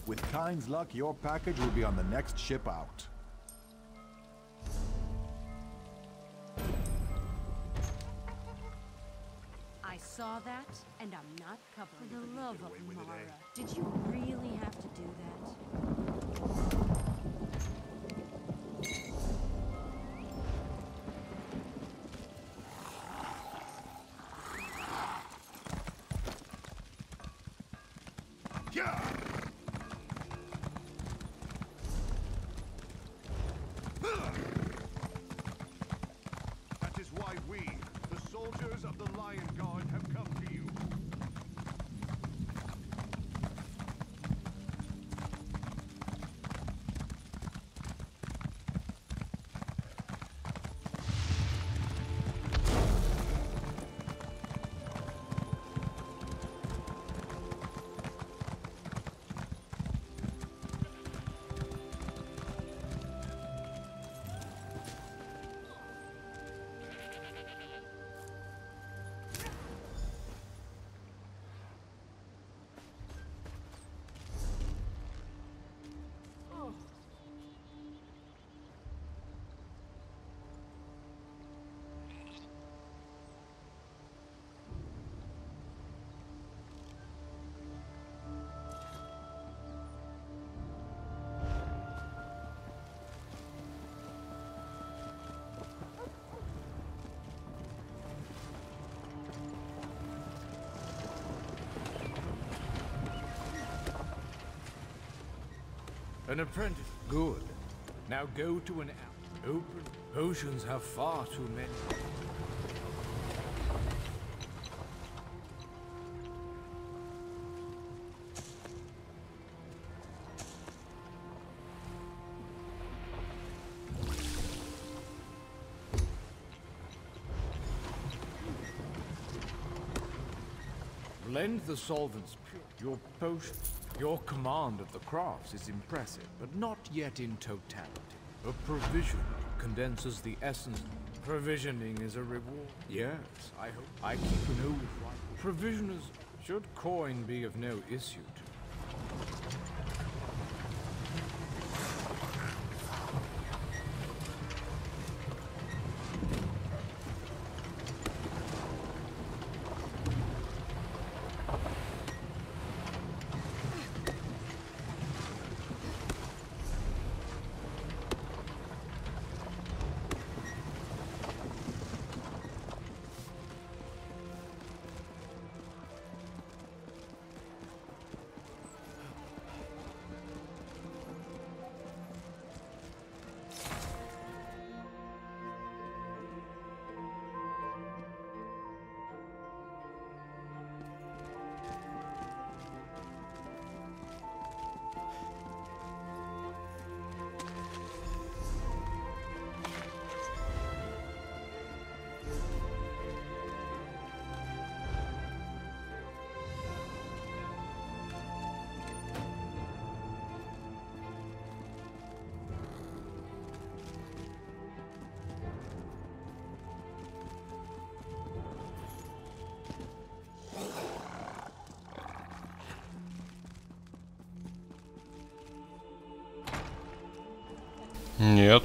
K: With Kyne's luck, your package will be on the next ship out.
P: I saw that, and I'm not covering it. For the love of Mara, did you really have to do that?
S: That is why we, the soldiers of the Lion Guard, have come to you.
M: An apprentice. Good. Now go to an open. Potions have far too many. Blend the solvents pure. Your potion. Your command of the crafts is impressive, but not yet in totality. A provision condenses the essence. Provisioning is a reward. Yes, I hope. I keep an old rifle. Provisioners should coin be of no issue to me.
A: Нет.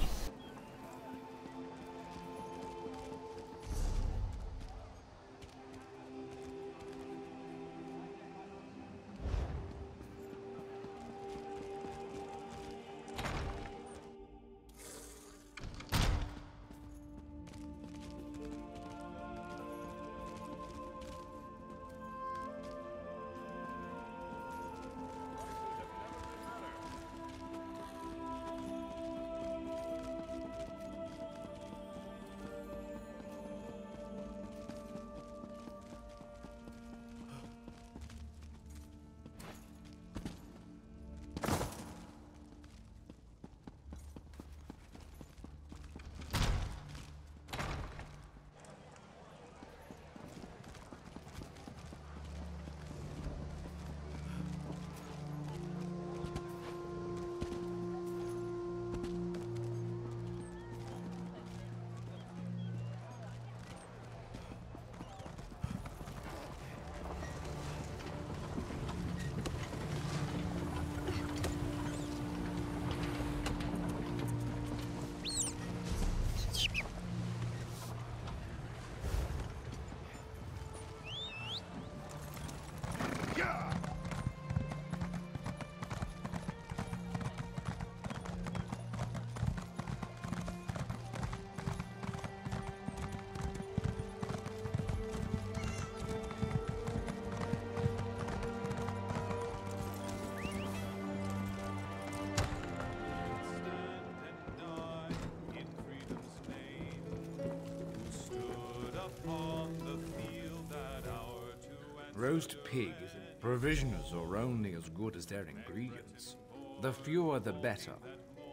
M: Roast pig is provisioners are only as good as their ingredients. The fewer the better.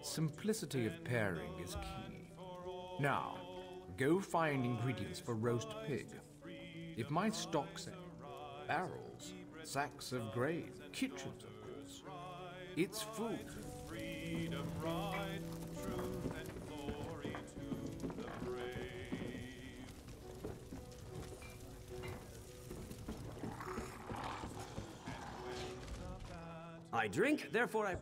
M: Simplicity of pairing is key. Now, go find ingredients for roast pig. If my stock say barrels, sacks of grain, kitchens of course, it's food.
F: I drink, therefore I...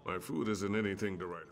T: My food isn't anything to write.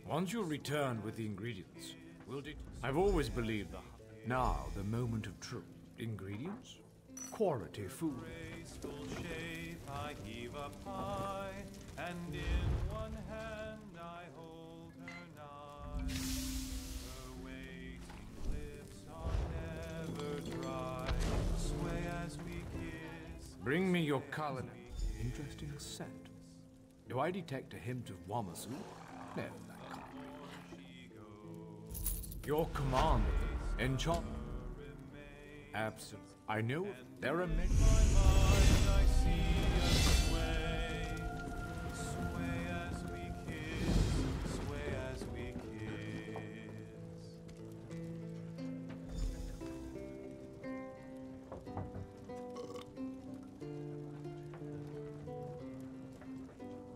M: Once you're returned with the ingredients, I've always believed that. Now, the moment of truth. Ingredients? Quality food.
A: I heave up high, and in one hand I hold her nigh. Her waiting lips are never dry. Sway as we kiss.
M: Bring me your culinary. Interesting scent. Do I detect a hint of Wamasu? No, that can't be. Your command of them. Enchant. Absolutely. I know there are many.
A: I see us sway, sway as we kiss, sway as we kiss.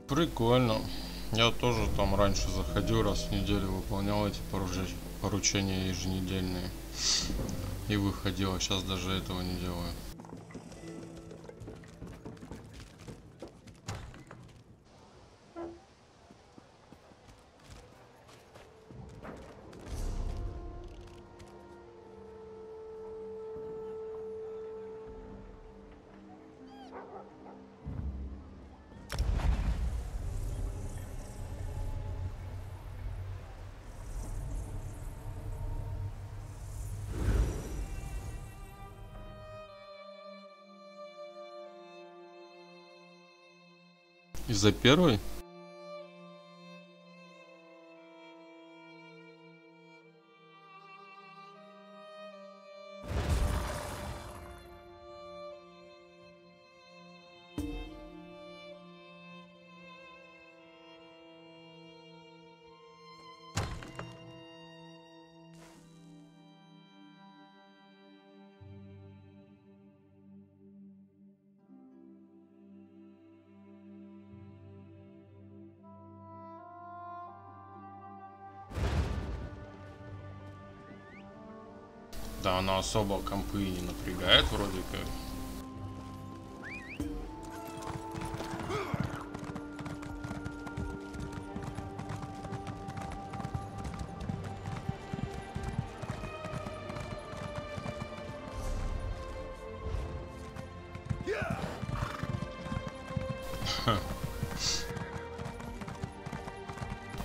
U: Прикольно. Я тоже там раньше заходил, раз в неделю выполнял эти поручения еженедельные. И выходил, а сейчас даже этого не делаю. Из-за первой? Да, она особо компы не напрягает вроде как.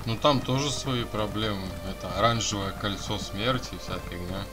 U: Ну там тоже свои проблемы. Это оранжевое кольцо смерти, вся фигня.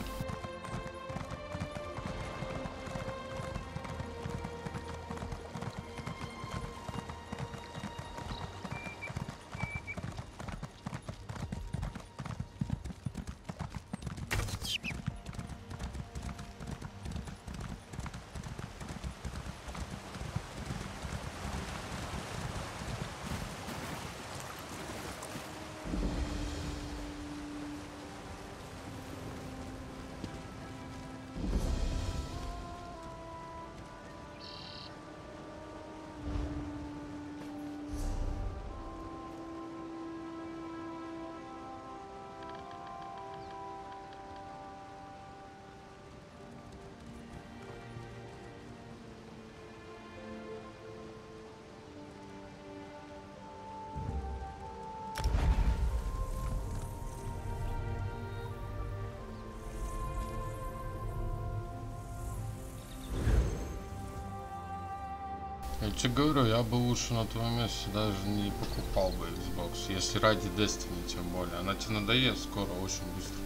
U: Я тебе говорю, я бы лучше на твоем месте даже не покупал бы Xbox, если ради Destiny тем более. Она тебе надоест скоро, очень быстро.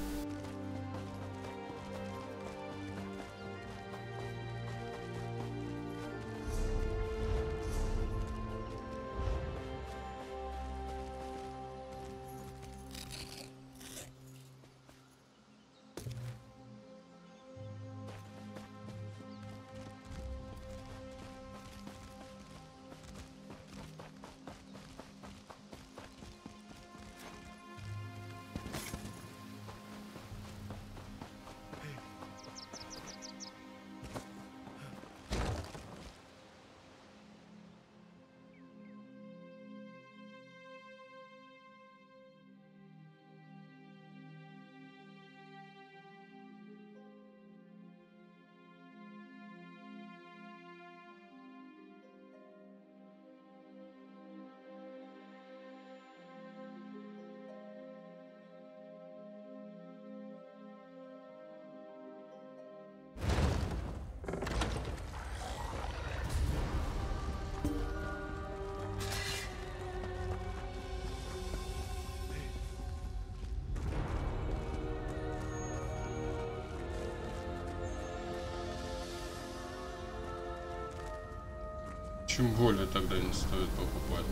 U: Тем более тогда не стоит покупать.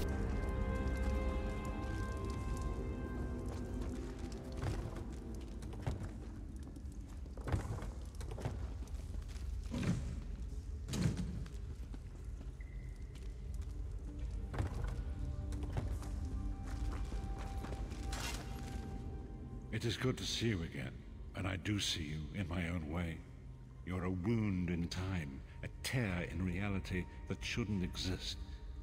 N: It is good to see you again, and I do see you in my own way. You're a wound in time, a tear in reality that shouldn't exist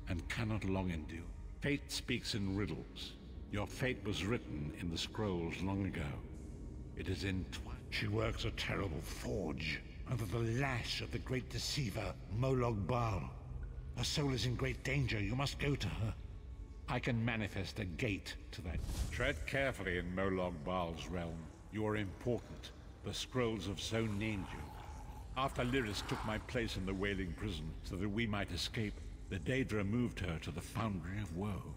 N: and cannot long endure. Fate speaks in riddles. Your fate was written in the scrolls long ago. It is entwined. She works a terrible forge under the lash of the great deceiver, Molog Baal. Her soul is in great danger. You must go to her. I can manifest a gate to that. Tread carefully in Molog Baal's realm. You are important. The scrolls have so named you. After Lyris took my place in the Wailing Prison so that we might escape, the Daedra moved her to the Foundry of Woe.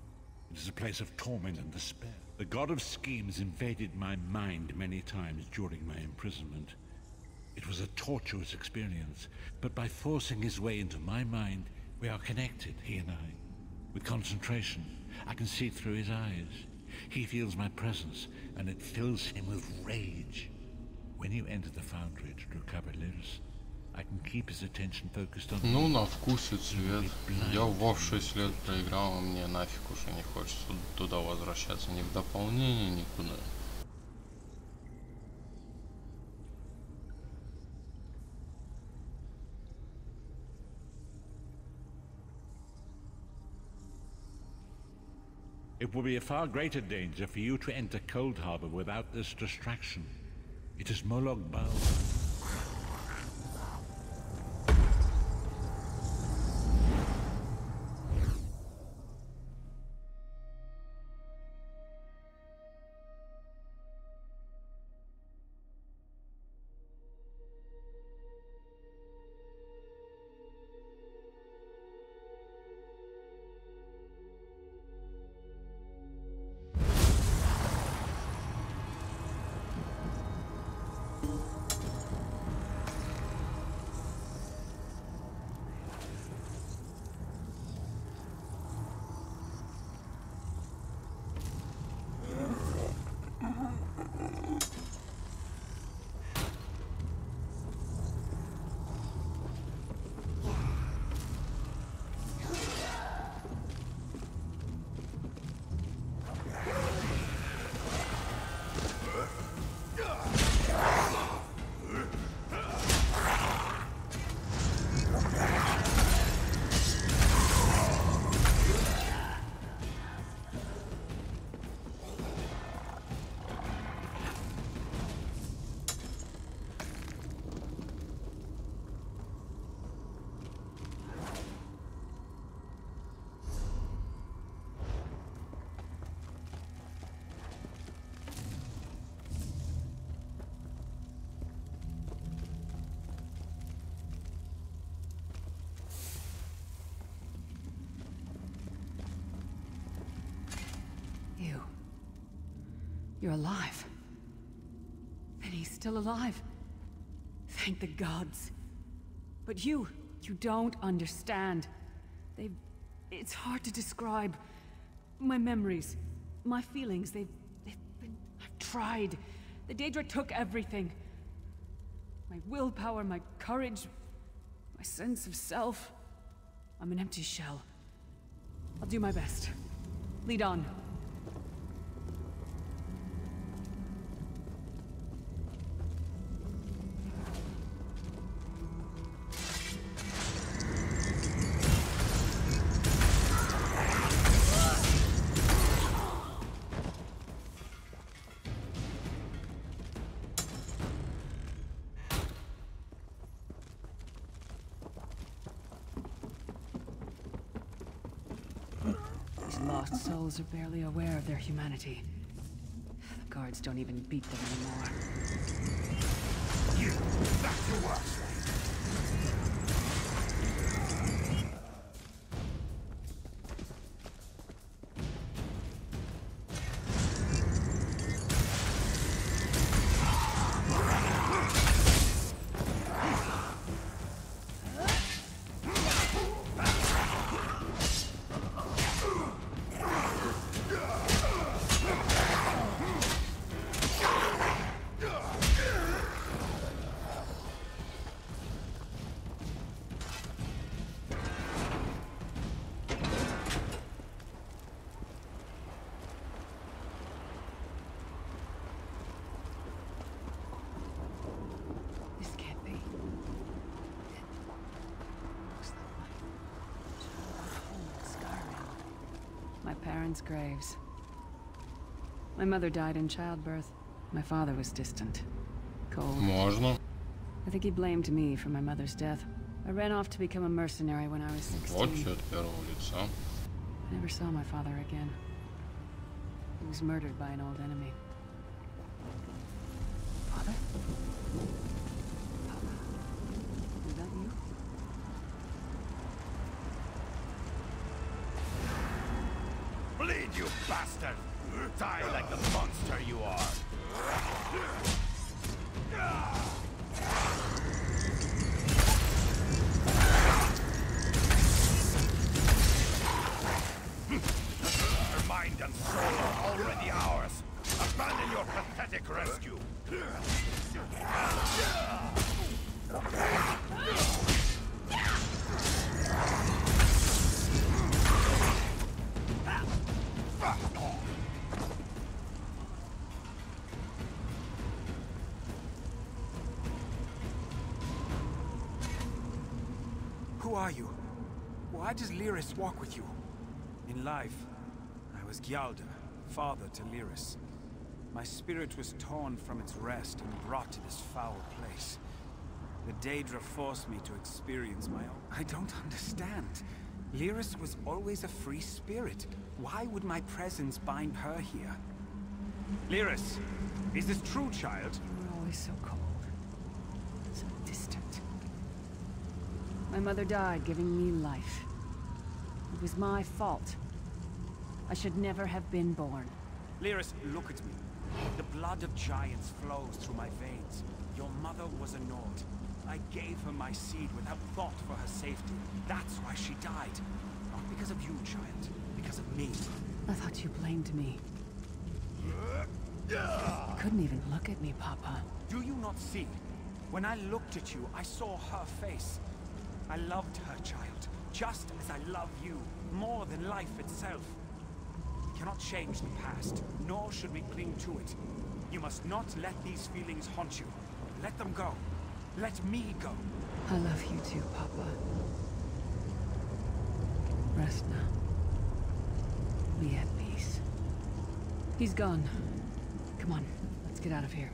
N: It is a place of torment and despair. The god of schemes invaded my mind many times during my imprisonment. It was a tortuous experience, but by forcing his way into my mind, we are connected, he and I. With concentration, I can see through his eyes. He feels my presence, and it fills him with rage. When you enter the Foundry to recover Lyris, I can keep his attention focused on...
U: Ну, на вкус и цвет. Я в WoW 6 лет проиграл, а мне нафиг уже не хочется туда возвращаться. Ни в дополнение, никуда.
N: It would be a far greater danger for you to enter Cold Harbor without this distraction. It is Molog Baal.
H: You're alive. And he's still alive. Thank the gods. But you don't understand. It's hard to describe. My memories, my feelings, I've tried. The Daedra took everything. My willpower, my courage, my sense of self. I'm an empty shell. I'll do my best. Lead on. Lost souls are barely aware of their humanity. The guards don't even beat them anymore.
N: You, back to work.
H: My parents' graves. My mother died in childbirth. My father was distant. Cold.
U: Можно.
H: I think he blamed me for my mother's death. I ran off to become a mercenary when I was 16.
U: Вот чё от первого лица.
H: I never saw my father again. He was murdered by an old enemy. Father? Papa? Is that you?
S: Bleed, you bastard! Die like the monster you are! Your mind and soul are already ours. Abandon your pathetic rescue.
R: Who are you? Why does Lyris walk with you? In life, I was Gyalda, father to Lyris. My spirit was torn from its rest and brought to this foul place. The Daedra forced me to experience my own. I don't understand. Lyris was always a free spirit. Why would my presence bind her here? Lyris, is this true, child?
H: You were always so cold. So distant. My mother died giving me life. It was my fault. I should never have been born.
R: Lyris, look at me. The blood of giants flows through my veins. Your mother was a Nord. I gave her my seed without thought for her safety. That's why she died. Not because of you, child. Because of me.
H: I thought you blamed me. You couldn't even look at me, Papa.
R: Do you not see? When I looked at you, I saw her face. I loved her, child. Just as I love you. More than life itself. We cannot change the past, nor should we cling to it. You must not let these feelings haunt you. Let them go. Let me go.
H: I love you too, Papa. Rest now. Be at peace. He's gone. Come on, let's get out of here.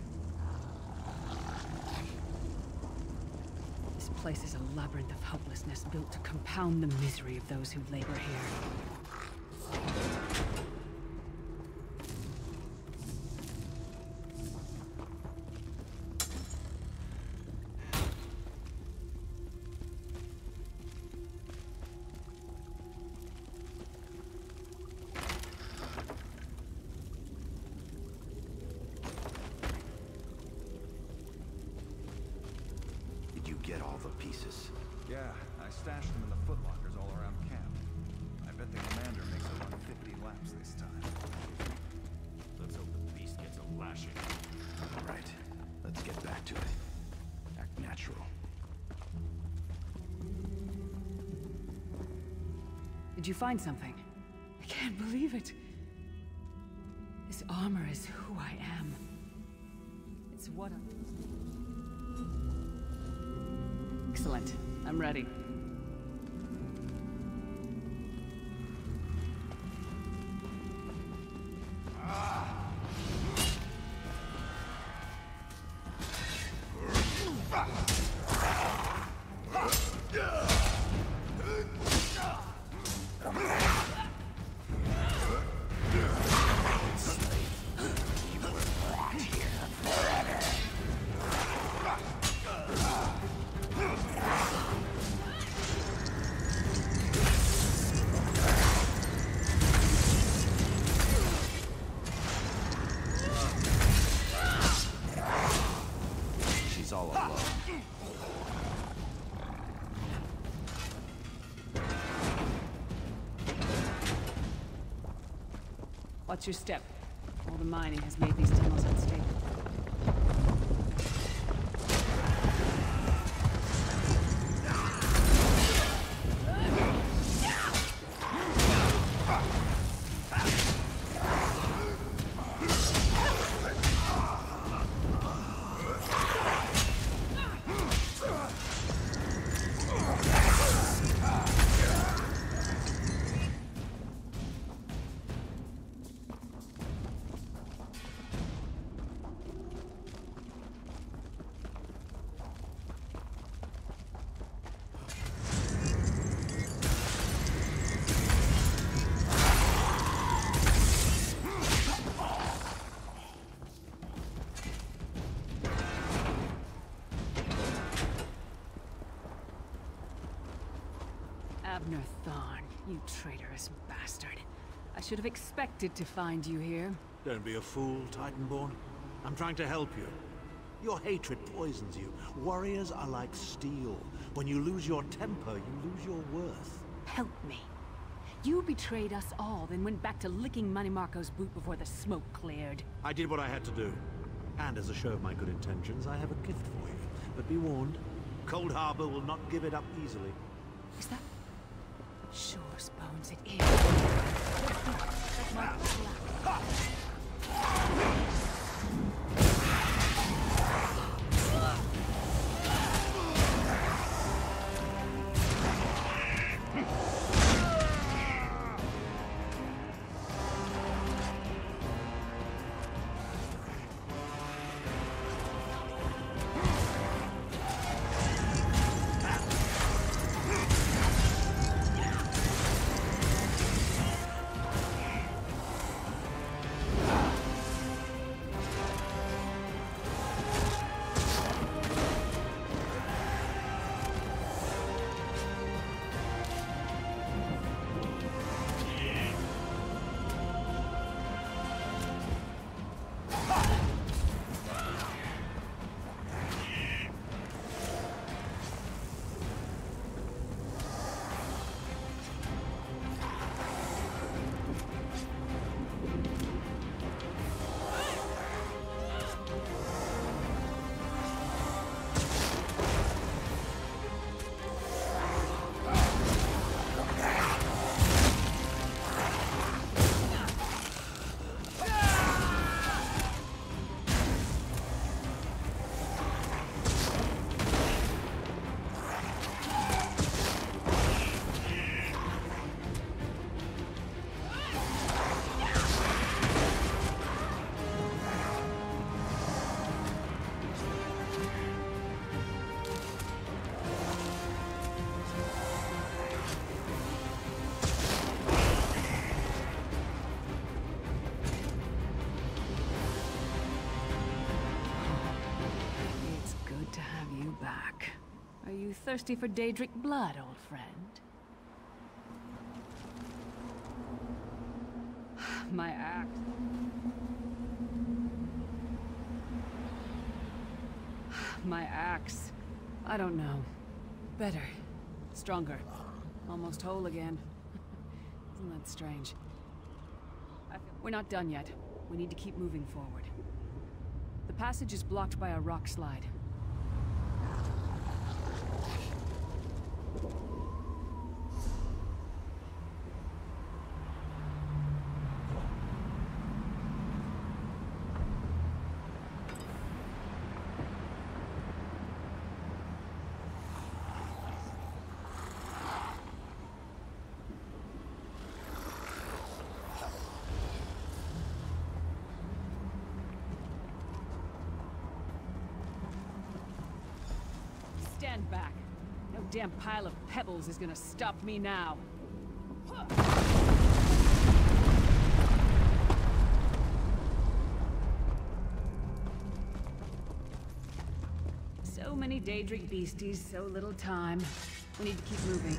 H: This place is a labyrinth of helplessness built to compound the misery of those who labor here.
B: Get all the pieces.
R: Yeah, I stashed them in the footlockers all around camp. I bet the commander makes it run 50 laps this time.
B: Let's hope the beast gets a lashing. All right, let's get back to it. Act natural.
H: Did you find something? I can't believe it. This armor is who I am. It's what I'm... Excellent. I'm ready.
B: All alone.
H: Watch your step. All the mining has made these tunnels unstable. Governor Thorn, you traitorous bastard. I should have expected to find you here.
E: Don't be a fool, Titanborn. I'm trying to help you. Your hatred poisons you. Warriors are like steel. When you lose your temper, you lose your worth.
H: Help me. You betrayed us all, then went back to licking Manny Marco's boot before the smoke cleared.
E: I did what I had to do. And as a show of my good intentions, I have a gift for you. But be warned, Cold Harbor will not give it up easily.
H: Is that... Sure as bones it is. That's my black. Are you thirsty for Daedric blood, old friend? My axe. My axe. I don't know. Better. Stronger. Almost whole again. Isn't that strange? We're not done yet. We need to keep moving forward. The passage is blocked by a rock slide. Stand back. No damn pile of pebbles is gonna stop me now. So many Daedric beasties, so little time. We need to keep moving.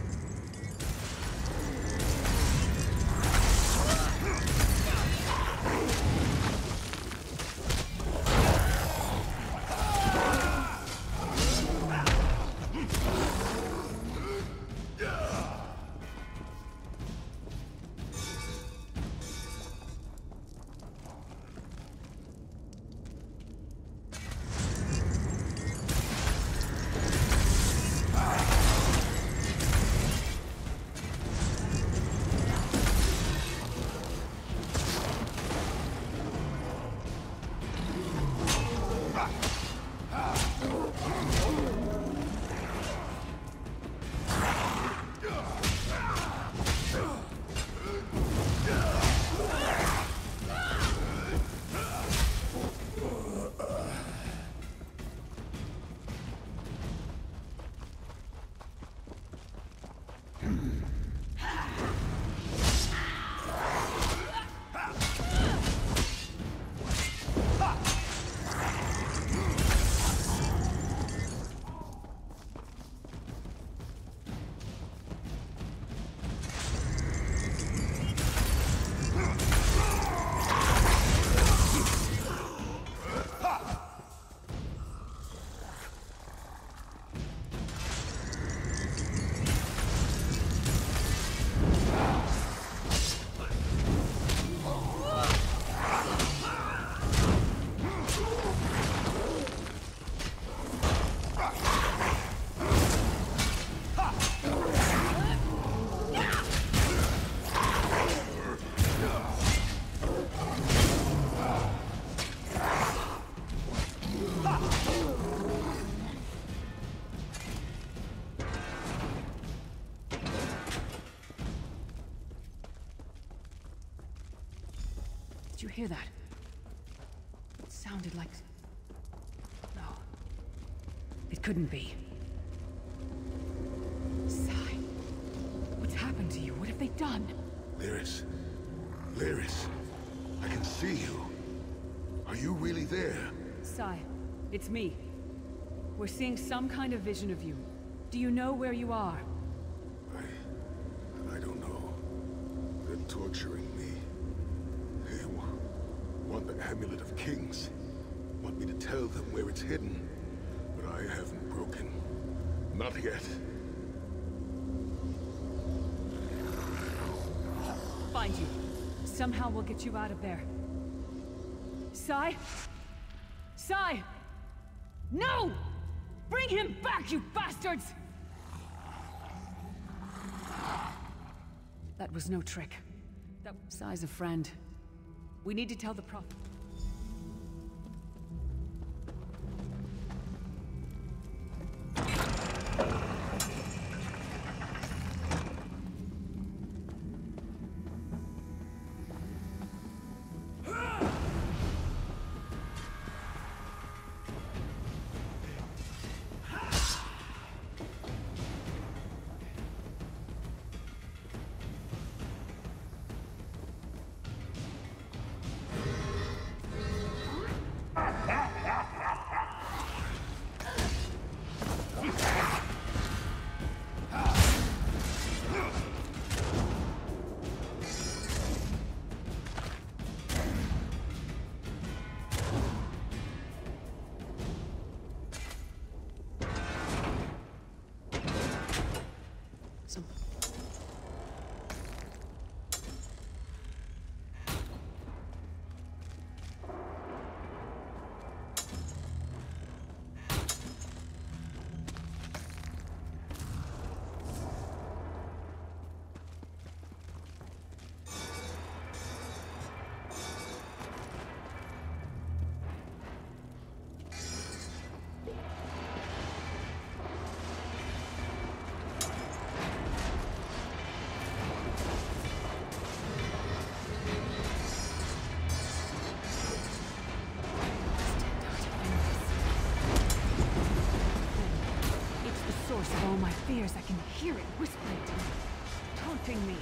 H: you hear that? It sounded like... No. It couldn't be. Sai. What's happened to you? What have they done?
O: Lyris. Lyris. I can see you. Are you really there?
H: Sai, it's me. We're seeing some kind of vision of you. Do you know where you are?
O: I don't know. They're torturing me. They want the Amulet of Kings. Want me to tell them where it's hidden. But I haven't broken. Not yet.
H: Find you. Somehow we'll get you out of there. Sai? Sai! No! Bring him back, you bastards! That was no trick. That Sai's a friend. We need to tell the Prophet. Of all my fears, I can hear it whispering to me, taunting me.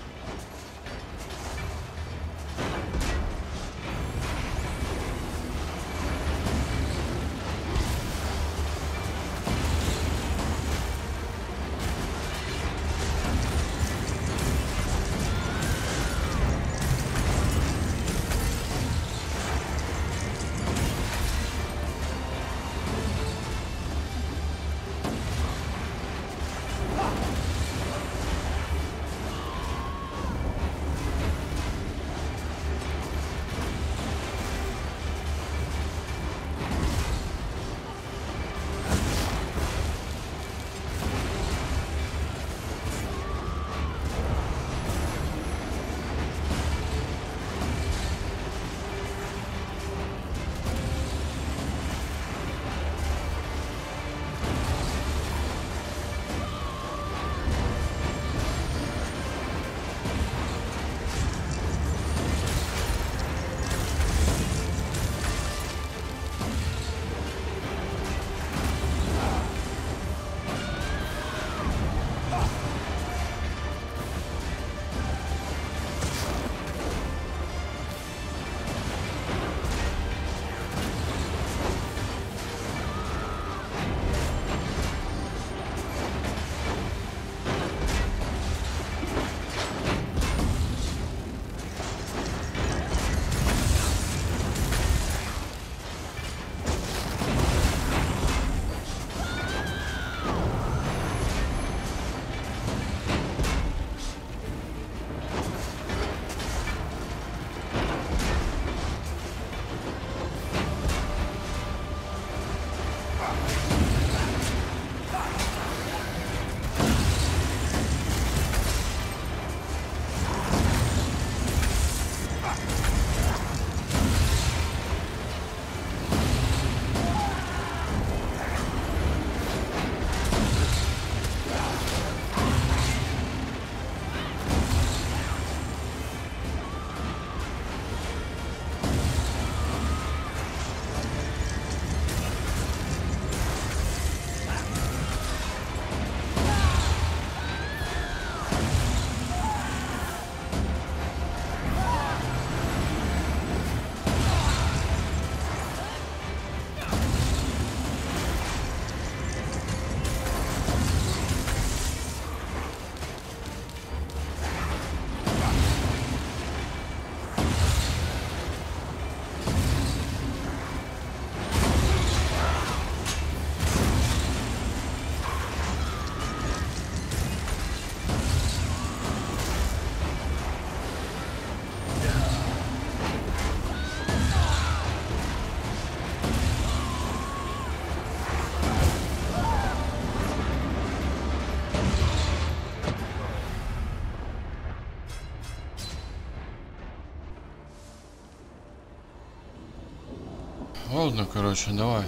U: Ладно, короче, давай.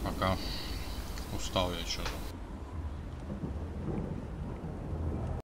U: Пока. Устал я что-то.